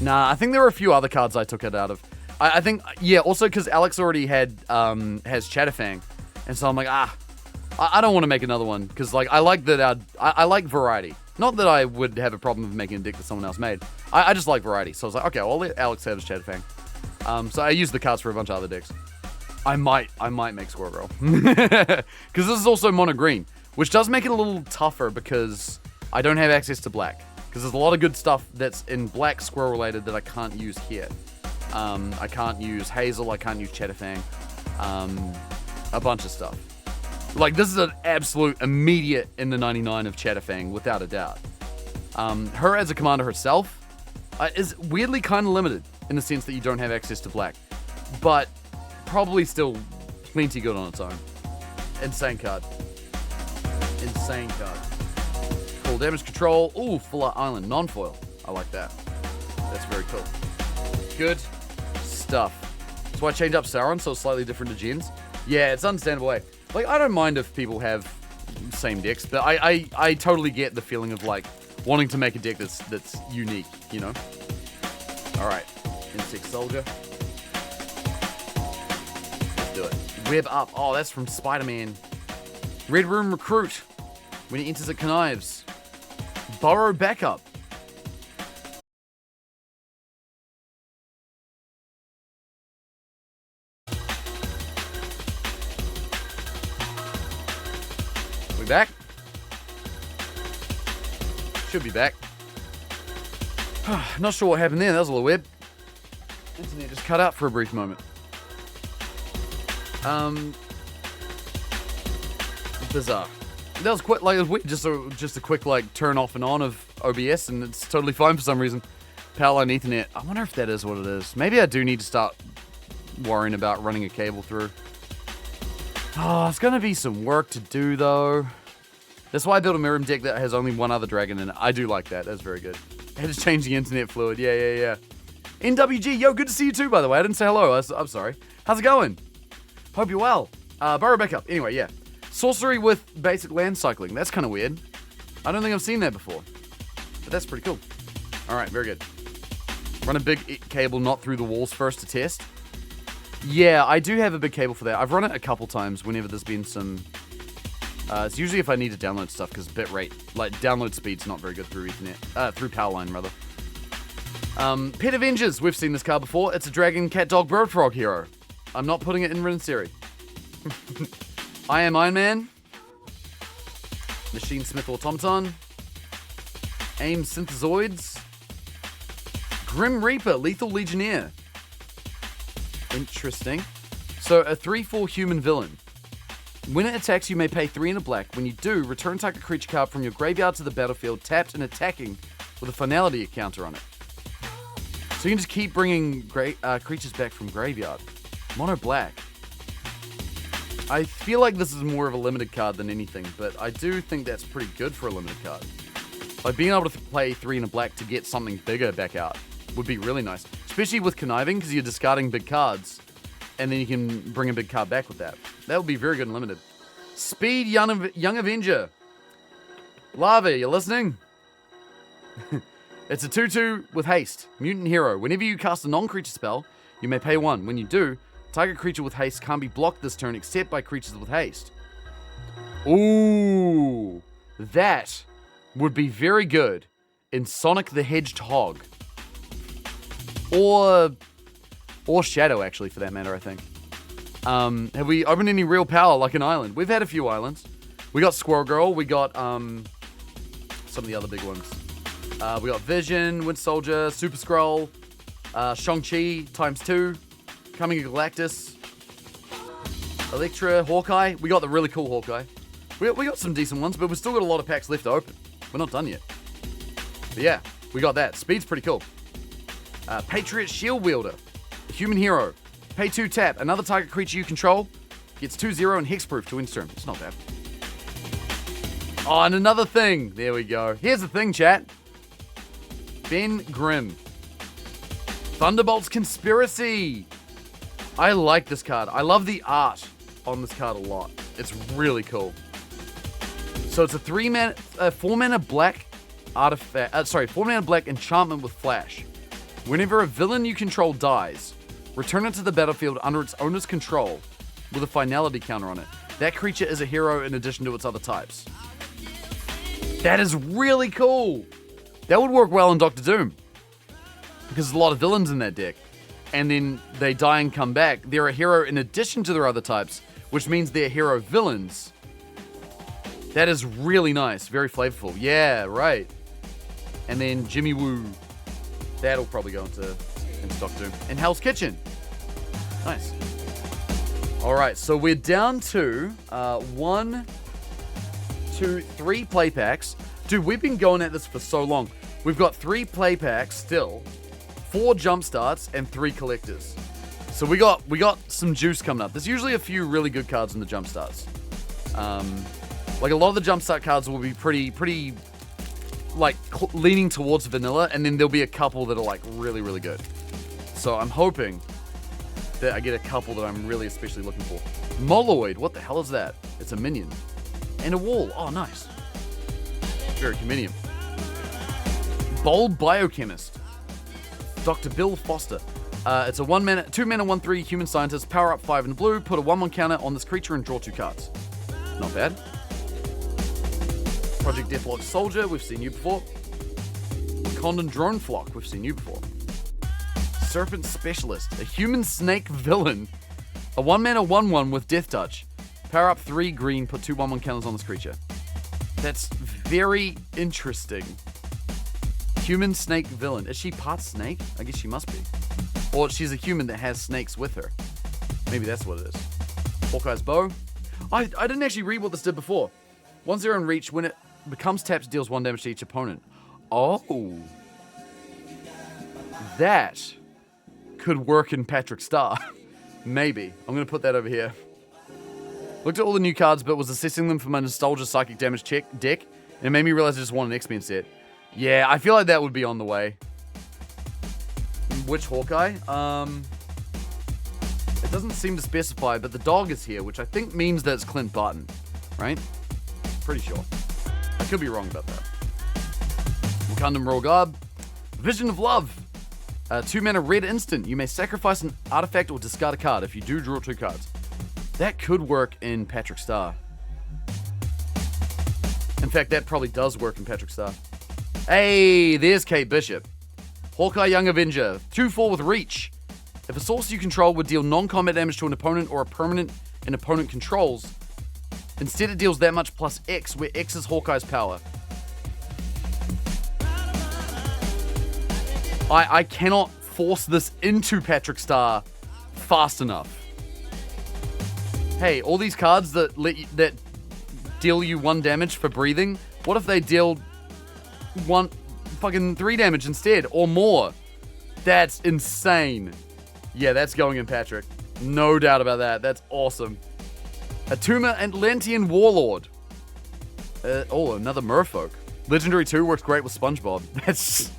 Nah, I think there were a few other cards I took it out of. I think, yeah, also because Alex already has Chatterfang. And so I'm like, I don't want to make another one. Because, like, I like that I like variety. Not that I would have a problem with making a deck that someone else made. I just like variety. So I was like, okay, I'll let Alex have his Chatterfang. So I used the cards for a bunch of other decks. I might make Squirrel Girl. Because this is also mono green. Which does make it a little tougher because I don't have access to black. Because there's a lot of good stuff that's in black squirrel related that I can't use here. I can't use Hazel, I can't use Chatterfang. A bunch of stuff. Like, this is an absolute immediate in the 99 of Chatterfang, without a doubt. Her as a commander herself is weirdly kind of limited in the sense that you don't have access to black. But probably still plenty good on its own. Insane card. Insane card. Cool. Damage control. Ooh, Full Art Island. Non-foil. I like that. That's very cool. Good stuff. That's why I changed up Sauron so it's slightly different to Gens. Yeah, it's understandable. Like, I don't mind if people have same decks, but I totally get the feeling of, like, wanting to make a deck that's unique, you know? Alright. Insect Soldier. Let's do it. Web Up. Oh, that's from Spider-Man. Red Room Recruit. When he enters, it connives. Burrow Backup. We back? Should be back. Not sure what happened there. That was a little weird. Internet just cut out for a brief moment. Bizarre. That was quite, like, it was weird. Just a quick, like, turn off and on of OBS, and it's totally fine for some reason. Powerline Ethernet. I wonder if that is what it is. Maybe I do need to start worrying about running a cable through. Oh, it's gonna be some work to do, though. That's why I built a Mirim deck that has only one other dragon in it. I do like that. That's very good. I had to change the internet fluid. Yeah. NWG, yo, good to see you too, by the way. I didn't say hello. I'm sorry. How's it going? Hope you're well. Burrow Backup. Anyway, yeah. Sorcery with basic land cycling. That's kind of weird. I don't think I've seen that before. But that's pretty cool. Alright, very good. Run a big cable not through the walls first to test. Yeah, I do have a big cable for that. I've run it a couple times whenever there's been some... it's usually if I need to download stuff, because bitrate, like, download speed's not very good through Ethernet. Through Powerline, rather. Pet Avengers. We've seen this card before. It's a dragon, cat, dog, bird, frog hero. I'm not putting it in Rinseri. I Am Iron Man. Machine Smith Automaton. AIM Synthezoids. Grim Reaper, Lethal Legionnaire. Interesting. So, a 3/4 human villain. When it attacks, you may pay 3 and a black. When you do, return target creature card from your graveyard to the battlefield, tapped and attacking with a finality counter on it. So you can just keep bringing creatures back from graveyard. Mono black. I feel like this is more of a limited card than anything, but I do think that's pretty good for a limited card. Like, being able to play 3 and a black to get something bigger back out would be really nice. Especially with conniving, because you're discarding big cards, and then you can bring a big card back with that. That would be very good and limited. Speed Young Avenger. Lava, you listening? It's a 2/2 with haste. Mutant hero. Whenever you cast a non-creature spell, you may pay 1. When you do, target creature with haste can't be blocked this turn except by creatures with haste. Ooh. That would be very good in Sonic the Hedgehog. Or Shadow, actually, for that matter, I think. Have we opened any real power like an island? We've had a few islands. We got Squirrel Girl. We got some of the other big ones. We got Vision, Winter Soldier, Super Scroll, Shang-Chi ×2, Coming of Galactus, Elektra, Hawkeye. We got the really cool Hawkeye. We got some decent ones, but we've still got a lot of packs left to open. We're not done yet. But yeah, we got that. Speed's pretty cool. Patriot Shield Wielder. Human hero. Pay 2 tap. Another target creature you control gets 2/0 and hexproof to win turn. It's not bad. Oh, and another thing. There we go. Here's the thing, chat. Ben Grimm. Thunderbolt's Conspiracy. I like this card. I love the art on this card a lot. It's really cool. So it's a 4-mana black artifact. 4-mana black enchantment with flash. Whenever a villain you control dies, return it to the battlefield under its owner's control with a finality counter on it. That creature is a hero in addition to its other types. That is really cool. That would work well in Doctor Doom. Because there's a lot of villains in that deck. And then they die and come back. They're a hero in addition to their other types, which means they're hero villains. That is really nice. Very flavorful. Yeah, right. And then Jimmy Woo. That'll probably go into Doctor Doom. And Hell's Kitchen. Nice. Alright, so we're down to 1, 2, 3 play packs. Dude, we've been going at this for so long. We've got 3 play packs still, 4 jump starts, and 3 collectors. So we got some juice coming up. There's usually a few really good cards in the jump starts. Like a lot of the jump start cards will be pretty like leaning towards vanilla, and then there'll be a couple that are like really, really good. So I'm hoping that I get a couple that I'm really especially looking for. Moloid, what the hell is that? It's a minion. And a wall. Oh, nice. Very convenient. Bold Biochemist. Dr. Bill Foster. It's a 2-mana 1/3 human scientist. Power up 5 in blue. Put a 1/1 counter on this creature and draw 2 cards. Not bad. Project Deathlodge Soldier. We've seen you before. Condon Drone Flock. We've seen you before. Serpent Specialist. A human snake villain. A 1-mana 1/1 with Death Touch. Power up 3 green. Put 2 1/1 counters on this creature. That's very interesting. Human snake villain. Is she part snake? I guess she must be. Or she's a human that has snakes with her. Maybe that's what it is. Hawkeye's Bow. I didn't actually read what this did before. 1/0 in reach. When it becomes tapped, deals 1 damage to each opponent. Oh. That could work in Patrick Star. Maybe. I'm going to put that over here. Looked at all the new cards, but was assessing them for my Nostalgia Psychic Damage deck, and it made me realize I just want an X-Men set. Yeah, I feel like that would be on the way. Which Hawkeye? It doesn't seem to specify, but the dog is here, which I think means that it's Clint Barton, right? Pretty sure. I could be wrong about that. Wakandam Royal Guard. Vision of Love. 2-mana red instant. You may sacrifice an artifact or discard a card. If you do, draw 2 cards. That could work in Patrick Star. In fact, that probably does work in Patrick Star. Hey, there's Kate Bishop. Hawkeye Young Avenger. 2/4 with reach. If a source you control would deal non-combat damage to an opponent or a permanent an opponent controls, instead it deals that much plus X, where X is Hawkeye's power. I cannot force this into Patrick Star fast enough. Hey, all these cards that deal you 1 damage for breathing, what if they deal 3 damage instead, or more? That's insane. Yeah, that's going in Patrick. No doubt about that. That's awesome. Atuma Atlantean Warlord. Another Merfolk. Legendary 2 works great with SpongeBob. That's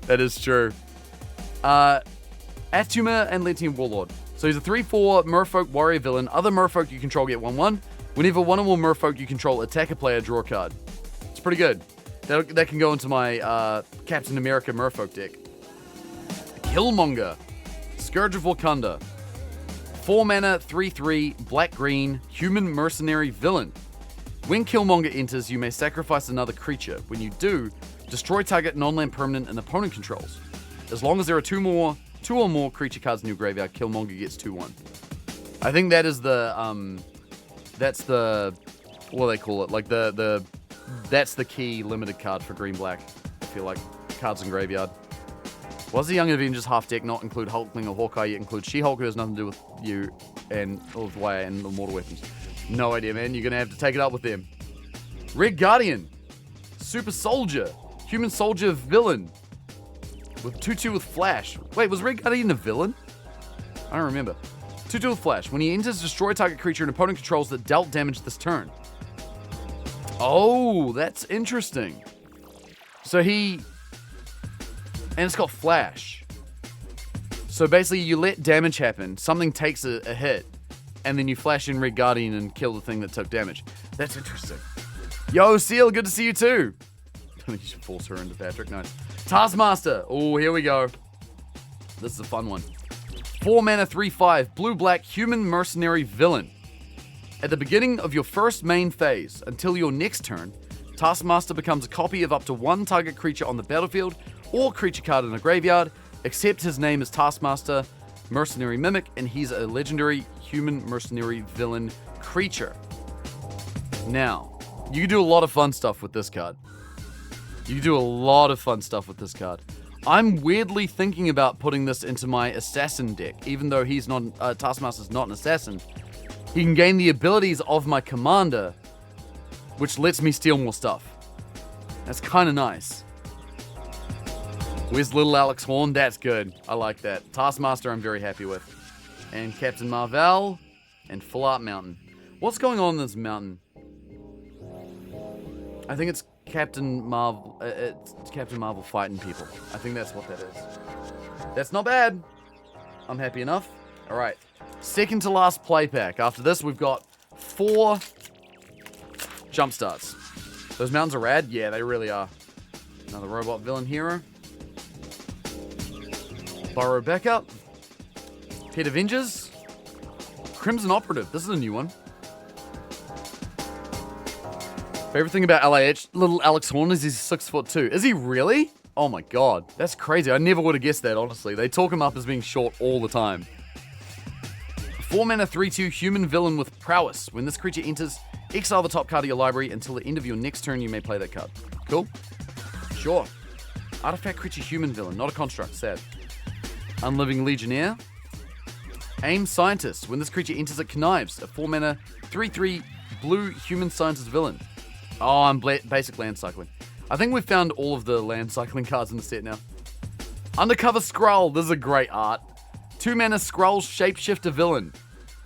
that is true. Atuma Atlantean Warlord. So he's a 3/4 Merfolk warrior villain. Other Merfolk you control get 1/1. Whenever one or more Merfolk you control attack a player, draw a card. It's pretty good. That can go into my Captain America Merfolk deck. Killmonger. Scourge of Wakanda. 4-mana 3/3 black-green human mercenary villain. When Killmonger enters, you may sacrifice another creature. When you do, destroy target non-land permanent an opponent controls. As long as there are 2 or more creature cards in your graveyard, Killmonger gets 2/1. I think that is the that's the, what do they call it? Like that's the key limited card for green-black. I feel like cards in graveyard. Was the Young Avengers half deck not include Hulkling or Hawkeye, yet include She-Hulk, who has nothing to do with you and with Wire and the Mortal Weapons? No idea, man. You're going to have to take it up with them. Red Guardian. Super Soldier. Human Soldier villain. With 2/2 with Flash. Wait, was Red Guardian a villain? I don't remember. 2/2 with Flash. When he enters, destroy target creature an opponent controls that dealt damage this turn. Oh, that's interesting. So he... And it's got Flash. So basically you let damage happen, something takes a hit, and then you flash in Red Guardian and kill the thing that took damage. That's interesting. Yo, Seal, good to see you too. I think you should force her into Patrick. Nice. Taskmaster. Oh, here we go. This is a fun one. 4 mana, 3/5, blue-black, human mercenary villain. At the beginning of your first main phase, until your next turn, Taskmaster becomes a copy of up to one target creature on the battlefield or creature card in a graveyard, except his name is Taskmaster, Mercenary Mimic, and he's a legendary human mercenary villain creature. Now, you can do a lot of fun stuff with this card. You can do a lot of fun stuff with this card. I'm weirdly thinking about putting this into my assassin deck, even though he's not Taskmaster's not an assassin. He can gain the abilities of my commander, which lets me steal more stuff. That's kind of nice. Where's little Alex Horn? That's good. I like that. Taskmaster I'm very happy with. And Captain Marvel and Full Art Mountain. What's going on in this mountain? I think it's Captain Marvel. It's Captain Marvel fighting people. I think that's what that is. That's not bad. I'm happy enough. All right. Second to last play pack. After this, we've got 4 jump starts. Those mountains are rad. Yeah, they really are. Another robot villain hero. Burrow Backup. Pet Avengers. Crimson Operative. This is a new one. Favorite thing about LAH, little Alex Horn is he's 6'2". Is he really? Oh my god. That's crazy. I never would have guessed that, honestly. They talk him up as being short all the time. 4 mana, 3/2, human villain with prowess. When this creature enters, exile the top card of your library. Until the end of your next turn, you may play that card. Cool? Sure. Artifact creature, human villain. Not a construct. Sad. Unliving Legionnaire. Aim Scientist. When this creature enters, it connives. A 4 mana, 3/3, blue human scientist villain. Oh, I'm basic land cycling. I think we've found all of the land cycling cards in the set now. Undercover Skrull. This is a great art. 2 mana Skrull Shapeshifter Villain.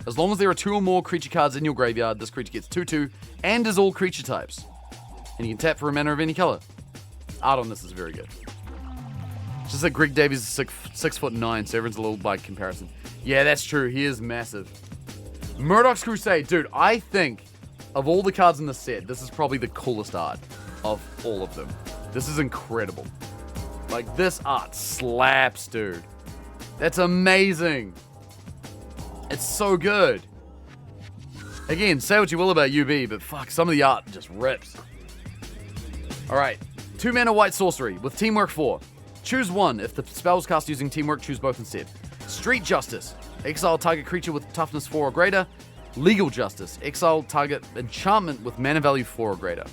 As long as there are 2 or more creature cards in your graveyard, this creature gets 2/2 and is all creature types. And you can tap for a mana of any color. Art on this is very good. It's just that Greg Davies is 6'9", so everyone's a little by comparison. Yeah, that's true. He is massive. Murdoch's Crusade. Dude, I think of all the cards in the set, this is probably the coolest art of all of them. This is incredible. Like, this art slaps, dude. That's amazing. It's so good. Again, say what you will about UB, but fuck, some of the art just rips. Alright, 2 mana white sorcery with Teamwork 4. Choose one. If the spell's cast using Teamwork, choose both instead. Street Justice. Exile target creature with toughness 4 or greater. Legal Justice. Exile target enchantment with mana value 4 or greater.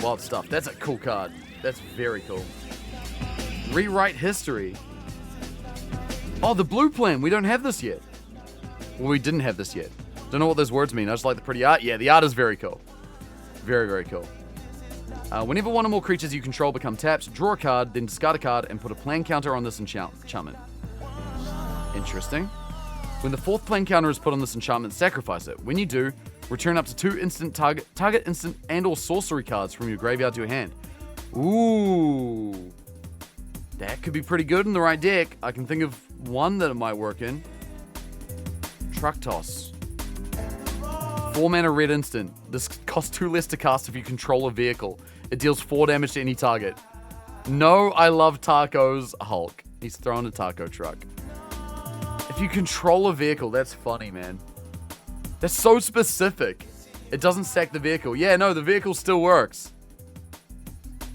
Wild stuff. That's a cool card. That's very cool. Rewrite History. Oh, the blue plan. We don't have this yet. Well, we didn't have this yet. Don't know what those words mean. I just like the pretty art. Yeah, the art is very cool. Very, very cool. Whenever one or more creatures you control become tapped, draw a card, then discard a card, and put a plan counter on this enchantment. Interesting. When the 4th plan counter is put on this enchantment, sacrifice it. When you do, return up to 2 instant target instant and or sorcery cards from your graveyard to your hand. Ooh. That could be pretty good in the right deck. I can think of one that it might work in. Truck Toss. 4 mana red instant. This costs 2 less to cast if you control a vehicle. It deals 4 damage to any target. No, I love Taco's Hulk. He's throwing a taco truck. If you control a vehicle, that's funny, man. That's so specific. It doesn't sack the vehicle. Yeah, no, the vehicle still works.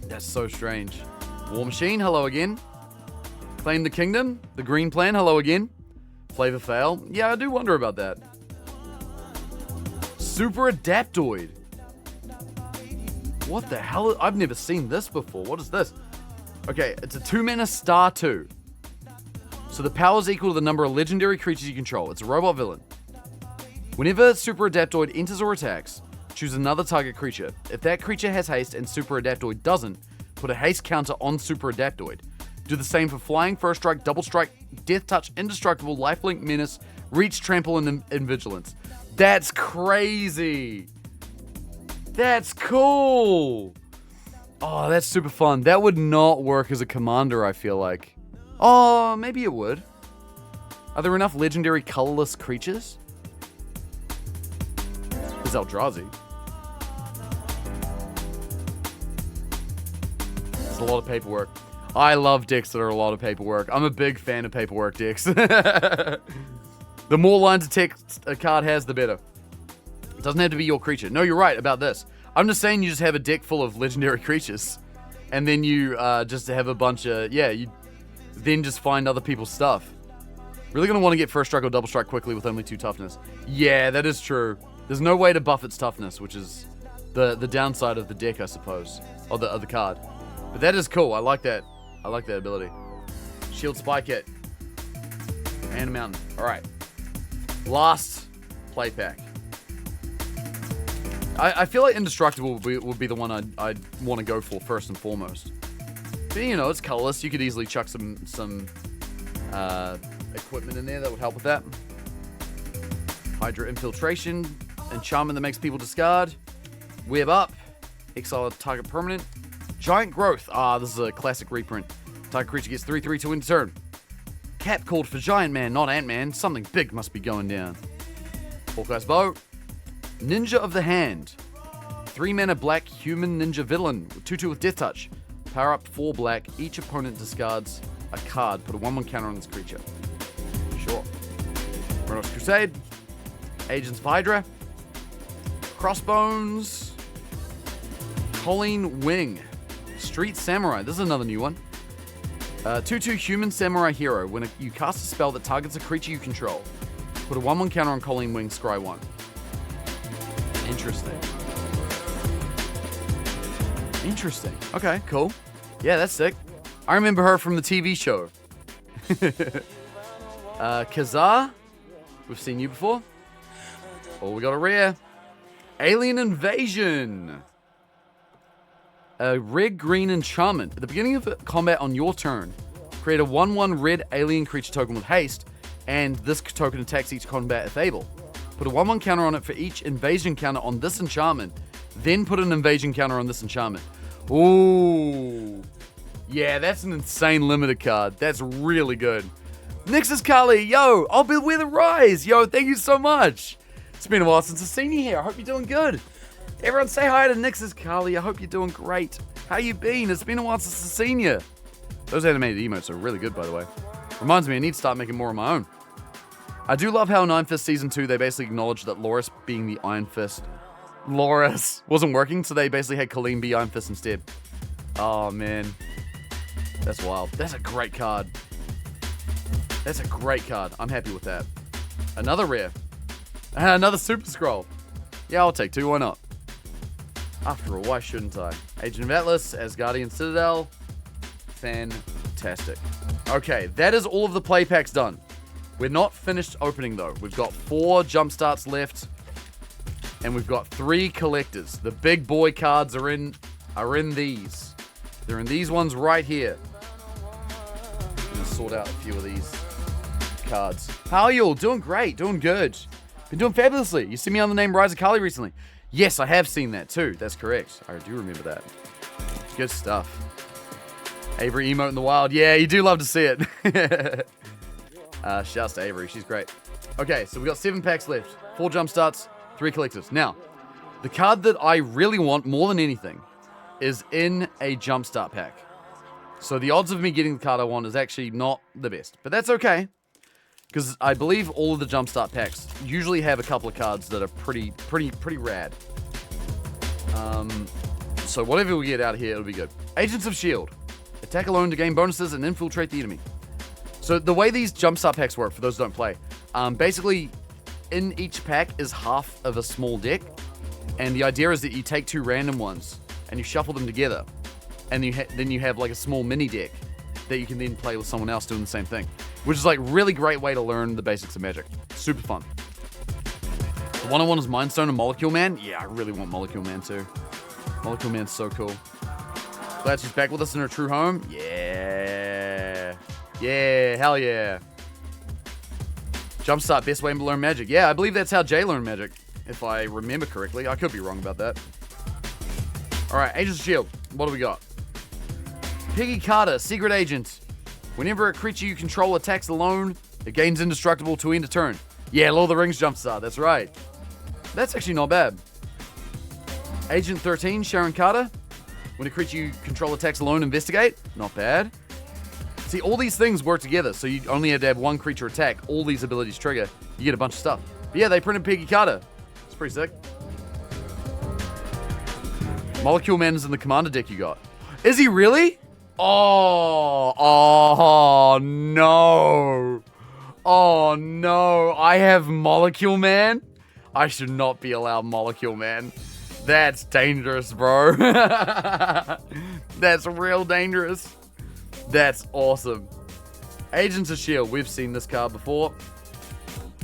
That's so strange. War Machine, hello again. Claim the Kingdom, the green plan, hello again. Flavor Fail. Yeah, I do wonder about that. Super Adaptoid. What the hell? I've never seen this before. What is this? Okay, it's a 2 mana star 2. So the power is equal to the number of legendary creatures you control. It's a robot villain. Whenever Super Adaptoid enters or attacks, choose another target creature. If that creature has haste and Super Adaptoid doesn't, put a haste counter on Super Adaptoid. Do the same for Flying, First Strike, Double Strike, Death Touch, Indestructible, Lifelink, Menace, Reach, Trample, and Vigilance. That's crazy! That's cool! Oh, that's super fun. That would not work as a commander, I feel like. Oh, maybe it would. Are there enough legendary colorless creatures? There's Eldrazi. There's a lot of paperwork. I love decks that are a lot of paperwork. I'm a big fan of paperwork decks. The more lines of text a card has, the better. It doesn't have to be your creature. No, you're right about this. I'm just saying you just have a deck full of legendary creatures. And then you just have a bunch of... Yeah, you then just find other people's stuff. Really going to want to get First Strike or Double Strike quickly with only 2 toughness. Yeah, that is true. There's no way to buff its toughness, which is the downside of the deck, I suppose. Or the card. But that is cool. I like that. I like that ability. Shield Spike It. And a Mountain. Alright. Last play pack. I feel like Indestructible would be the one I'd want to go for first and foremost. But, you know, it's colorless. You could easily chuck some equipment in there that would help with that. Hydra Infiltration. Enchantment that makes people discard. Web Up. Exile a target permanent. Giant Growth. Ah, this is a classic reprint. Target creature gets 3/3 to end turn. Cap called for Giant Man, not Ant-Man. Something big must be going down. Hawkeye's Bow. Ninja of the Hand. 3 mana black human ninja villain. 2/2 with Death Touch. Power up 4 black. Each opponent discards a card. Put a 1/1 counter on this creature. Sure. Rhonos Crusade. Agents of Hydra. Crossbones. Colleen Wing. Street Samurai. This is another new one. 2/2 Human Samurai Hero. When you cast a spell that targets a creature you control, put a 1/1 counter on Colleen Wing, scry 1. Interesting. Interesting. Okay, cool. Yeah, that's sick. I remember her from the TV show. Kazaa. We've seen you before. Oh, we got a rare. Alien Invasion. A red-green enchantment. At the beginning of combat on your turn, create a 1/1 red alien creature token with haste, and this token attacks each combat if able. Put a 1/1 counter on it for each invasion counter on this enchantment, then put an invasion counter on this enchantment. Ooh. Yeah, that's an insane limited card. That's really good. Nixus Kali, yo, I'll be with a rise. Yo, thank you so much. It's been a while since I've seen you here. I hope you're doing good. Everyone say hi to Nixus Kali. I hope you're doing great. How you been? It's been a while since I've seen you. Those animated emotes are really good, by the way. Reminds me, I need to start making more of my own. I do love how in Iron Fist Season 2, they basically acknowledged that Loris being the Iron Fist... Loris wasn't working, so they basically had Colleen be Iron Fist instead. Oh, man. That's wild. That's a great card. That's a great card. I'm happy with that. Another rare. Another Super Scroll. Yeah, I'll take 2. Why not? After all, why shouldn't I? Agent of Atlas, Asgardian Citadel. Fantastic. Okay, that is all of the play packs done. We're not finished opening, though. We've got 4 jump starts left. And we've got 3 collectors. The big boy cards are in these. They're in these ones right here. I'm gonna sort out a few of these cards. How are you all? Doing great. Doing good. Been doing fabulously. You see me on the name Rise of Kali recently? Yes, I have seen that too. That's correct. I do remember that. Good stuff. Avery emote in the wild. Yeah, you do love to see it. Shouts to Avery. She's great. Okay, so we've got 7 packs left. 4 jump starts, 3 collectors. Now, the card that I really want more than anything is in a jumpstart pack. So the odds of me getting the card I want is actually not the best. But that's okay. Because I believe all of the jumpstart packs usually have a couple of cards that are pretty rad. So whatever we get out of here, it'll be good. Agents of S.H.I.E.L.D. Attack alone to gain bonuses and infiltrate the enemy. So the way these jumpstart packs work, for those who don't play, basically in each pack is half of a small deck. And the idea is that you take 2 random ones and you shuffle them together. And then you have like a small mini deck that you can then play with someone else doing the same thing. Which is like really great way to learn the basics of Magic. Super fun. The one I want is Mind Stone and Molecule Man. Yeah, I really want Molecule Man too. Molecule Man's so cool. Glad she's back with us in her true home. Yeah. Yeah, hell yeah. Jumpstart, best way to learn magic. Yeah, I believe that's how Jay learned magic, if I remember correctly. I could be wrong about that. Alright, Agents of S.H.I.E.L.D. What do we got? Peggy Carter, Secret Agent. Whenever a creature you control attacks alone, it gains indestructible to end a turn. Yeah, Lord of the Rings Jumpstart, that's right. That's actually not bad. Agent 13, Sharon Carter. When a creature you control attacks alone, investigate. Not bad. See, all these things work together, so you only have to have one creature attack. All these abilities trigger. You get a bunch of stuff. But yeah, they printed Peggy Carter. It's pretty sick. Molecule Man is in the commander deck you got. Is he really? Oh no. Oh no. I have Molecule Man? I should not be allowed Molecule Man. That's dangerous, bro. That's real dangerous. That's awesome. Agents of S.H.I.E.L.D. We've seen this card before.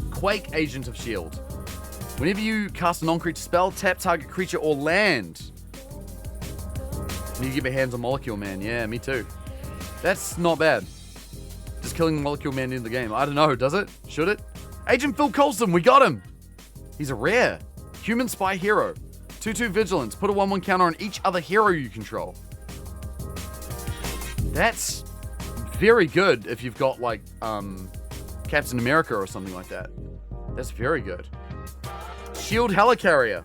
Quake Agent of S.H.I.E.L.D. Whenever you cast a non-creature spell, tap target creature or land. You get my hands on Molecule Man. Yeah, me too. That's not bad. Just killing Molecule Man in the game. I don't know, does it? Should it? Agent Phil Coulson, we got him. He's a rare. Human Spy Hero. 2/2 Vigilance. Put a 1/1 counter on each other hero you control. That's very good if you've got, like, Captain America or something like that. That's very good. Shield Helicarrier.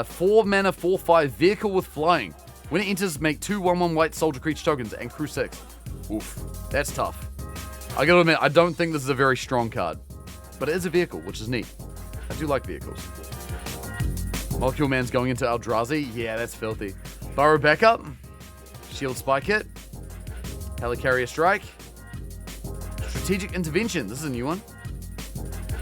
4 mana, 4/5 vehicle with flying. When it enters, make 2 1/1 white soldier creature tokens and crew 6. Oof. That's tough. I gotta admit, I don't think this is a very strong card. But it is a vehicle, which is neat. I do like vehicles. Molecule Man's going into Eldrazi. Yeah, that's filthy. Burrow Backup. Shield Spy Kit. Helicarrier Strike. Strategic Intervention. This is a new one.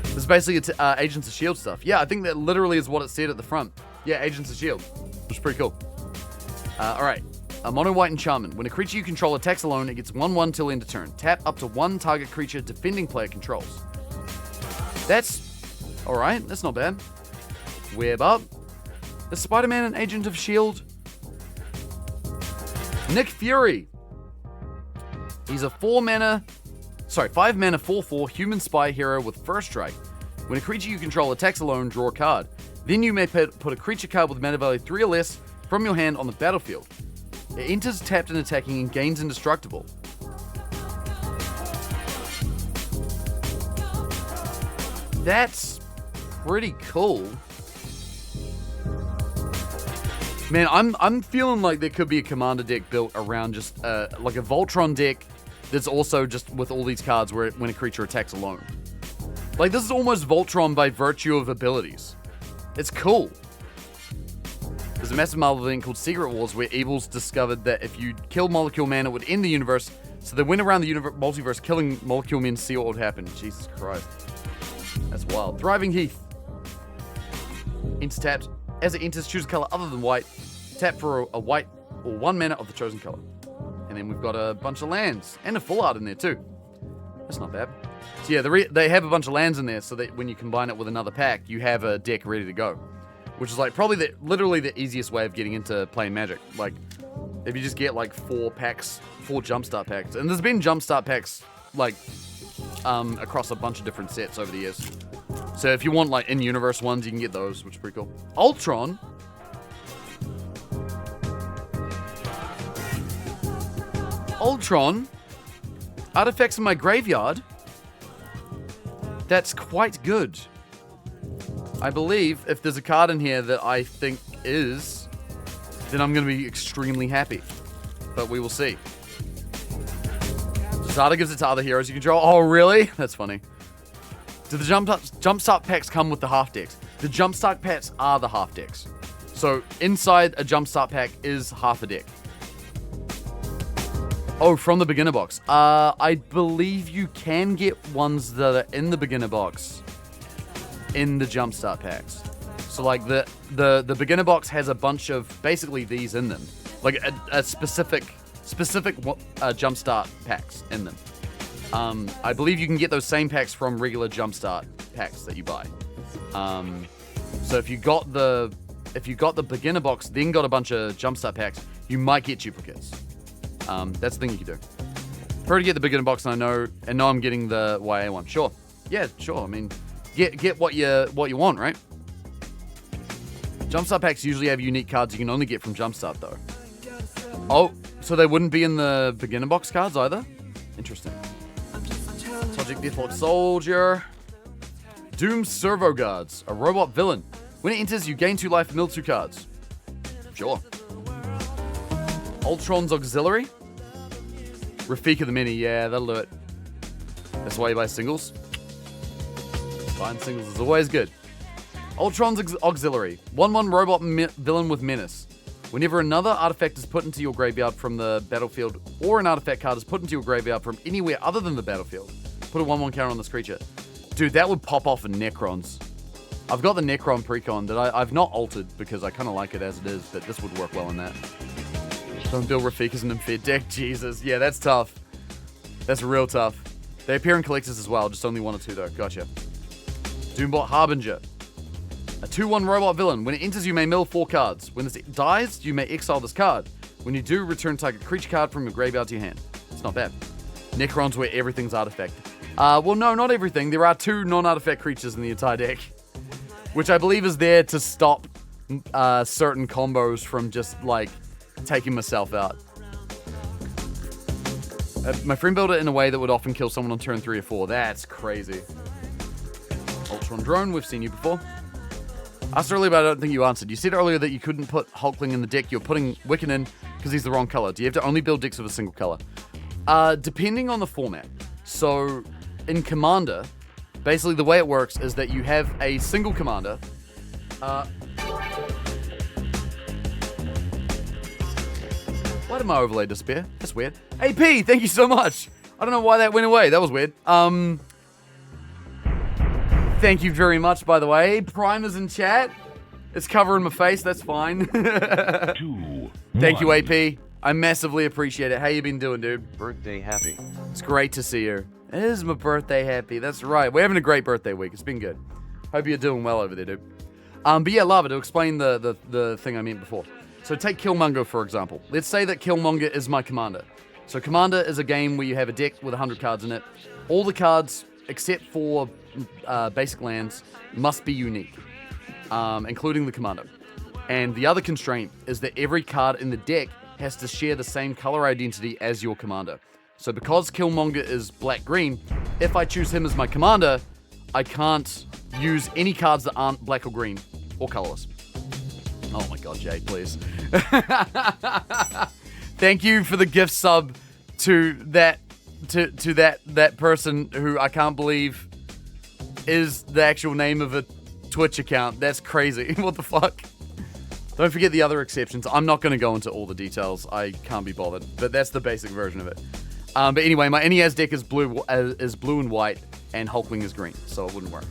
This is basically Agents of S.H.I.E.L.D. stuff. Yeah, I think that literally is what it said at the front. Yeah, Agents of S.H.I.E.L.D. Which is pretty cool. Alright. Mono White Enchantment. When a creature you control attacks alone, it gets 1/1 till end of turn. Tap up to 1 target creature defending player controls. That's alright. That's not bad. Web Up. Is Spider-Man an Agent of S.H.I.E.L.D.? Nick Fury. He's a 5 mana 4/4 human spy hero with first strike. When a creature you control attacks alone, draw a card. Then you may put a creature card with mana value 3 or less from your hand on the battlefield. It enters tapped and attacking and gains indestructible. That's pretty cool. Man, I'm feeling like there could be a commander deck built around just like a Voltron deck that's also just with all these cards where when a creature attacks alone. Like, this is almost Voltron by virtue of abilities. It's cool. There's a massive Marvel event called Secret Wars where Evils discovered that if you kill Molecule Man, it would end the universe. So they went around the multiverse killing Molecule Men to see what would happen. Jesus Christ. That's wild. Thriving Heath. Enters tapped. As it enters, choose a color other than white. Tap for a white or 1 mana of the chosen color. And then we've got a bunch of lands. And a full art in there too. That's not bad. So yeah, they have a bunch of lands in there so that when you combine it with another pack, you have a deck ready to go. Which is like probably literally the easiest way of getting into playing Magic. Like, if you just get like 4 Jumpstart packs. And there's been Jumpstart packs like across a bunch of different sets over the years. So if you want like in-universe ones, you can get those, which is pretty cool. Ultron. Artifacts in my graveyard. That's quite good. I believe if there's a card in here that I think is, then I'm going to be extremely happy. But we will see. Zada gives it to other heroes you control. Oh, really? That's funny. Do the Jumpstart packs come with the half decks? The Jumpstart packs are the half decks. So inside a Jumpstart pack is half a deck. Oh, from the beginner box. I believe you can get ones that are in the beginner box in the Jumpstart packs. So like the beginner box has a bunch of basically these in them. Like a specific Jumpstart packs in them. I believe you can get those same packs from regular Jumpstart packs that you buy. So if you got the beginner box, then got a bunch of jumpstart packs, you might get duplicates. That's the thing you can do. Prefer to get the beginner box, and I know I'm getting the YA one. Sure, yeah, sure. I mean, get what you want, right? Jumpstart packs usually have unique cards you can only get from Jumpstart, though. Oh, so they wouldn't be in the beginner box cards either? Interesting. Toxic Deathlord Soldier. Doom Servo Guards, a robot villain. When it enters, you gain 2 life, mill 2 cards. Sure. Ultron's Auxiliary. Rafika the Mini, yeah, that'll do it. That's why you buy singles. Buying singles is always good. Ultron's Auxiliary. 1/1 robot villain with menace. Whenever another artifact is put into your graveyard from the battlefield, or an artifact card is put into your graveyard from anywhere other than the battlefield, put a 1/1 counter on this creature. Dude, that would pop off in Necrons. I've got the Necron precon that I've not altered because I kind of like it as it is, but this would work well in that. Don't build Rafikas in an Infed deck. Jesus. Yeah, that's tough. That's real tough. They appear in collectors as well, just only 1 or 2 though. Gotcha. Doombot Harbinger. A 2/1 robot villain. When it enters, you may mill 4 cards. When it dies, you may exile this card. When you do, return target creature card from your graveyard to your hand. It's not bad. Necron's where everything's artifact. Well, no, not everything. There are 2 non-artifact creatures in the entire deck, which I believe is there to stop certain combos from just, like, taking myself out. My friend built it in a way that would often kill someone on turn 3 or 4. That's crazy. Ultron Drone, we've seen you before. Asked earlier, but I don't think you answered. You said earlier that you couldn't put Hulkling in the deck. You're putting Wiccan in because he's the wrong color. Do you have to only build decks of a single color? Depending on the format. So, in Commander, basically the way it works is that you have a single commander. Why did my overlay disappear? That's weird. AP, thank you so much. I don't know why that went away. That was weird. Thank you very much, by the way. Prime is in chat. It's covering my face. That's fine. 2, Thank you, 1. AP. I massively appreciate it. How you been doing, dude? Birthday happy. It's great to see you. It is my birthday happy. That's right. We're having a great birthday week. It's been good. Hope you're doing well over there, dude. But yeah, Lava, to explain the thing I meant before. So take Killmonger, for example. Let's say that Killmonger is my commander. So Commander is a game where you have a deck with 100 cards in it. All the cards, except for basic lands, must be unique, including the commander. And the other constraint is that every card in the deck has to share the same color identity as your commander. So because Killmonger is black-green, if I choose him as my commander, I can't use any cards that aren't black or green or colorless. Oh my god, Jay, please. Thank you for the gift sub to that person who I can't believe is the actual name of a Twitch account. That's crazy. What the fuck? Don't forget the other exceptions. I'm not going to go into all the details. I can't be bothered. But that's the basic version of it. But anyway, my NES deck is blue and white, and Hulkling is green, so it wouldn't work.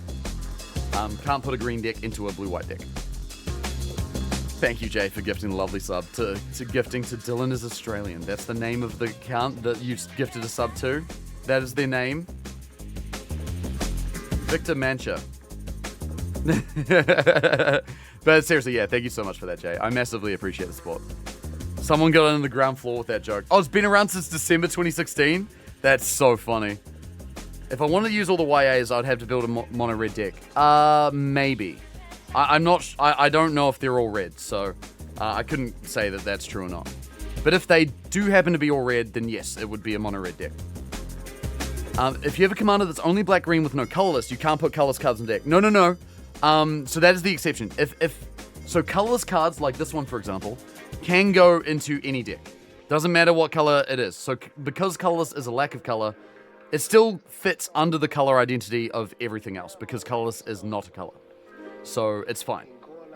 Can't put a green deck into a blue-white deck. Thank you, Jay, for gifting the lovely sub. To gifting to Dylan is Australian. That's the name of the account that you gifted a sub to. That is their name. Victor Mancha. But seriously, yeah, thank you so much for that, Jay. I massively appreciate the support. Someone got on the ground floor with that joke. Oh, it's been around since December 2016? That's so funny. If I wanted to use all the YAs, I'd have to build a mono red deck. Maybe. I'm not. I don't know if they're all red, so I couldn't say that that's true or not. But if they do happen to be all red, then yes, it would be a mono red deck. If you have a commander that's only black green with no colorless, you can't put colorless cards in the deck. No. So that is the exception. So colorless cards like this one, for example, can go into any deck. Doesn't matter what color it is. So because colorless is a lack of color, it still fits under the color identity of everything else because colorless is not a color. So it's fine.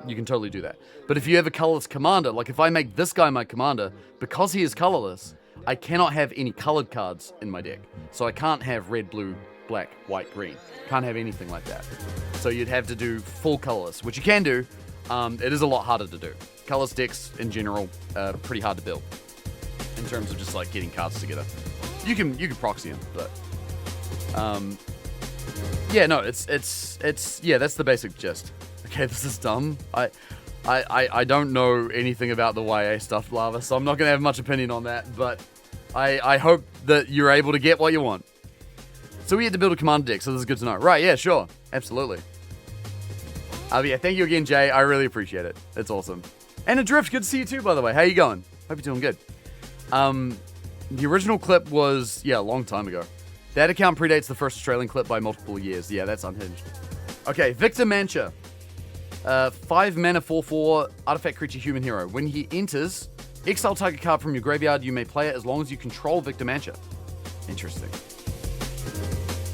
You can totally do that. But if you have a colorless commander, like if I make this guy my commander, because he is colorless, I cannot have any colored cards in my deck. So I can't have red, blue, black, white, green. Can't have anything like that. So you'd have to do full colorless, which you can do. It is a lot harder to do. Colorless decks in general are pretty hard to build in terms of just like getting cards together. You can proxy them, but Yeah, no, it's yeah, that's the basic gist. Okay, this is dumb. I don't know anything about the YA stuff, Lava, so I'm not gonna have much opinion on that, but I hope that you're able to get what you want. So we had to build a commander deck, so this is good to know. Right, yeah, sure. Absolutely. Yeah, thank you again, Jay. I really appreciate it. It's awesome. And Adrift, good to see you too, by the way. How you going? Hope you're doing good. The original clip was, yeah, a long time ago. That account predates the first Australian clip by multiple years. Yeah, that's unhinged. Okay, Victor Mancha. 5 mana 4/4 artifact creature human hero. When he enters, exile target card from your graveyard. You may play it as long as you control Victor Mancha. Interesting.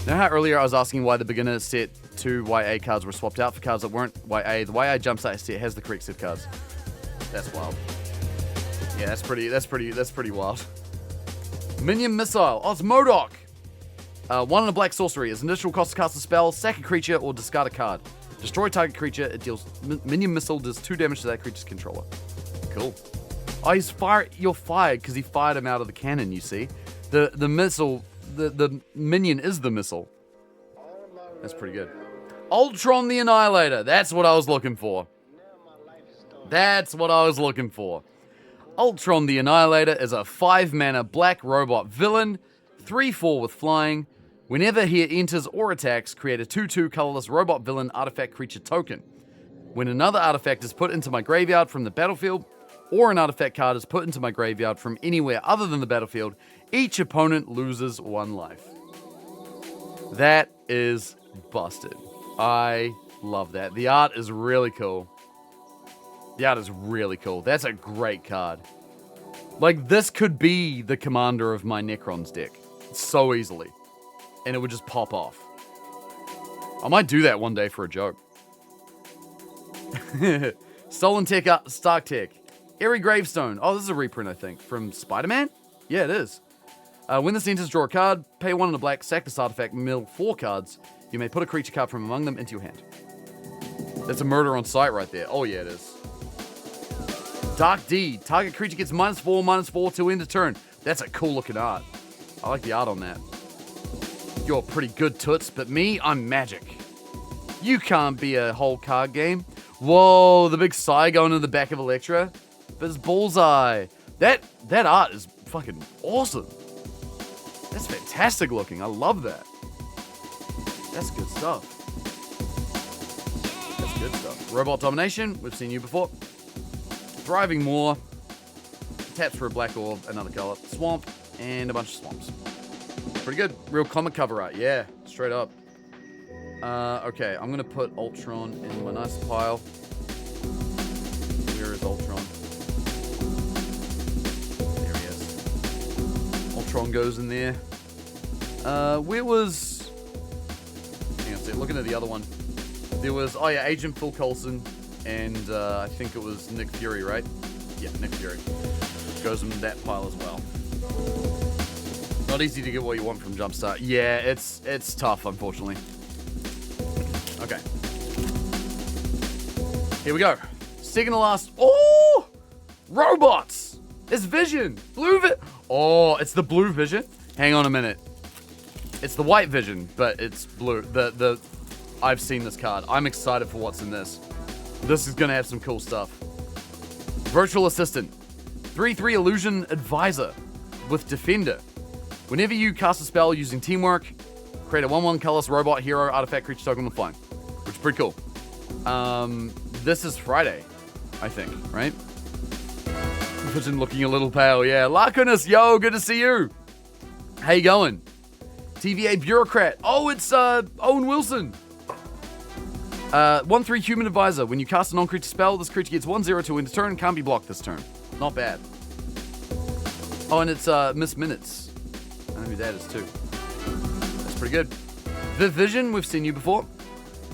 Know how earlier I was asking why the beginner set 2 YA cards were swapped out for cards that weren't YA? The YA Jumpstart set has the correct set cards. That's wild. Yeah, that's pretty wild. Minion Missile. Oh, it's MODOK. 1 and a black sorcery. As an additional cost to cast a spell, sack a creature, or discard a card. Destroy target creature. It deals minion missile does 2 damage to that creature's controller. Cool. Oh, you're fired because he fired him out of the cannon. You see, the missile, the minion is the missile. That's pretty good. Ultron the Annihilator. That's what I was looking for. Ultron the Annihilator is a 5 mana black robot villain, 3/4 with flying. Whenever he enters or attacks, create a 2/2 colorless robot villain artifact creature token. When another artifact is put into my graveyard from the battlefield, or an artifact card is put into my graveyard from anywhere other than the battlefield, each opponent loses 1 life. That is busted. I love that. The art is really cool. That's a great card. Like, this could be the commander of my Necrons deck. So easily. And it would just pop off. I might do that one day for a joke. Stolen Tech, Stark Tech. Airy Gravestone. Oh, this is a reprint, I think. From Spider-Man? Yeah, it is. When this enters, draw a card. Pay 1 in a black. Sack this artifact. Mill 4 cards. You may put a creature card from among them into your hand. That's a murder on sight right there. Oh, yeah, it is. Dark Deed. Target creature gets -4/-4 till end of turn. That's a cool looking art. I like the art on that. You're pretty good, Toots, but me, I'm magic. You can't be a whole card game. Whoa, the big sigh going in the back of Electra. But it's Bullseye. That art is fucking awesome. That's fantastic looking. I love that. That's good stuff. Robot Domination. We've seen you before. Thriving Moor. Taps for a black orb, another color. Swamp, and a bunch of swamps. Pretty good. Real comic cover art. Yeah, straight up. Okay, I'm going to put Ultron in my nice pile. Where is Ultron? There he is. Ultron goes in there. Where was... Hang on a sec, looking at the other one. There was, oh yeah, Agent Phil Coulson, and I think it was Nick Fury, right? Yeah, Nick Fury. Goes in that pile as well. Not easy to get what you want from Jumpstart. Yeah, it's tough, unfortunately. Okay. Here we go. Second to last. Oh! Robots! It's Vision! Blue Vision! Oh, it's the blue Vision? Hang on a minute. It's the white Vision, but it's blue. I've seen this card. I'm excited for what's in this. This is gonna have some cool stuff. Virtual Assistant. 3/3 Illusion Advisor with Defender. Whenever you cast a spell using Teamwork, create a 1/1 colorless robot hero artifact creature token with flying. Which is pretty cool. This is Friday, I think, right? Vision looking a little pale, yeah. Larkinus, yo, good to see you. How you going? TVA Bureaucrat. Oh, it's Owen Wilson. 1/3 Human Advisor. When you cast a non-creature spell, this creature gets 1/0 to end the turn. Can't be blocked this turn. Not bad. Oh, and it's Miss Minutes. I know who that is too. That's pretty good. The Vision, we've seen you before.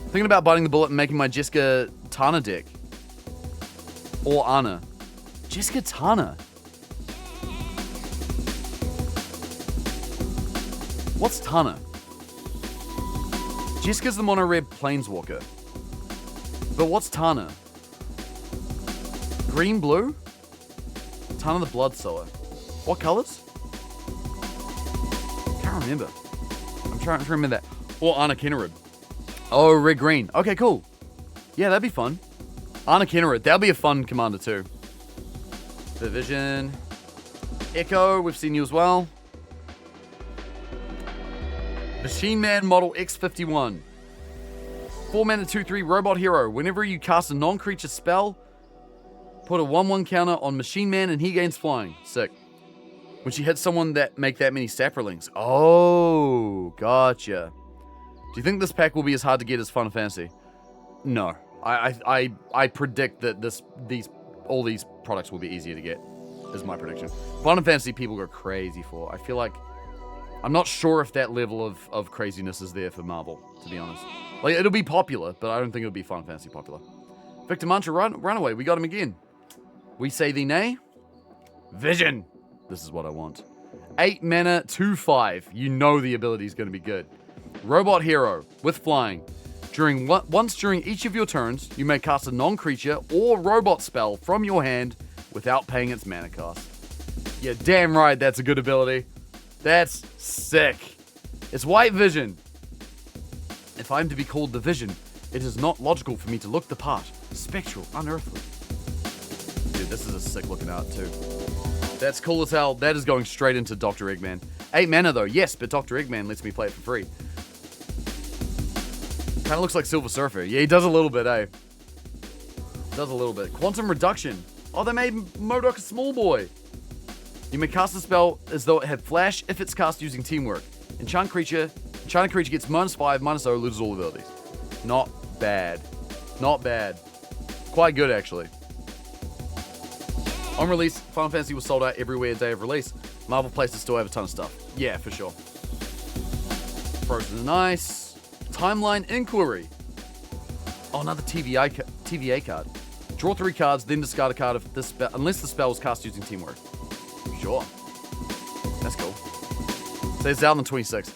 Thinking about biting the bullet and making my Jessica Tana deck. Or Anna. Jessica Tana. What's Tana? Jessica's the mono red planeswalker. But what's Tana? Green, blue? Tana the Bloodsower. What colors? Can't remember. I'm trying to remember that. Or Anna Kennerud. Oh, red green. Okay, cool. Yeah, that'd be fun. Anna Kennerud. That'll be a fun commander too. Division. Echo, we've seen you as well. Machine Man Model X51. 4 mana 2/3 robot hero. Whenever you cast a non-creature spell, put a 1/1 counter on Machine Man and he gains flying. Sick. When she hits someone that make that many saprolings. Oh, gotcha. Do you think this pack will be as hard to get as Final Fantasy? No. I predict that all these products will be easier to get, is my prediction. Final Fantasy people go crazy for. I feel like I'm not sure if that level of craziness is there for Marvel, to be honest. Like, it'll be popular, but I don't think it'll be Final Fantasy popular. Victor Mantra, Runaway, we got him again. We say thee nay. Vision. This is what I want. 8 mana, 2/5. You know the ability is going to be good. Robot hero with flying. Once during each of your turns, you may cast a non-creature or robot spell from your hand without paying its mana cost. Yeah, damn right, that's a good ability. That's sick. It's White Vision. If I'm to be called the Vision, it is not logical for me to look the part. Spectral, unearthly. Dude, this is a sick looking art too. That's cool as hell. That is going straight into Dr. Eggman. 8 mana though, yes, but Dr. Eggman lets me play it for free. Kind of looks like Silver Surfer. Yeah, he does a little bit, eh? Does a little bit. Quantum Reduction. Oh, they made MODOK a small boy. You may cast a spell as though it had flash if it's cast using teamwork. Enchanted creature gets -5, -0, loses all abilities. Not bad. Not bad. Quite good, actually. On release, Final Fantasy was sold out everywhere day of release. Marvel places still have a ton of stuff. Yeah, for sure. Frozen and Ice. Timeline Inquiry. Oh, another TVA card. Draw 3 cards, then discard a card if this unless the spell is cast using teamwork. Sure. That's cool. So it's out on the 26th.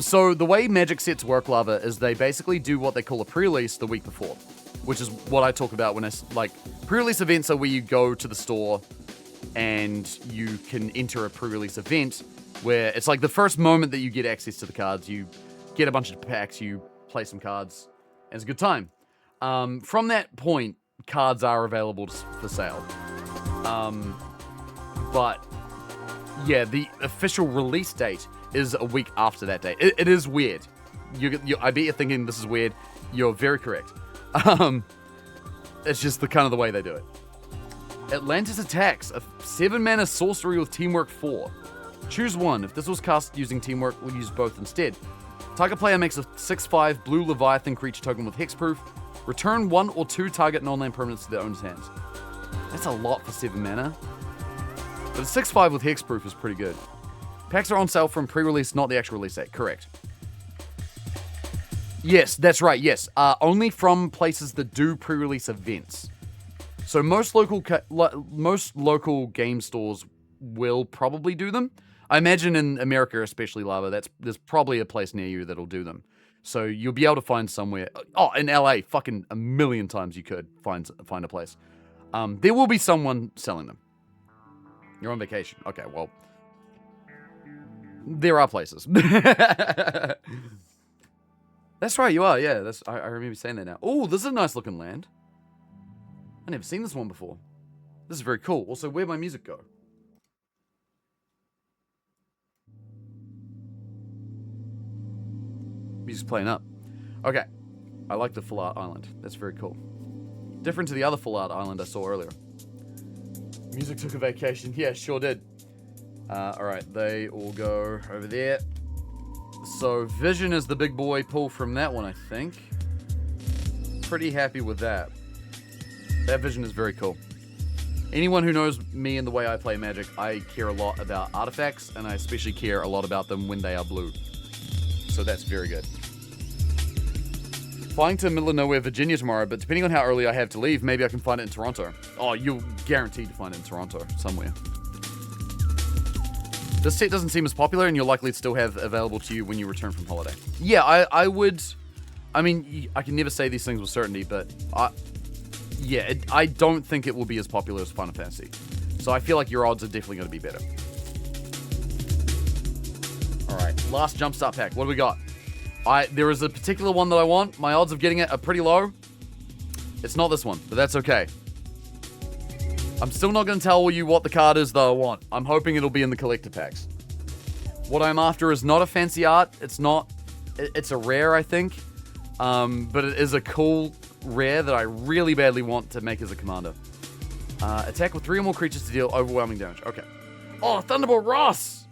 So the way Magic sets work, Lava, is they basically do what they call a pre-release the week before, which is what I talk about when I like pre-release events are where you go to the store and you can enter a pre-release event where it's like the first moment that you get access to the cards. You get a bunch of packs, you play some cards, and it's a good time. From that point, cards are available for sale. But yeah, the official release date is a week after that date. It is weird. I bet you're thinking this is weird. You're very correct. It's just the kind of the way they do it. Atlantis Attacks, a 7 mana sorcery with teamwork 4. Choose one. If this was cast using teamwork, we'll use both instead. Target player makes a 6/5 blue Leviathan creature token with hexproof. Return 1 or 2 target non-land permanents to their owner's hands. That's a lot for 7 mana. But a 6/5 with hexproof is pretty good. Packs are on sale from pre-release, not the actual release date. Correct. Yes, that's right, yes. Only from places that do pre-release events. So most local game stores will probably do them. I imagine in America, especially Lava, there's probably a place near you that'll do them. So you'll be able to find somewhere. Oh, in LA, fucking a million times you could find a place. There will be someone selling them. You're on vacation. Okay, well, there are places. That's right, you are. Yeah, I remember saying that now. Oh, this is a nice looking land. I've never seen this one before. This is very cool. Also, where'd my music go? Music's playing up. Okay. I like the Full Art Island. That's very cool. Different to the other Full Art Island I saw earlier. Music took a vacation. Yeah, sure did. Alright, they all go over there. So, Vision is the big boy pull from that one, I think. Pretty happy with that. That Vision is very cool. Anyone who knows me and the way I play Magic, I care a lot about artifacts, and I especially care a lot about them when they are blue. So that's very good. Flying to middle of nowhere, Virginia tomorrow, but depending on how early I have to leave, maybe I can find it in Toronto. Oh, you're guaranteed to find it in Toronto, somewhere. This set doesn't seem as popular, and you're likely to still have available to you when you return from holiday. Yeah, I would... I mean, I can never say these things with certainty, but... I don't think it will be as popular as Final Fantasy. So I feel like your odds are definitely going to be better. Alright, last Jumpstart pack. What do we got? There is a particular one that I want. My odds of getting it are pretty low. It's not this one, but that's okay. I'm still not going to tell you what the card is that I want. I'm hoping it'll be in the collector packs. What I'm after is not a fancy art. It's a rare, I think. But it is a cool rare that I really badly want to make as a commander. Attack with 3 or more creatures to deal overwhelming damage. Okay. Oh, Thunderbolt Ross!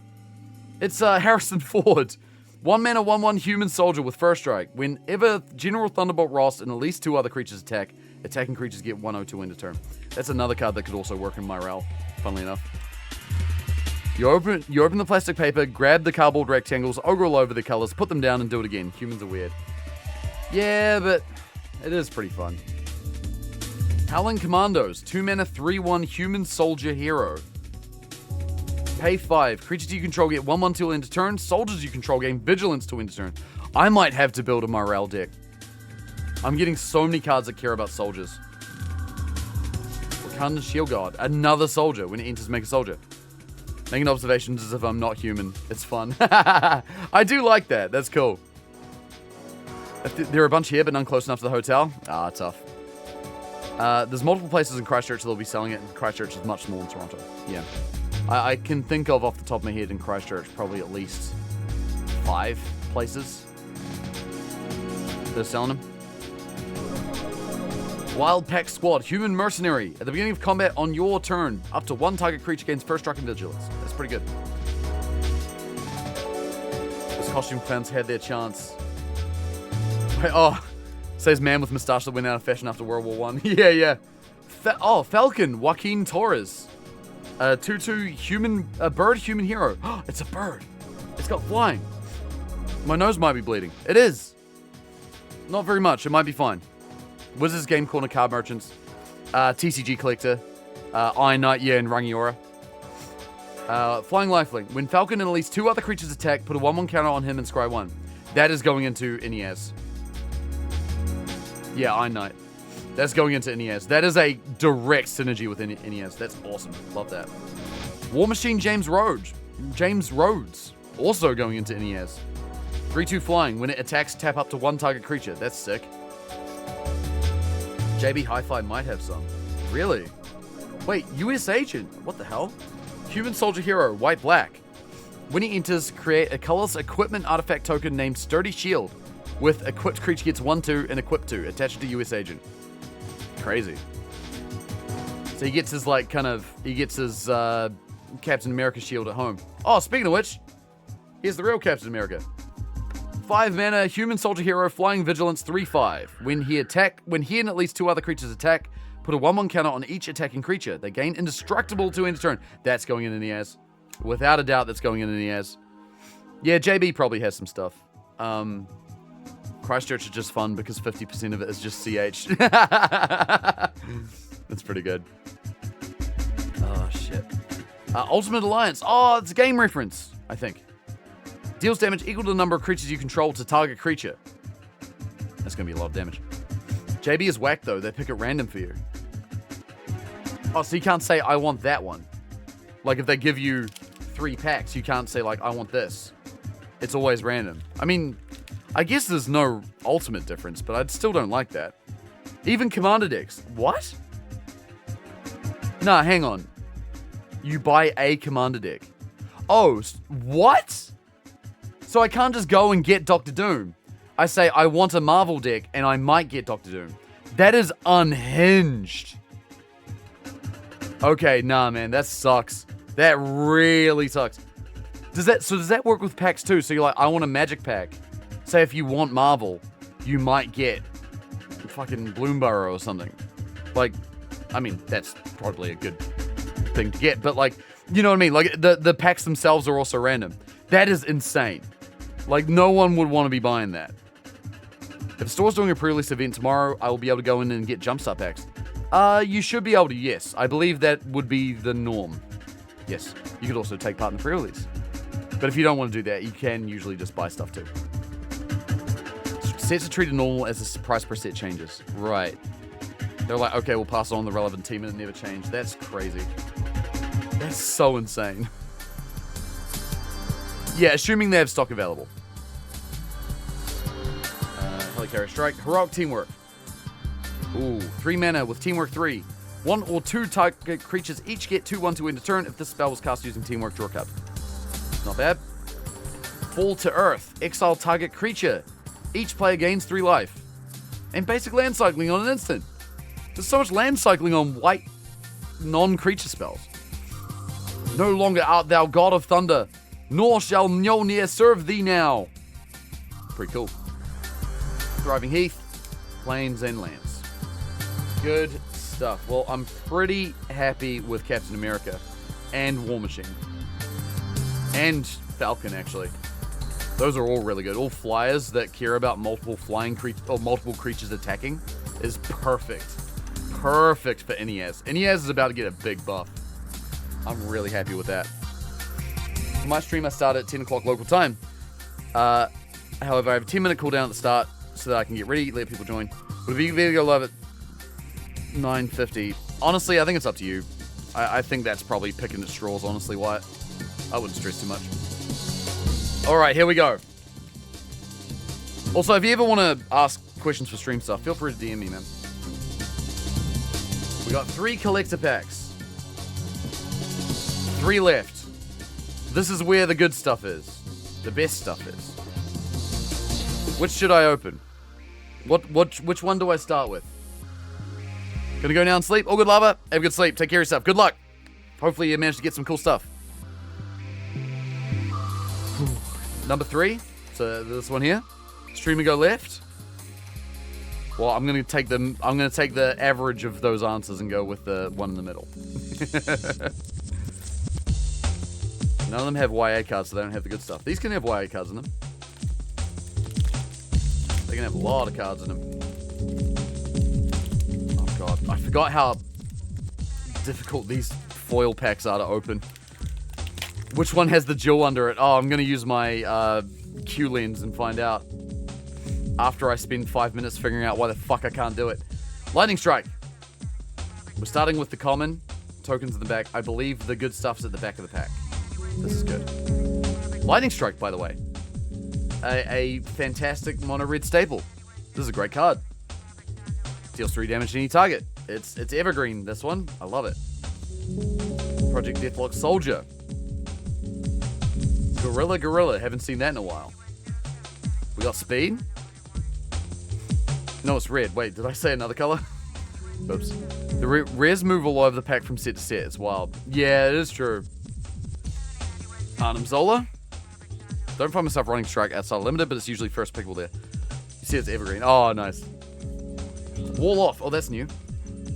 It's Harrison Ford. 1 mana, 1/1 human soldier with first strike. Whenever General Thunderbolt Ross and at least 2 other creatures attack, attacking creatures get 1/2 end of turn. That's another card that could also work in Myrel, funnily enough. You open the plastic paper, grab the cardboard rectangles, ogre all over the colors, put them down, and do it again. Humans are weird. Yeah, but it is pretty fun. Howling Commandos. 2 mana, 3/1 human soldier hero. Pay 5. Creatures you control get 1/1 till end of turn. Soldiers you control gain vigilance till end of turn. I might have to build a Myrel deck. I'm getting so many cards that care about soldiers. Wakandan Shield Guard. Another soldier. When it enters, make a soldier. Making observations as if I'm not human. It's fun. I do like that. That's cool. There are a bunch here, but none close enough to the hotel. Ah, tough. There's multiple places in Christchurch that'll be selling it, and Christchurch is much smaller than Toronto. Yeah. I can think of off the top of my head in Christchurch probably at least 5 places that are selling them. Wild Pack Squad, Human Mercenary. At the beginning of combat on your turn, up to 1 target creature gains first strike and vigilance. That's pretty good. Those costume fans had their chance. Wait, says man with moustache that went out of fashion after World War I. Yeah. Falcon, Joaquin Torres. 2/2 human, bird human hero. It's a bird. It's got flying. My nose might be bleeding. It is. Not very much. It might be fine. Wizards Game Corner Card Merchants. TCG Collector. Iron Knight, and Rangiora. Flying Lifelink. When Falcon and at least 2 other creatures attack, put a 1/1 counter on him and scry 1. That is going into NES. Yeah, Iron Knight. That's going into NES. That is a direct synergy with NES. That's awesome. Love that. War Machine James Rhodes. Also going into NES. 3/2 flying. When it attacks, tap up to 1 target creature. That's sick. JB Hi-Fi might have some. Really? Wait, US Agent. What the hell? Human Soldier Hero. White-black. When he enters, create a colorless equipment artifact token named Sturdy Shield. With equipped creature gets 1/2 and equipped 2. Attached to US Agent. Crazy. So he gets his Captain America shield at home. Oh, speaking of which, here's the real Captain America. 5 mana, human soldier hero, flying vigilance, 3/5. When he and at least 2 other creatures attack, put a 1/1 counter on each attacking creature. They gain indestructible to end of turn. That's going into NES. Without a doubt, that's going into NES. Yeah, JB probably has some stuff. Christchurch is just fun because 50% of it is just CH. That's pretty good. Oh, shit. Ultimate Alliance. Oh, it's a game reference, I think. Deals damage equal to the number of creatures you control to target creature. That's going to be a lot of damage. JB is whack, though. They pick at random for you. Oh, so you can't say, I want that one. Like, if they give you 3 packs, you can't say, like, I want this. It's always random. I mean, I guess there's no ultimate difference, but I still don't like that. Even commander decks. What? Nah, hang on. You buy a commander deck. Oh, what? So I can't just go and get Doctor Doom. I say I want a Marvel deck and I might get Doctor Doom. That is unhinged. Okay, nah, man, that sucks. That really sucks. Does that work with packs too? So you're like, I want a Magic pack. Say if you want Marvel, you might get fucking Bloomburrow or something. Like, I mean, that's probably a good thing to get, but like, you know what I mean? Like, the packs themselves are also random. That is insane. Like, no one would want to be buying that. If the store's doing a pre-release event tomorrow, I will be able to go in and get Jumpstart packs. You should be able to, yes. I believe that would be the norm. Yes, you could also take part in the pre-release. But if you don't want to do that, you can usually just buy stuff too. Sets are treated normal as the price per set changes. Right. They're like, okay, we'll pass on the relevant team and it never changed. That's crazy. That's so insane. Yeah, assuming they have stock available. Helicarrier Strike. Heroic Teamwork. Ooh, 3 mana with Teamwork 3. 1 or 2 target creatures each get 2/1 end of turn. If this spell was cast using Teamwork, draw a card. Not bad. Fall to Earth. Exile target creature. Each player gains 3 life. And basic land cycling on an instant. There's so much land cycling on white non-creature spells. No longer art thou god of thunder, nor shall Mjolnir serve thee now. Pretty cool. Thriving Heath, plains and lands. Good stuff. Well, I'm pretty happy with Captain America and War Machine. And Falcon, actually. Those are all really good. All flyers that care about multiple flying or multiple creatures attacking is perfect. Perfect for Ineaz. Ineaz is about to get a big buff. I'm really happy with that. For my stream, I start at 10 o'clock local time. However, I have a 10-minute cooldown at the start so that I can get ready, let people join. Would it be go live at 9:50? Honestly, I think it's up to you. I think that's probably picking at straws, honestly, Wyatt. I wouldn't stress too much. Alright, here we go. Also, if you ever want to ask questions for stream stuff, feel free to DM me, man. We got 3 collector packs. 3 left. This is where the good stuff is. The best stuff is. Which should I open? Which one do I start with? Gonna go now and sleep? All good, Lava. Have a good sleep. Take care of yourself. Good luck. Hopefully you managed to get some cool stuff. Number 3. So this one here. Streamer go left. Well, I'm gonna take the average of those answers and go with the one in the middle. None of them have YA cards, so they don't have the good stuff. These can have YA cards in them. They can have a lot of cards in them. Oh god, I forgot how difficult these foil packs are to open. Which one has the jewel under it? Oh, I'm gonna use my Q lens and find out. After I spend 5 minutes figuring out why the fuck I can't do it. Lightning Strike. We're starting with the common. Tokens in the back. I believe the good stuff's at the back of the pack. This is good. Lightning Strike, by the way. A fantastic mono red staple. This is a great card. Deals 3 damage to any target. It's evergreen, this one. I love it. Project Deathlock Soldier. Gorilla. Haven't seen that in a while. We got speed. No, it's red. Wait, did I say another color? Oops. The res move all over the pack from set to set. It's wild. Yeah, it is true. Arnim Zola. Don't find myself running Strike outside limited, but it's usually first pickable there. You see it's evergreen. Oh, nice. Wall Off. Oh, that's new.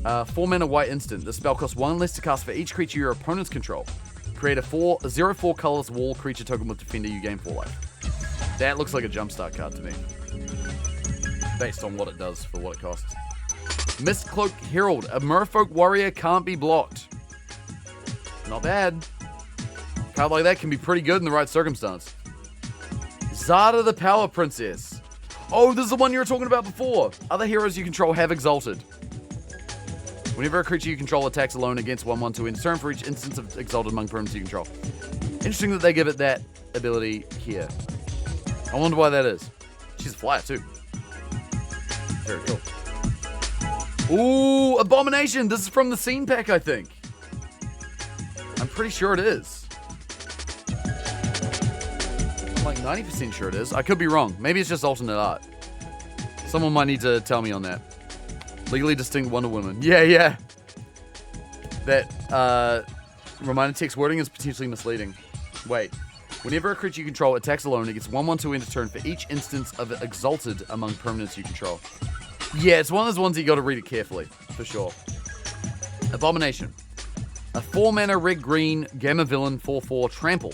4 mana white instant. The spell costs 1 less to cast for each creature your opponents control. Create a 0/4 colorless wall creature token with Defender. You gain 4 life. That looks like a jumpstart card to me. Based on what it does for what it costs. Mistcloak Herald. A Merfolk warrior can't be blocked. Not bad. A card like that can be pretty good in the right circumstance. Zada the Power Princess. Oh, this is the one you were talking about before. Other heroes you control have Exalted. Whenever a creature you control attacks alone against 1/1 end of turn for each instance of Exalted among permanents you control. Interesting that they give it that ability here. I wonder why that is. She's a flyer too. Very cool. Ooh, Abomination. This is from the scene pack, I think. I'm pretty sure it is. I'm like 90% sure it is. I could be wrong. Maybe it's just alternate art. Someone might need to tell me on that. Legally distinct Wonder Woman. Yeah. That reminder text wording is potentially misleading. Wait. Whenever a creature you control attacks alone, it gets 1/1 end of turn for each instance of it Exalted among permanents you control. Yeah, it's one of those ones you gotta read it carefully, for sure. Abomination. A 4 mana red green gamma villain 4/4 trample.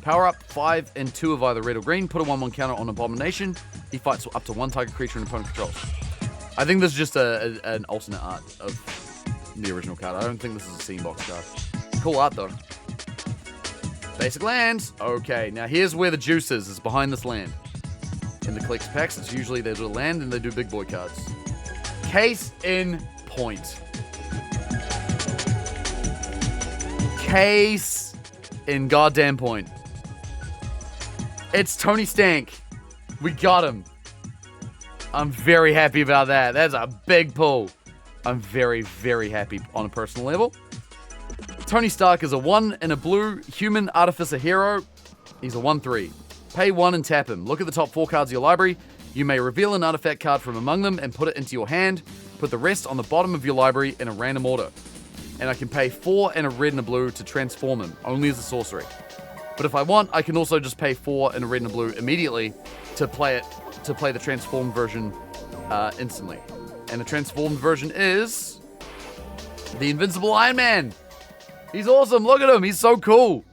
Power up 5 and 2 of either red or green. Put a 1/1 counter on Abomination. He fights up to 1 target creature an opponent controls. I think this is just an alternate art of the original card. I don't think this is a scene box card. Cool art though. Basic lands. Okay, now here's where the juice is behind this land. In the collector packs, it's usually they do land and they do big boy cards. Case in point. Case in goddamn point. It's Tony Stank. We got him. I'm very happy about that. That's a big pull. I'm very, very happy on a personal level. Tony Stark is a 1 in a blue human artificer hero. He's a 1/3. Pay 1 and tap him. Look at the top 4 cards of your library. You may reveal an artifact card from among them and put it into your hand. Put the rest on the bottom of your library in a random order. And I can pay 4 and a red and a blue to transform him, only as a sorcery. But if I want, I can also just pay 4 and a red and a blue immediately to play the transformed version instantly. And the transformed version is the Invincible Iron Man. He's awesome. Look at him. He's so cool.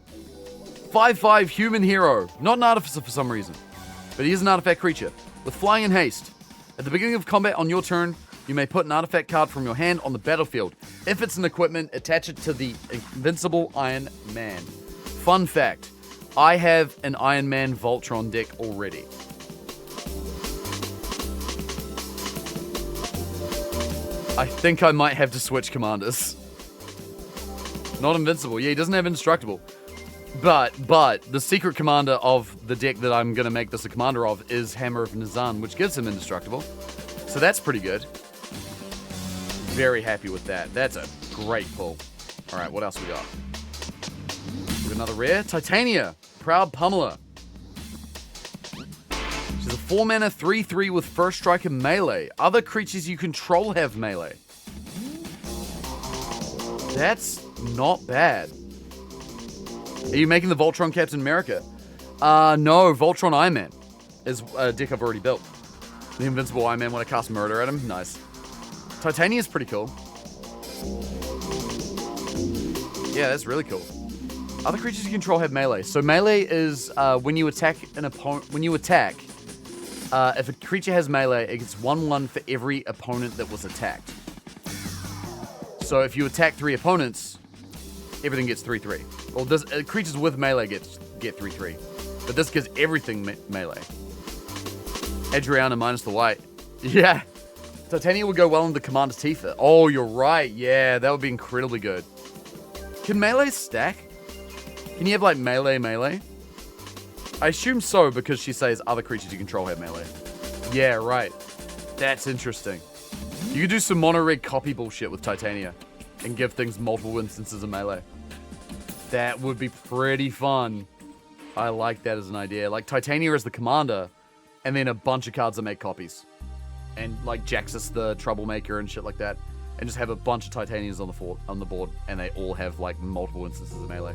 5/5 human hero. Not an artificer for some reason, but he is an artifact creature with flying and haste. At the beginning of combat on your turn, you may put an artifact card from your hand on the battlefield. If it's an equipment, attach it to the Invincible Iron Man. Fun fact, I have an Iron Man Voltron deck already. I think I might have to switch commanders. Not invincible. Yeah, he doesn't have indestructible. But the secret commander of the deck that I'm going to make this a commander of is Hammer of Nazan, which gives him indestructible. So that's pretty good. Very happy with that. That's a great pull. All right, what else we got? We got another rare. Titania, Proud Pummeler. She's a 4-mana 3/3 with first strike and melee. Other creatures you control have melee. That's not bad. Are you making the Voltron Captain America? No, Voltron Iron Man is a deck I've already built. The Invincible Iron Man when I cast Murder at him. Nice. Titania is pretty cool. Yeah, that's really cool. Other creatures you control have melee. So melee is when you attack an opponent. When you attack, if a creature has melee, it gets 1/1 for every opponent that was attacked. So if you attack 3 opponents, everything gets 3/3. Well, this, creatures with melee get 3/3, but this gives everything melee. Adriana minus the white. Yeah, Titania would go well into Commander Tifa. Oh, you're right. Yeah, that would be incredibly good. Can melee stack? Can you have like melee? I assume so because she says other creatures you control have melee. Yeah, right. That's interesting. You could do some mono red copy bullshit with Titania and give things multiple instances of melee. That would be pretty fun. I like that as an idea. Like Titania as the commander, and then a bunch of cards that make copies. And like Jaxus the Troublemaker and shit like that. And just have a bunch of Titanias on the board, and they all have like multiple instances of melee.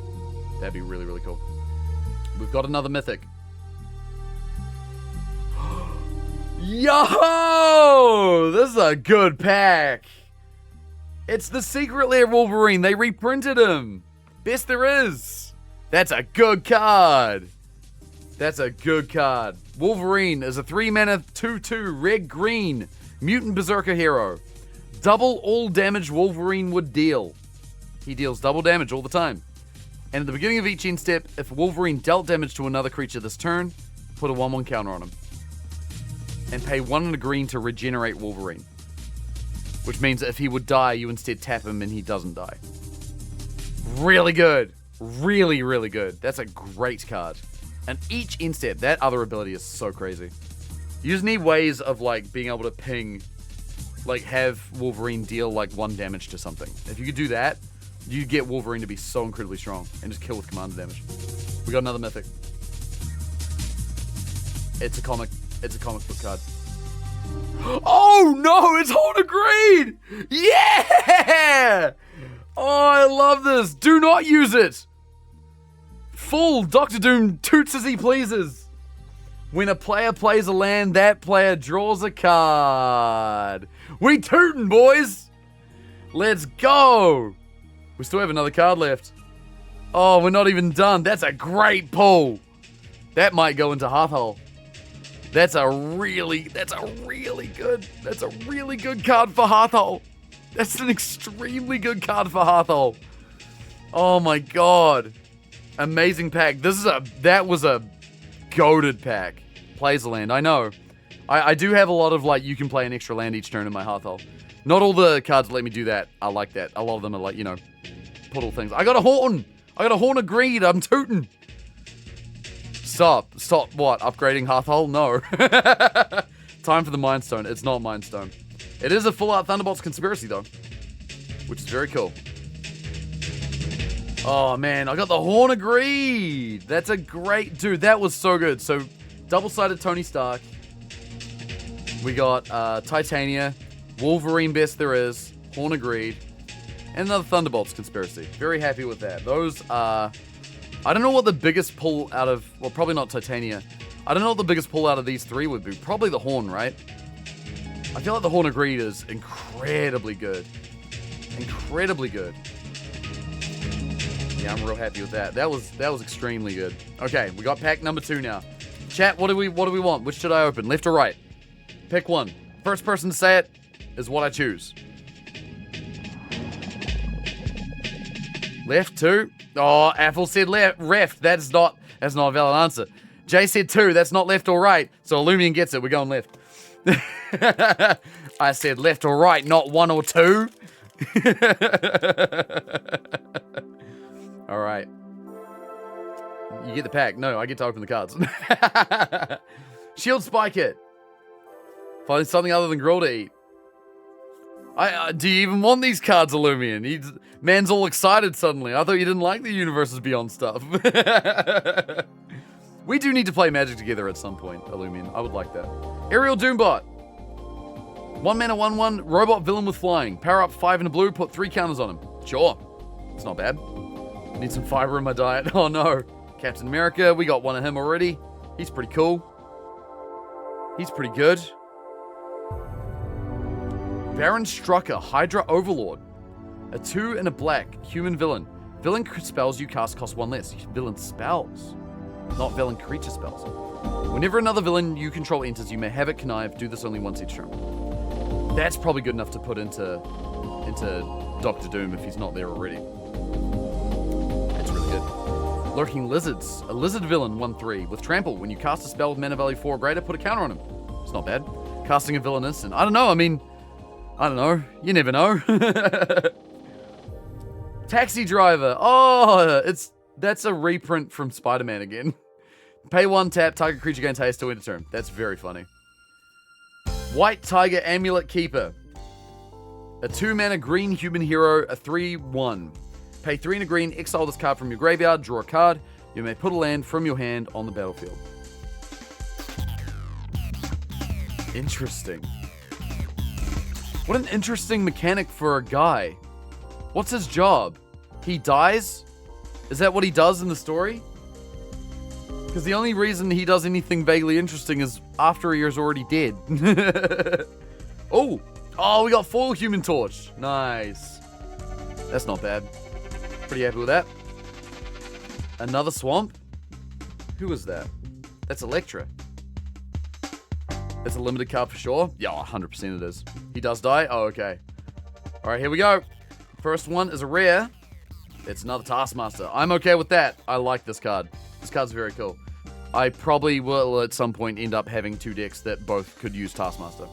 That'd be really, really cool. We've got another mythic. Yo! This is a good pack. It's the Secret Lair Wolverine. They reprinted him. Best there is. That's a good card. That's a good card. Wolverine is a 3-mana 2/2 red-green mutant berserker hero. Double all damage Wolverine would deal. He deals double damage all the time. And at the beginning of each end step, if Wolverine dealt damage to another creature this turn, put a 1/1 counter on him. And pay 1 and a green to regenerate Wolverine. Which means that if he would die, you instead tap him and he doesn't die. Really good. Really, really good. That's a great card. And each end step, that other ability is so crazy. You just need ways of like being able to ping, like have Wolverine deal like 1 damage to something. If you could do that, you get Wolverine to be so incredibly strong and just kill with commander damage. We got another mythic. It's a comic book card. Oh no, it's Hold Agreed! Yeah! Oh, I love this. Do not use it. Full Doctor Doom toots as he pleases. When a player plays a land, that player draws a card. We tootin', boys. Let's go. We still have another card left. Oh, we're not even done. That's a great pull. That might go into Hearthhole. That's a really good card for Hearthhole. That's an extremely good card for Hearthhole. Oh my god. Amazing pack. That was a goated pack. Plays a land, I know. I do have a lot of like, you can play an extra land each turn in my Hearthhole. Not all the cards let me do that. I like that. A lot of them are like, put all things. I got a Horn of Greed. I'm tootin'. Stop. What? Upgrading Hearthhole? No. Time for the Mind Stone. It's not Mind Stone. It is a full-out Thunderbolts conspiracy, though, which is very cool. Oh, man, I got the Horn of Greed. That's a great... Dude, that was so good. So, double-sided Tony Stark. We got Titania, Wolverine Best There Is, Horn of Greed, and another Thunderbolts conspiracy. Very happy with that. Those are... I don't know what the biggest pull out of... Well, probably not Titania. I don't know what the biggest pull out of these three would be. Probably the Horn, right? I feel like the Horn of Greed is incredibly good. Incredibly good. Yeah, I'm real happy with that. That was extremely good. Okay, we got pack number 2 now. Chat, what do we want? Which should I open? Left or right? Pick one. First person to say it is what I choose. Left 2. Oh, Apple said left. That's not a valid answer. Jay said 2. That's not left or right. So Illumian gets it. We're going left. I said left or right, not 1 or 2. All right. You get the pack. No, I get to open the cards. Shield Spy Kit. Find something other than Gruul to eat. Do you even want these cards, Illumian? Man's all excited suddenly. I thought you didn't like the Universes Beyond stuff. We do need to play Magic together at some point, Illumian. I would like that. Aerial Doombot. 1 mana, 1/1, robot villain with flying. Power up 5 in a blue, put 3 counters on him. Sure. It's not bad. Need some fiber in my diet. Oh no. Captain America, we got one of him already. He's pretty cool. He's pretty good. Baron Strucker, Hydra Overlord. A 2 and a black, human villain. Villain spells you cast cost 1 less. Villain spells, not villain creature spells. Whenever another villain you control enters, you may have it connive. Do this only once each turn. That's probably good enough to put into Doctor Doom if he's not there already. That's really good. Lurking Lizards. A lizard villain, 1/3. With trample, when you cast a spell with mana value 4 or greater, put a counter on him. It's not bad. Casting a villain instant. I don't know. I don't know. You never know. Taxi Driver. Oh, that's a reprint from Spider-Man again. Pay 1, tap, target creature gains haste to end a turn. That's very funny. White Tiger Amulet Keeper. A 2 mana green human hero, a 3/1. Pay 3 and a green, exile this card from your graveyard, draw a card. You may put a land from your hand on the battlefield. Interesting. What an interesting mechanic for a guy. What's his job? He dies? Is that what he does in the story? Because the only reason he does anything vaguely interesting is after he is already dead. Oh, we got full Human Torch. Nice. That's not bad. Pretty happy with that. Another Swamp? Who is that? That's Electra. It's a limited card for sure. Yeah, 100% it is. He does die? Oh, okay. Alright, here we go. First one is a rare. It's another Taskmaster. I'm okay with that. I like this card. This card's very cool. I probably will at some point end up having 2 decks that both could use Taskmaster.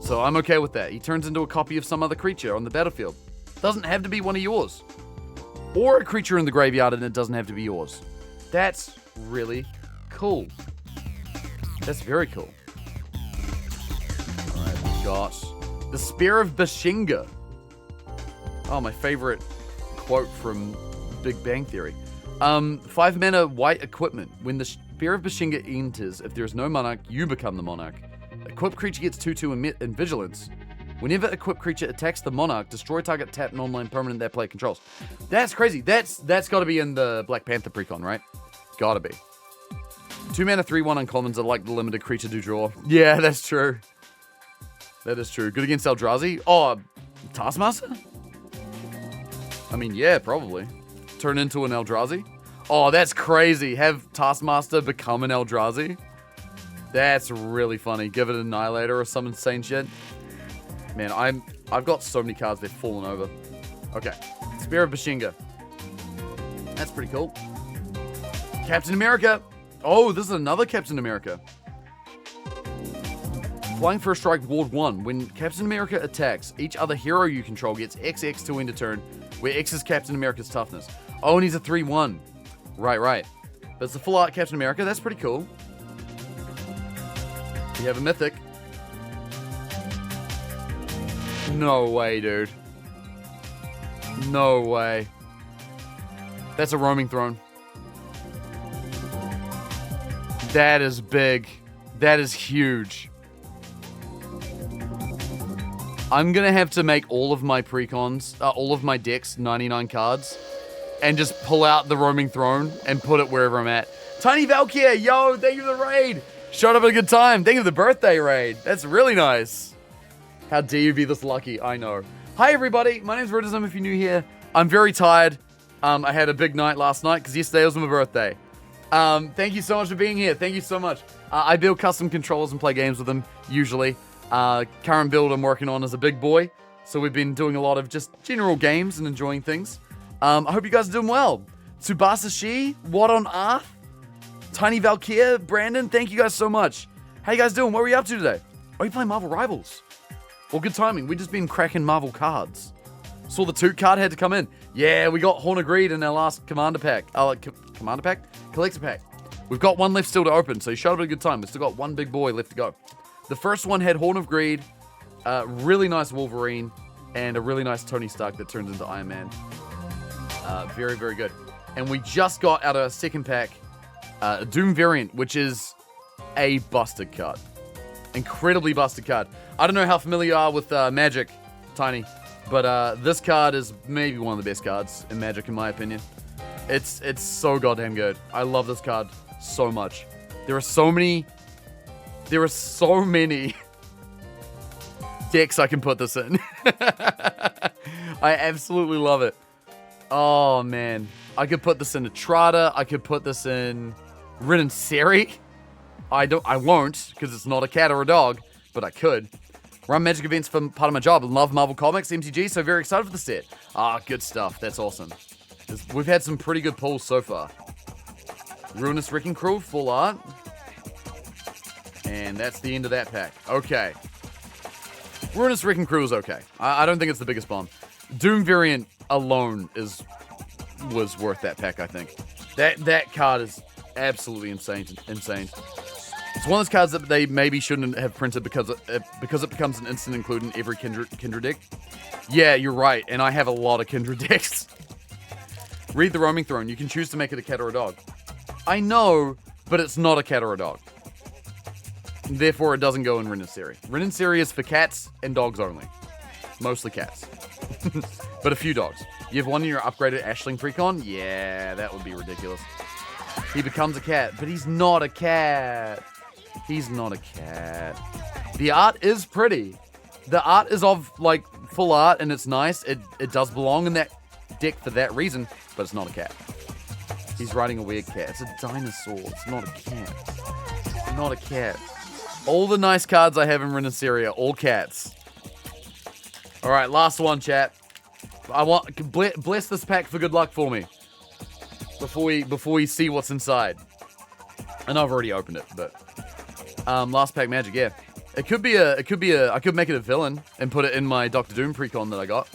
So I'm okay with that. He turns into a copy of some other creature on the battlefield. Doesn't have to be one of yours. Or a creature in the graveyard and it doesn't have to be yours. That's really cool. That's very cool. Alright, we've got the Spear of Bashinga. Oh, my favorite quote from Big Bang Theory. 5 mana white equipment. When the Spear of Bashinga enters, if there is no monarch, you become the monarch. Equipped creature gets 2/2 and vigilance. Whenever equipped creature attacks the monarch, destroy target tap non-land permanent that player controls. That's crazy. That's got to be in the Black Panther precon, right? Gotta be. 2 mana 3/1 uncommons are like the limited creature do draw. Yeah, that's true. That is true. Good against Eldrazi. Oh, Taskmaster? I mean, yeah, probably. Turn into an Eldrazi. Oh, that's crazy. Have Taskmaster become an Eldrazi? That's really funny. Give it an Annihilator or some insane shit. Man, I've got so many cards, they've fallen over. Okay. Spear of Bashinga. That's pretty cool. Captain America. Oh, this is another Captain America. Flying First Strike Ward 1. When Captain America attacks, each other hero you control gets XX to end a turn, where X is Captain America's toughness. Oh, and he's a 3/1. Right. But it's the full art Captain America. That's pretty cool. We have a Mythic. No way, dude. No way. That's a roaming throne. That is big. That is huge. I'm gonna have to make all of my precons, all of my decks 99 cards, and just pull out the roaming throne and put it wherever I'm at. Tiny Valkyr, yo, thank you for the raid. Showed up at a good time. Thank you for the birthday raid. That's really nice. How dare you be this lucky? I know. Hi everybody, my name's Ridism if you're new here. I'm very tired. I had a big night last night because yesterday was my birthday. Thank you so much for being here. Thank you so much. I build custom controllers and play games with them, usually. Current build I'm working on is a big boy, so we've been doing a lot of just general games and enjoying things. I hope you guys are doing well. Tsubasa Shi, what on earth? Tiny Valkyr, Brandon, thank you guys so much. How you guys doing? What were you up to today? Are you playing Marvel Rivals? Well, good timing. We've just been cracking Marvel cards. Saw the Toot card had to come in. Yeah, we got Horn of Greed in our last Commander pack. Commander pack? Collector pack. We've got one left still to open, so you showed up at a good time. We've still got one big boy left to go. The first one had Horn of Greed, really nice Wolverine, and a really nice Tony Stark that turns into Iron Man. Very, very good. And we just got out of our second pack a Doom variant, which is a busted card. Incredibly busted card. I don't know how familiar you are with Magic, Tiny, but this card is maybe one of the best cards in Magic, in my opinion. It's so goddamn good. I love this card so much. There are so many decks I can put this in. I absolutely love it. Oh man, I could put this in Etrata. I could put this in Rin and Seri. I won't, because it's not a cat or a dog, but I could. Run Magic events for part of my job. Love Marvel Comics, MTG, so very excited for the set. Good stuff. That's awesome. We've had some pretty good pulls so far. Ruinous Wrecking Crew, full art. And that's the end of that pack. Okay. Ruinous Wrecking Crew is okay. I don't think it's the biggest bomb. Doom variant alone was worth that pack, I think. That card is absolutely insane. It's one of those cards that they maybe shouldn't have printed because it becomes an instant include in every Kindred deck. Yeah, you're right, and I have a lot of Kindred decks. Read the Roaming Throne. You can choose to make it a cat or a dog. I know, but it's not a cat or a dog. Therefore, it doesn't go in Rin and Seri. Rin and Seri is for cats and dogs only. Mostly cats. But a few dogs. You have one in your upgraded Ashling Precon? Yeah, that would be ridiculous. He becomes a cat, but he's not a cat. He's not a cat. The art is pretty. The art is of, like, full art, and it's nice. It does belong in that deck for that reason, but it's not a cat. He's riding a weird cat. It's a dinosaur. It's not a cat. It's not a cat. All the nice cards I have in Rin and Seri are all cats. Alright, last one, chat. I want bless this pack for good luck for me. Before we see what's inside. And I've already opened it, but last pack magic, yeah. I could make it a villain and put it in my Doctor Doom precon that I got.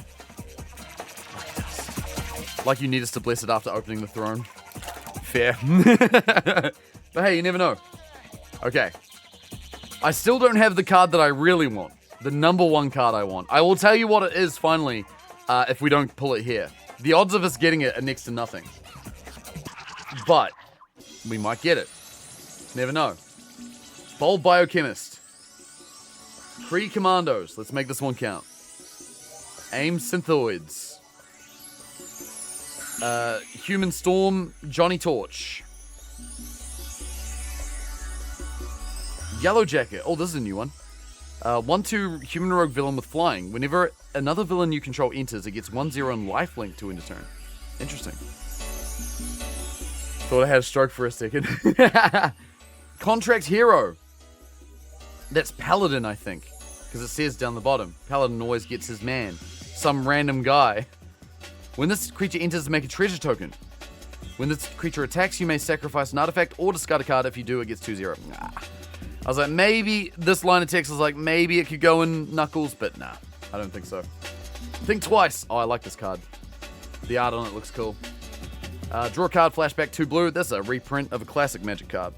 Like you need us to bless it after opening the throne. Fair. But hey, you never know. Okay. I still don't have the card that I really want. The number one card I want. I will tell you what it is finally, if we don't pull it here. The odds of us getting it are next to nothing. But we might get it. Never know. Bold Biochemist. Kree Commandos. Let's make this one count. AIM Synthoids. Human Storm. Johnny Torch. Yellow Jacket. Oh, this is a new one. 1/2 human rogue villain with flying. Whenever another villain you control enters, it gets 1/0 and lifelink to end a turn. Interesting. Thought I had a stroke for a second. Contract Hero. That's Paladin, I think. Because it says down the bottom. Paladin always gets his man. Some random guy. When this creature enters, make a treasure token. When this creature attacks, you may sacrifice an artifact or discard a card. If you do, it gets 2/0. Nah. I was like, maybe this line of text was like, maybe it could go in Knuckles, but nah. I don't think so. Think twice. Oh, I like this card. The art on it looks cool. Draw a card, flashback 2 blue. That's a reprint of a classic Magic card.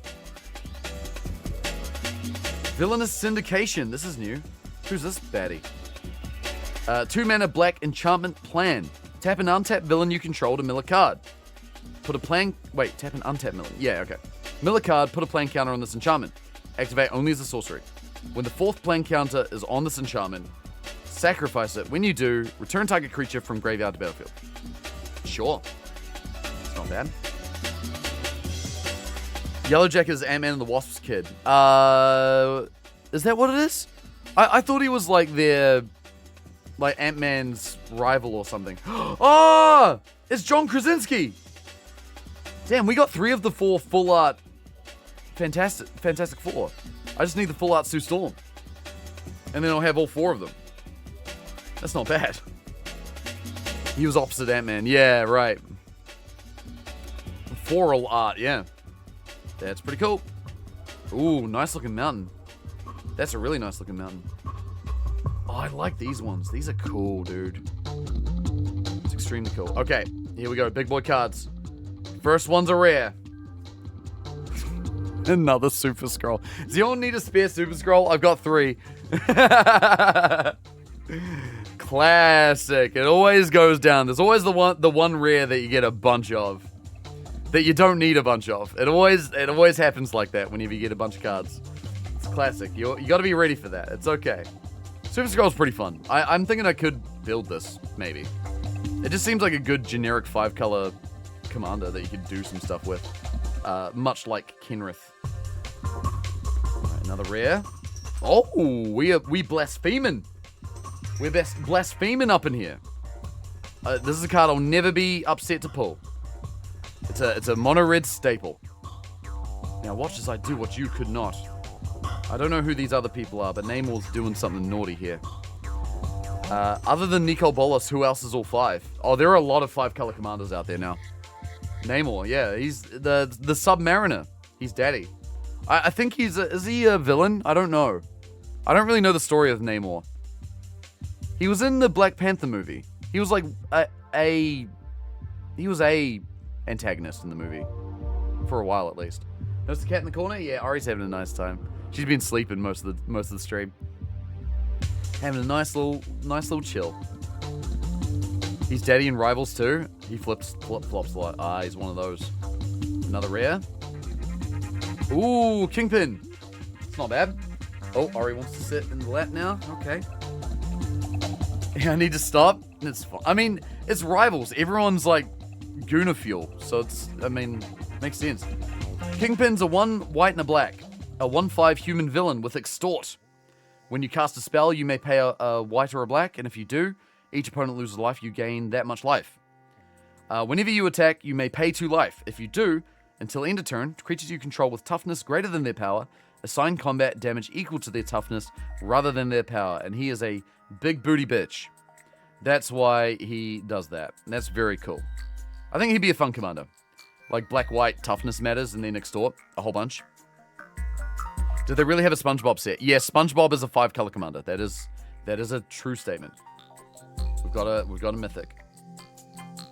Villainous Syndication. This is new. Who's this baddie? 2 mana black enchantment plan. Tap an untapped villain you control to mill a card. Put a plan... Wait, tap an untapped villain. Yeah, okay. Mill a card, put a plan counter on this enchantment. Activate only as a sorcery. When the 4th plan counter is on this enchantment, sacrifice it. When you do, return target creature from graveyard to battlefield. Sure. It's not bad. Yellowjacket is Ant-Man and the Wasp's kid. Is that what it is? I thought he was like their... like Ant-Man's rival or something. Oh! It's John Krasinski! Damn, we got 3 of the 4 full art Fantastic Four. I just need the full art Sue Storm. And then I'll have all 4 of them. That's not bad. He was opposite Ant-Man. Yeah, right. Floral art, yeah. That's pretty cool. Ooh, nice looking mountain. That's a really nice looking mountain. Oh, I like these ones. These are cool, dude. It's extremely cool. Okay, here we go. Big boy cards. First one's a rare. Another Super Scroll. Does anyone need a spare Super Scroll? I've got 3. Classic. It always goes down. There's always the one rare that you get a bunch of. That you don't need a bunch of. It always happens like that whenever you get a bunch of cards. It's classic. You got to be ready for that. It's okay. Super Scroll's pretty fun. I'm thinking I could build this, maybe. It just seems like a good generic 5-color commander that you could do some stuff with. Much like Kenrith. Right, another rare. Oh, we blaspheming. We're blaspheming up in here. This is a card I'll never be upset to pull. It's a mono red staple. Now watch as I do what you could not. I don't know who these other people are, but Namor's doing something naughty here. Other than Nicol Bolas, who else is all 5? Oh, there are a lot of 5-color commanders out there now. Namor, yeah, he's the Submariner. He's daddy. I think is he a villain? I don't know. I don't really know the story of Namor. He was in the Black Panther movie. He was like he was a antagonist in the movie. For a while at least. Notice the cat in the corner? Yeah, Ari's having a nice time. She's been sleeping most of the stream. Having a nice little chill. He's daddy in Rivals too. He flops a lot. Ah, he's one of those. Another rare. Ooh, Kingpin. It's not bad. Oh, Ari wants to sit in the lap now. Okay. Yeah, I need to stop. It's fine. I mean, it's Rivals. Everyone's like Guna fuel, so makes sense. Kingpin's a 1 white and a black. A 1/5 human villain with Extort. When you cast a spell, you may pay a white or a black, and if you do, each opponent loses life, you gain that much life. Whenever you attack, you may pay 2 life. If you do, until end of turn, creatures you control with toughness greater than their power assign combat damage equal to their toughness rather than their power, and he is a big booty bitch. That's why he does that, and that's very cool. I think he'd be a fun commander. Like black-white toughness matters, and then Extort a whole bunch. Do they really have a SpongeBob set? Yes, SpongeBob is a 5-color commander. That is a true statement. We've got a mythic.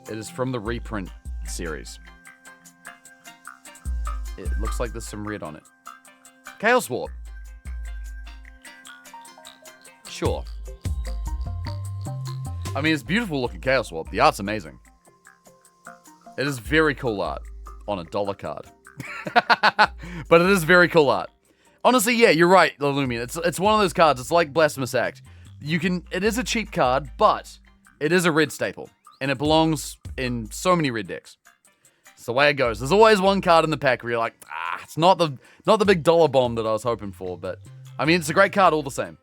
It is from the reprint series. It looks like there's some red on it. Chaos Warp. Sure. I mean, it's beautiful looking Chaos Warp. The art's amazing. It is very cool art on a $1 card. But it is very cool art. Honestly, yeah, you're right, Illumian. It's one of those cards. It's like Blasphemous Act. It is a cheap card, but it is a red staple. And it belongs in so many red decks. It's the way it goes. There's always one card in the pack where you're like, it's not the big dollar bomb that I was hoping for, but I mean, it's a great card all the same.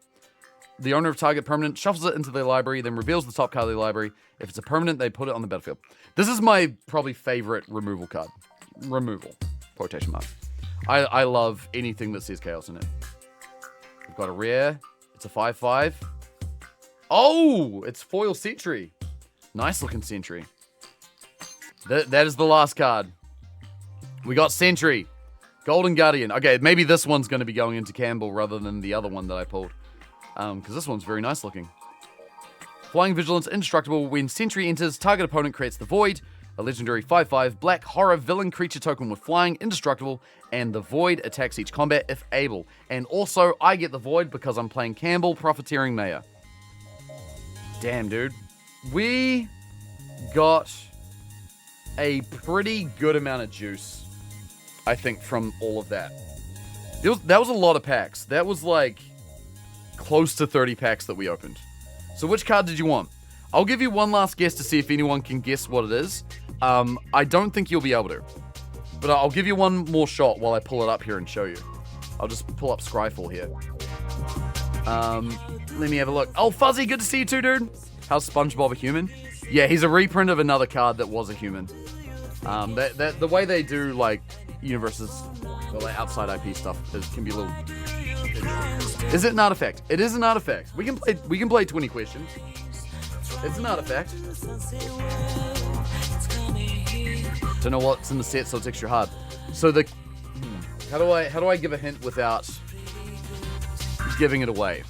The owner of target permanent shuffles it into their library, then reveals the top card of their library. If it's a permanent, they put it on the battlefield. This is my probably favorite removal card. Removal. Quotation mark. I love anything that says chaos in it. We've got a rare. It's a 5/5. Oh, it's Foil Sentry. Nice looking Sentry. That is the last card. We got Sentry. Golden Guardian. Okay, maybe this one's going to be going into Campbell rather than the other one that I pulled. Because this one's very nice looking. Flying Vigilance, indestructible. When Sentry enters, target opponent creates the Void. A legendary 5/5 black horror villain creature token with flying, indestructible, and the Void attacks each combat if able. And also, I get the Void because I'm playing Campbell, Profiteering Mayor. Damn, dude. We got a pretty good amount of juice, I think, from all of that. That was a lot of packs. That was like close to 30 packs that we opened. So which card did you want? I'll give you one last guess to see if anyone can guess what it is. I don't think you'll be able to. But I'll give you one more shot while I pull it up here and show you. I'll just pull up Scryfall here. Let me have a look. Oh, Fuzzy, good to see you too, dude. How's SpongeBob a human? Yeah, he's a reprint of another card that was a human. The way they do, like, universes, or like outside IP stuff, can be a little... Is it an artifact? It is an artifact. We can play 20 questions. It's an artifact. Don't know what's in the set, so it's extra hard. So the... How do I give a hint without giving it away?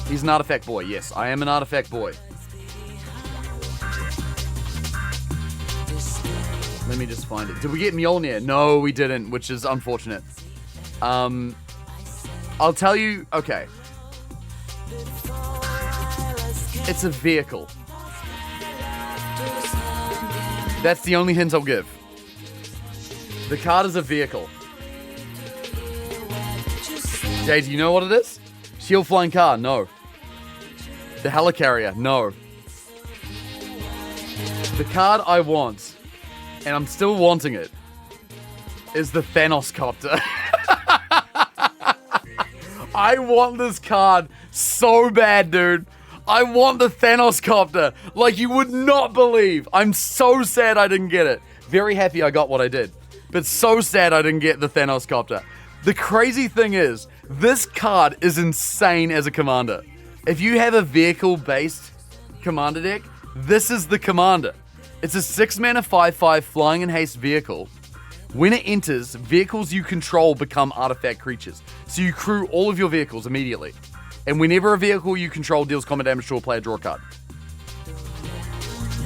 He's an artifact boy. Yes, I am an artifact boy. Let me just find it. Did we get Mjolnir? No, we didn't, which is unfortunate. I'll tell you... Okay. It's a vehicle. That's the only hint I'll give. The card is a vehicle. Jay, do you know what it is? Shield flying car? No. The helicarrier? No. The card I want, and I'm still wanting it, is the Thanos Copter. I want this card so bad, dude. I want the Thanos Copter like you would not believe. I'm so sad I didn't get it. Very happy I got what I did, but so sad I didn't get the Thanos Copter. The crazy thing is, this card is insane as a commander. If you have a vehicle-based commander deck, this is the commander. It's a 6-mana 5/5 flying and haste vehicle. When it enters, vehicles you control become artifact creatures. So you crew all of your vehicles immediately. And whenever a vehicle you control deals combat damage to a player, draw a card.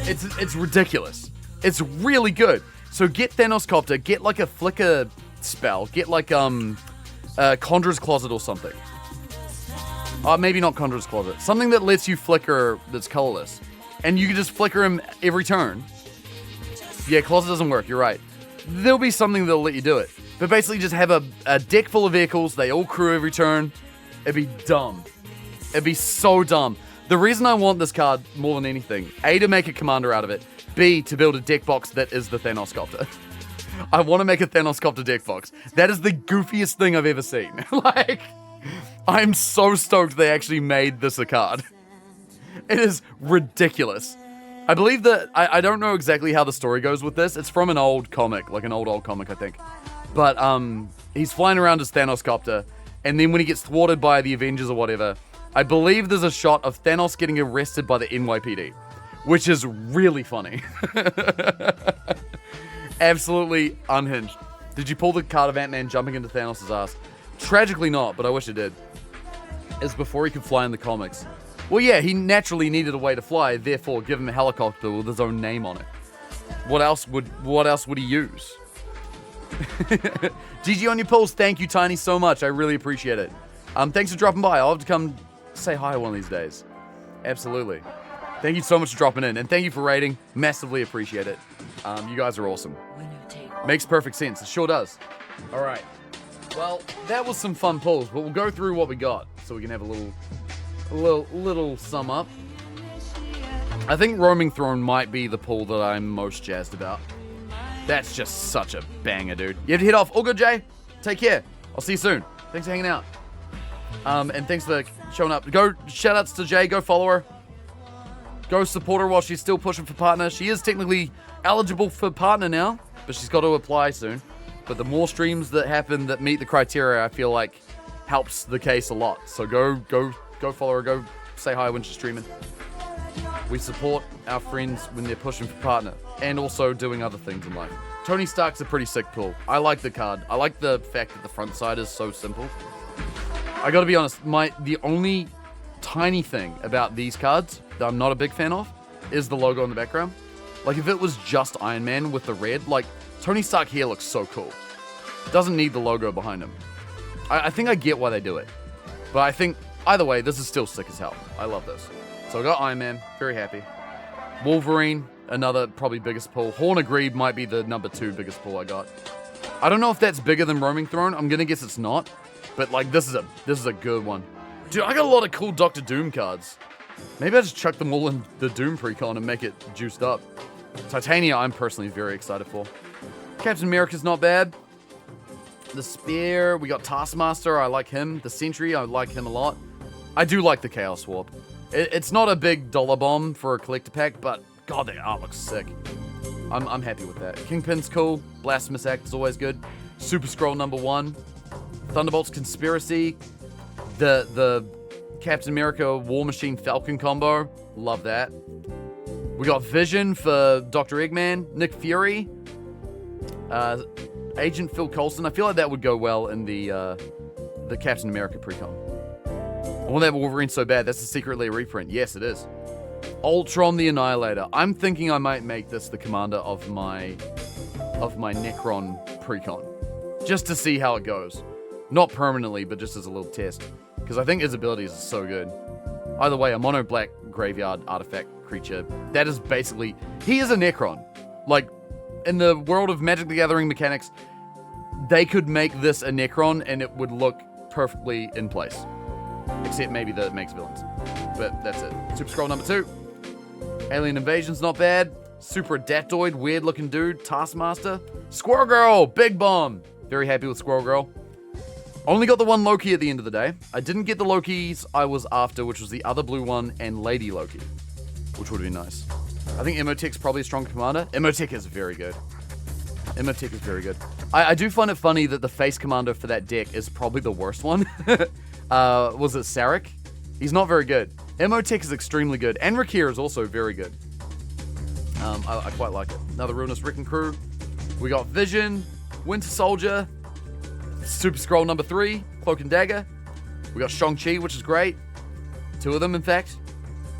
It's ridiculous. It's really good. So get Thanos Copter, get like a flicker spell, get like Conjurer's Closet or something. Maybe not Conjurer's Closet. Something that lets you flicker that's colorless. And you can just flicker him every turn. Yeah, Closet doesn't work, you're right. There'll be something that'll let you do it. But basically just have a deck full of vehicles, they all crew every turn. It'd be dumb. It'd be so dumb. The reason I want this card more than anything, A, to make a commander out of it, B, to build a deck box that is the Thanos Copter. I want to make a Thanos Copter deck box. That is the goofiest thing I've ever seen. Like, I'm so stoked they actually made this a card. It is ridiculous. I believe that, I don't know exactly how the story goes with this. It's from an old comic, like an old comic, I think. But he's flying around as Thanos Copter, and then when he gets thwarted by the Avengers or whatever, I believe there's a shot of Thanos getting arrested by the NYPD, which is really funny. Absolutely unhinged. Did you pull the card of Ant-Man jumping into Thanos' ass? Tragically not, but I wish it did. It's before he could fly in the comics. Well, yeah, he naturally needed a way to fly, therefore give him a helicopter with his own name on it. What else would he use? GG on your polls. Thank you, Tiny, so much. I really appreciate it. Thanks for dropping by. I'll have to come say hi one of these days. Absolutely. Thank you so much for dropping in, and thank you for rating. Massively appreciate it. You guys are awesome. Makes perfect sense. It sure does. All right. Well, that was some fun pulls, but we'll go through what we got so we can have a little sum up. I think Roaming Throne might be the pull that I'm most jazzed about. That's just such a banger, dude. You have to head off. All good, Jay. Take care. I'll see you soon. Thanks for hanging out. And thanks for showing up. Go, shout outs to Jay. Go follow her. Go support her while she's still pushing for partner. She is technically eligible for partner now, but she's got to apply soon. But the more streams that happen that meet the criteria, I feel like helps the case a lot. So go follow her. Go say hi when she's streaming. We support our friends when they're pushing for partner and also doing other things in life. Tony Stark's a pretty sick pull. I like the card. I like the fact that the front side is so simple. I gotta be honest, the only tiny thing about these cards that I'm not a big fan of is the logo in the background. Like, if it was just Iron Man with the red, like, Tony Stark here looks so cool. Doesn't need the logo behind him. I think I get why they do it. But I think, either way, this is still sick as hell. I love this. So I got Iron Man. Very happy. Wolverine, another probably biggest pull. Horn of Greed might be the number 2 biggest pull I got. I don't know if that's bigger than Roaming Throne. I'm gonna guess it's not. But like this is a good one. Dude, I got a lot of cool Doctor Doom cards. Maybe I just chuck them all in the Doom Precon and make it juiced up. Titania, I'm personally very excited for. Captain America's not bad. The Spear, we got Taskmaster, I like him. The Sentry, I like him a lot. I do like the Chaos Warp. It's not a big dollar bomb for a collector pack, but god, that art looks sick. I'm happy with that. Kingpin's cool. Blasphemous Act is always good. Super Scroll number 1. Thunderbolt's Conspiracy. The Captain America War Machine Falcon combo. Love that. We got Vision for Dr. Eggman. Nick Fury. Agent Phil Coulson. I feel like that would go well in the Captain America precon. I want that Wolverine so bad. That's a secretly a reprint. Yes, it is. Ultron the Annihilator. I'm thinking I might make this the commander of my Necron precon. Just to see how it goes. Not permanently, but just as a little test. Because I think his abilities are so good. Either way, a mono black graveyard artifact creature. That is basically... He is a Necron. Like, in the world of Magic the Gathering mechanics, they could make this a Necron and it would look perfectly in place. Except maybe that it makes villains. But that's it. Super Scroll number 2. Alien Invasion's not bad. Super Adaptoid, weird looking dude. Taskmaster. Squirrel Girl, big bomb. Very happy with Squirrel Girl. Only got the one Loki at the end of the day. I didn't get the Lokis I was after, which was the other blue one and Lady Loki, which would be nice. I think Emotek's probably a strong commander. Emotek is very good. Emotek is very good. I do find it funny that the face commander for that deck is probably the worst one. Was it Sarek? He's not very good. Emotek is extremely good. And Rakir is also very good. I quite like it. Another Ruinous Wrecking Crew. We got Vision, Winter Soldier, Super Scroll number 3, Cloak and Dagger. We got Shang-Chi, which is great. 2 of them, in fact.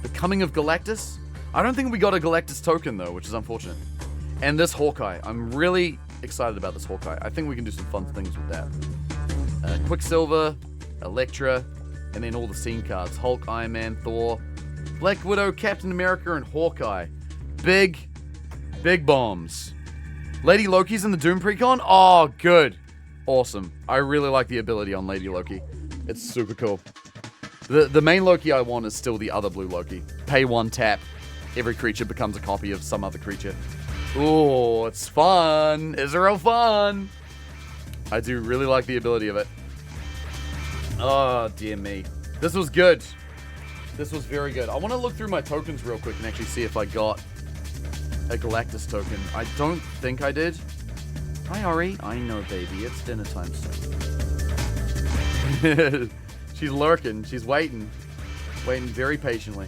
The Coming of Galactus. I don't think we got a Galactus token, though, which is unfortunate. And this Hawkeye. I'm really excited about this Hawkeye. I think we can do some fun things with that. Quicksilver, Elektra, and then all the scene cards. Hulk, Iron Man, Thor, Black Widow, Captain America, and Hawkeye. Big bombs. Lady Loki's in the Doom Precon? Oh, good. Awesome. I really like the ability on Lady Loki. It's super cool. The main Loki I want is still the other blue Loki. Pay 1 tap. Every creature becomes a copy of some other creature. Ooh, it's fun. It's real fun. I do really like the ability of it. Oh, dear me. This was good. This was very good. I want to look through my tokens real quick and actually see if I got a Galactus token. I don't think I did. Hi, Ari. I know, baby. It's dinner time soon. She's lurking. She's waiting. Waiting very patiently.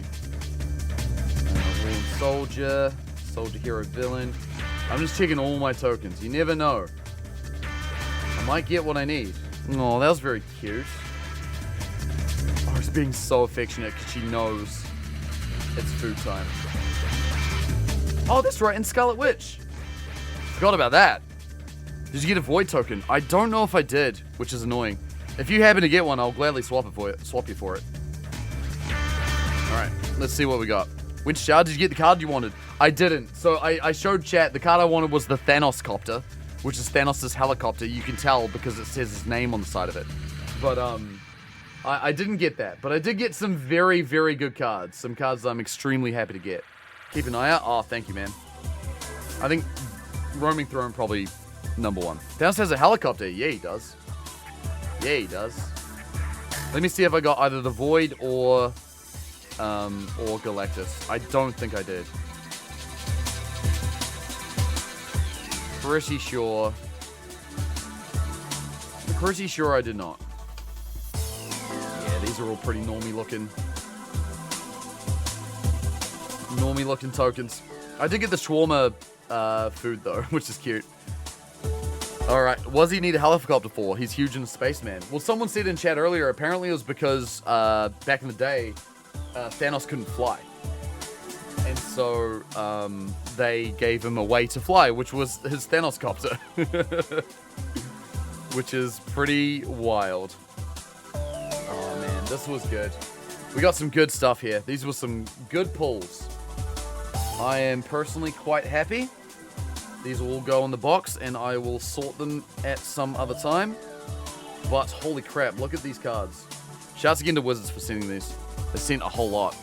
Soldier. Soldier, hero, villain. I'm just checking all my tokens. You never know. I might get what I need. Oh, that was very cute. Oh, she's being so affectionate because she knows it's food time. Oh, that's right, and Scarlet Witch. Forgot about that. Did you get a Void token? I don't know if I did, which is annoying. If you happen to get one, I'll gladly swap you for it. Alright, let's see what we got. Winter Shard, did you get the card you wanted? I didn't. So I showed chat, the card I wanted was the Thanos Copter, which is Thanos' helicopter. You can tell because it says his name on the side of it. But, I didn't get that. But I did get some very, very good cards. Some cards that I'm extremely happy to get. Keep an eye out. Oh, thank you, man. I think Roaming Throne probably number 1. Thanos has a helicopter. Yeah, he does. Yeah, he does. Let me see if I got either the Void or Galactus. I don't think I did. Pretty sure I did not. Yeah, these are all pretty normie looking tokens. I did get the Shawarma food though, which is cute. Alright, what does he need a helicopter for? He's huge in a spaceman. Well, someone said in chat earlier, apparently it was because back in the day, Thanos couldn't fly. And so they gave him a way to fly, which was his Thanos copter. Which is pretty wild. Oh man, this was good. We got some good stuff here. These were some good pulls. I am personally quite happy. These will all go in the box, and I will sort them at some other time. But holy crap, look at these cards. Shouts again to Wizards for sending these. They sent a whole lot.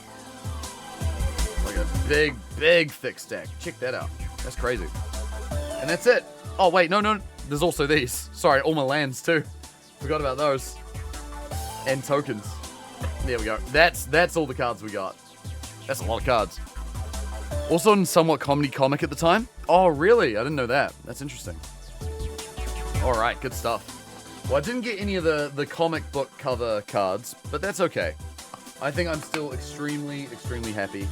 Like a big, big thick stack. Check that out. That's crazy. And that's it. Oh, wait, no. There's also these. Sorry, all my lands too. Forgot about those. And tokens. There we go. That's all the cards we got. That's a lot of cards. Also in somewhat comedy comic at the time. Oh, really? I didn't know that. That's interesting. All right, good stuff. Well, I didn't get any of the comic book cover cards, but that's okay. I think I'm still extremely, extremely happy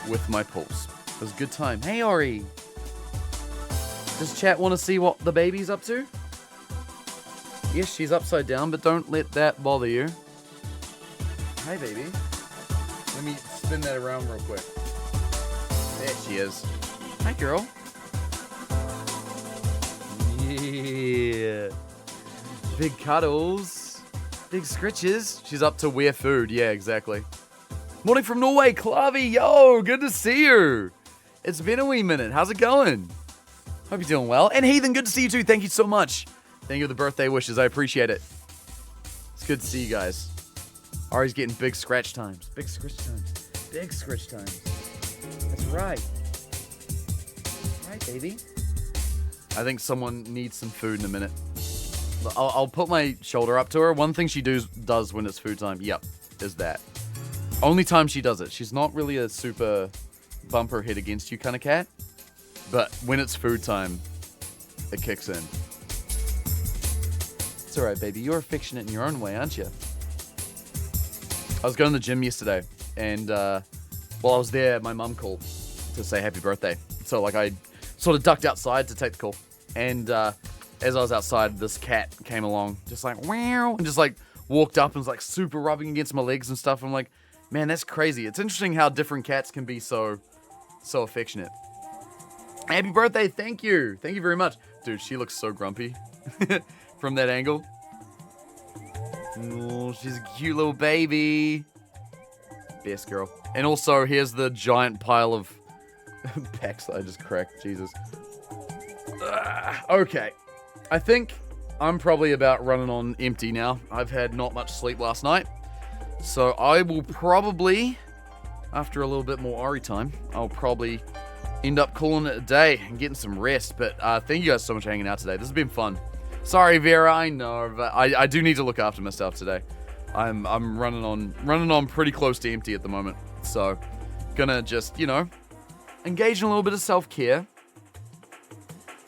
with my pulls. It was a good time. Hey, Ori. Does chat want to see what the baby's up to? Yes, she's upside down, but don't let that bother you. Hi, baby. Let me spin that around real quick. There she is. Hi, girl. Yeah. Big cuddles. Big scritches. She's up to wear food. Yeah, exactly. Morning from Norway, Clavi. Yo, good to see you. It's been a wee minute. How's it going? Hope you're doing well. And Heathen, good to see you too. Thank you so much. Thank you for the birthday wishes. I appreciate it. It's good to see you guys. Ari's getting big scratch times. Big scratch times. Big scratch times. That's right. Right, baby. I think someone needs some food in a minute. I'll put my shoulder up to her. One thing she does when it's food time, yep, is that. Only time she does it. She's not really a super bumper head against you kind of cat. But when it's food time, it kicks in. It's alright, baby. You're affectionate in your own way, aren't you? I was going to the gym yesterday, and while I was there, my mum called to say happy birthday. So, like, I sort of ducked outside to take the call. And as I was outside, this cat came along, just like, wow, and just, like, walked up and was, like, super rubbing against my legs and stuff. I'm like, man, that's crazy. It's interesting how different cats can be so affectionate. Happy birthday, thank you. Thank you very much. Dude, she looks so grumpy from that angle. Oh, she's a cute little baby. Best girl. And also, here's the giant pile of packs that I just cracked. Jesus. Okay. I think I'm probably about running on empty now. I've had not much sleep last night. So I will probably, after a little bit more Ori time, I'll probably end up calling it a day and getting some rest. But thank you guys so much for hanging out today. This has been fun. Sorry, Vera, I know, but I do need to look after myself today. I'm running on pretty close to empty at the moment. So gonna just, engage in a little bit of self-care.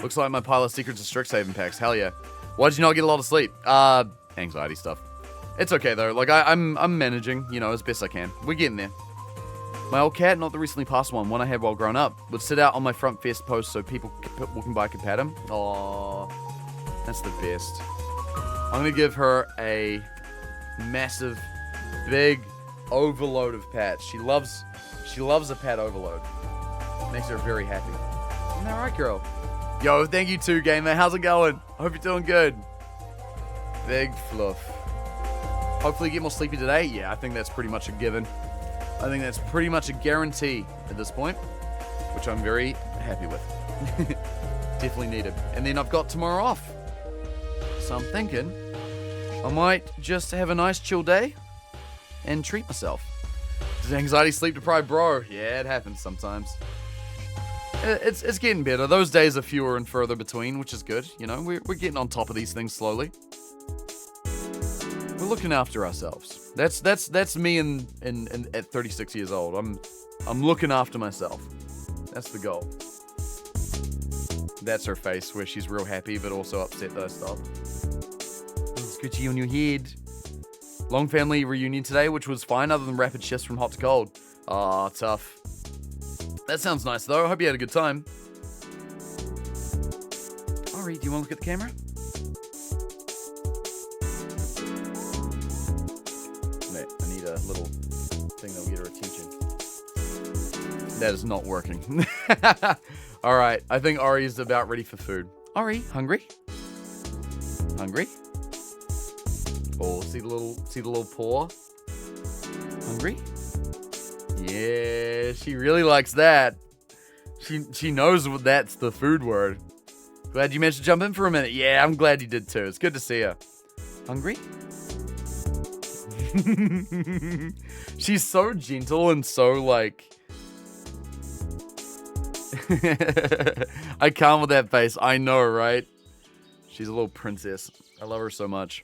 Looks like my pile of Secrets of Strixhaven packs. Hell yeah. Why'd you not get a lot of sleep? Anxiety stuff. It's okay though. Like I'm managing, as best I can. We're getting there. My old cat, not the recently passed one I had while growing up, would sit out on my front fest post so people walking by could pat him. Aww, that's the best. I'm gonna give her a massive, big overload of pats. She loves a pat overload. Makes her very happy. Isn't that right, girl? Yo, thank you too, gamer. How's it going? Hope you're doing good. Big fluff. Hopefully you get more sleepy today. Yeah, I think that's pretty much a given. I think that's pretty much a guarantee at this point, which I'm very happy with. Definitely needed. And then I've got tomorrow off. So I'm thinking I might just have a nice chill day and treat myself. Does anxiety sleep deprived, bro? Yeah, it happens sometimes. It's getting better. Those days are fewer and further between, which is good. We're getting on top of these things slowly. We're looking after ourselves. That's me at 36 years old. I'm looking after myself. That's the goal. That's her face where she's real happy but also upset that I stopped. Scoochie on your head. Long family reunion today, which was fine other than rapid shifts from hot to cold. Ah, tough. That sounds nice though. I hope you had a good time. Ori, do you want to look at the camera? Wait, I need a little thing that'll get her attention. That is not working. Alright, I think Ori is about ready for food. Ori, hungry? Hungry? Oh, see the little paw? Hungry? Yeah, she really likes that. She knows what that's the food word. Glad you managed to jump in for a minute. Yeah, I'm glad you did too. It's good to see her. Hungry? She's so gentle and so like... I can't with that face. I know, right? She's a little princess. I love her so much.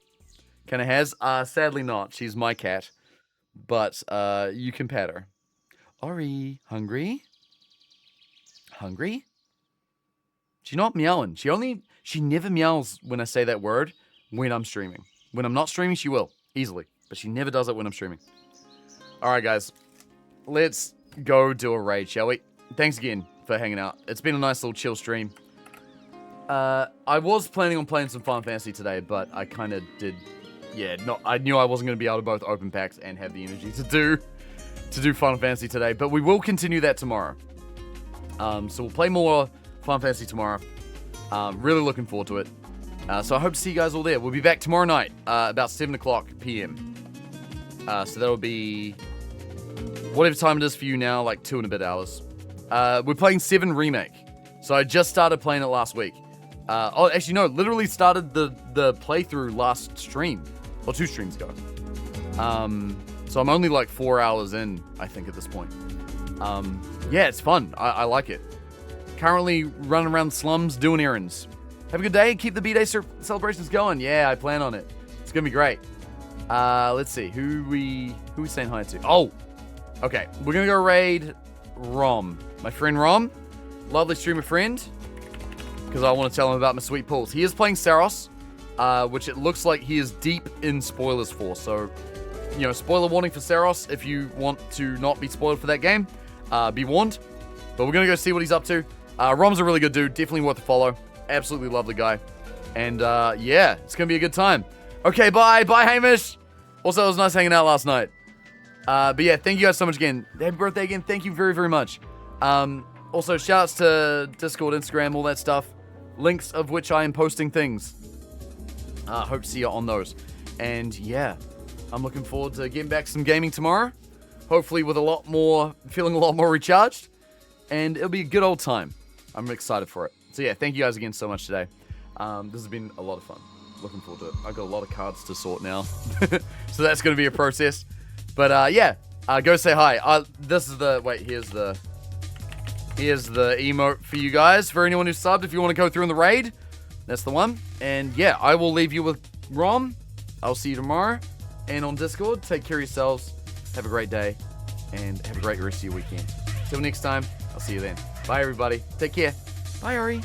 Kinda has? Sadly not. She's my cat. But, you can pet her. Ori, hungry? Hungry? She's not meowing. She never meows when I say that word when I'm streaming. When I'm not streaming, she will. Easily. But she never does it when I'm streaming. Alright, guys. Let's go do a raid, shall we? Thanks again for hanging out. It's been a nice little chill stream. I was planning on playing some Final Fantasy today, but I kind of did... Yeah, I knew I wasn't going to be able to both open packs and have the energy to do Final Fantasy today. But we will continue that tomorrow. So we'll play more Final Fantasy tomorrow. Really looking forward to it. So I hope to see you guys all there. We'll be back tomorrow night, about 7 o'clock p.m. So that'll be whatever time it is for you now, like 2 and a bit hours. We're playing 7 Remake. So I just started playing it last week. Oh, actually, no, literally started the playthrough last stream. Or 2 streams ago. So I'm only like 4 hours in, I think, at this point. Yeah, it's fun. I like it. Currently running around the slums doing errands. Have a good day. Keep the B-Day celebrations going. Yeah, I plan on it. It's gonna be great. Let's see. Who we saying hi to? Oh, okay. We're gonna go raid Rom. My friend Rom. Lovely streamer friend. Because I want to tell him about my sweet pulls. He is playing Saros, which it looks like he is deep in spoilers for. So, you know, spoiler warning for Saros. If you want to not be spoiled for that game, be warned. But we're going to go see what he's up to. Rom's a really good dude. Definitely worth a follow. Absolutely lovely guy. And, yeah, it's going to be a good time. Okay, bye. Bye, Hamish. Also, it was nice hanging out last night. But yeah, thank you guys so much again. Happy birthday again. Thank you very, very much. Also, shoutouts to Discord, Instagram, all that stuff. Links of which I am posting things. Hope to see you on those. And yeah, I'm looking forward to getting back to some gaming tomorrow. Hopefully with feeling a lot more recharged. And it'll be a good old time. I'm excited for it. So yeah, thank you guys again so much today. This has been a lot of fun. Looking forward to it. I've got a lot of cards to sort now. So that's going to be a process. But yeah, go say hi. This is the... Wait, here's the emote for you guys. For anyone who's subbed, if you want to go through in the raid, that's the one. And yeah, I will leave you with Rom. I'll see you tomorrow. And on Discord, take care of yourselves. Have a great day. And have a great rest of your weekend. Till next time, I'll see you then. Bye, everybody. Take care. Bye, Ori.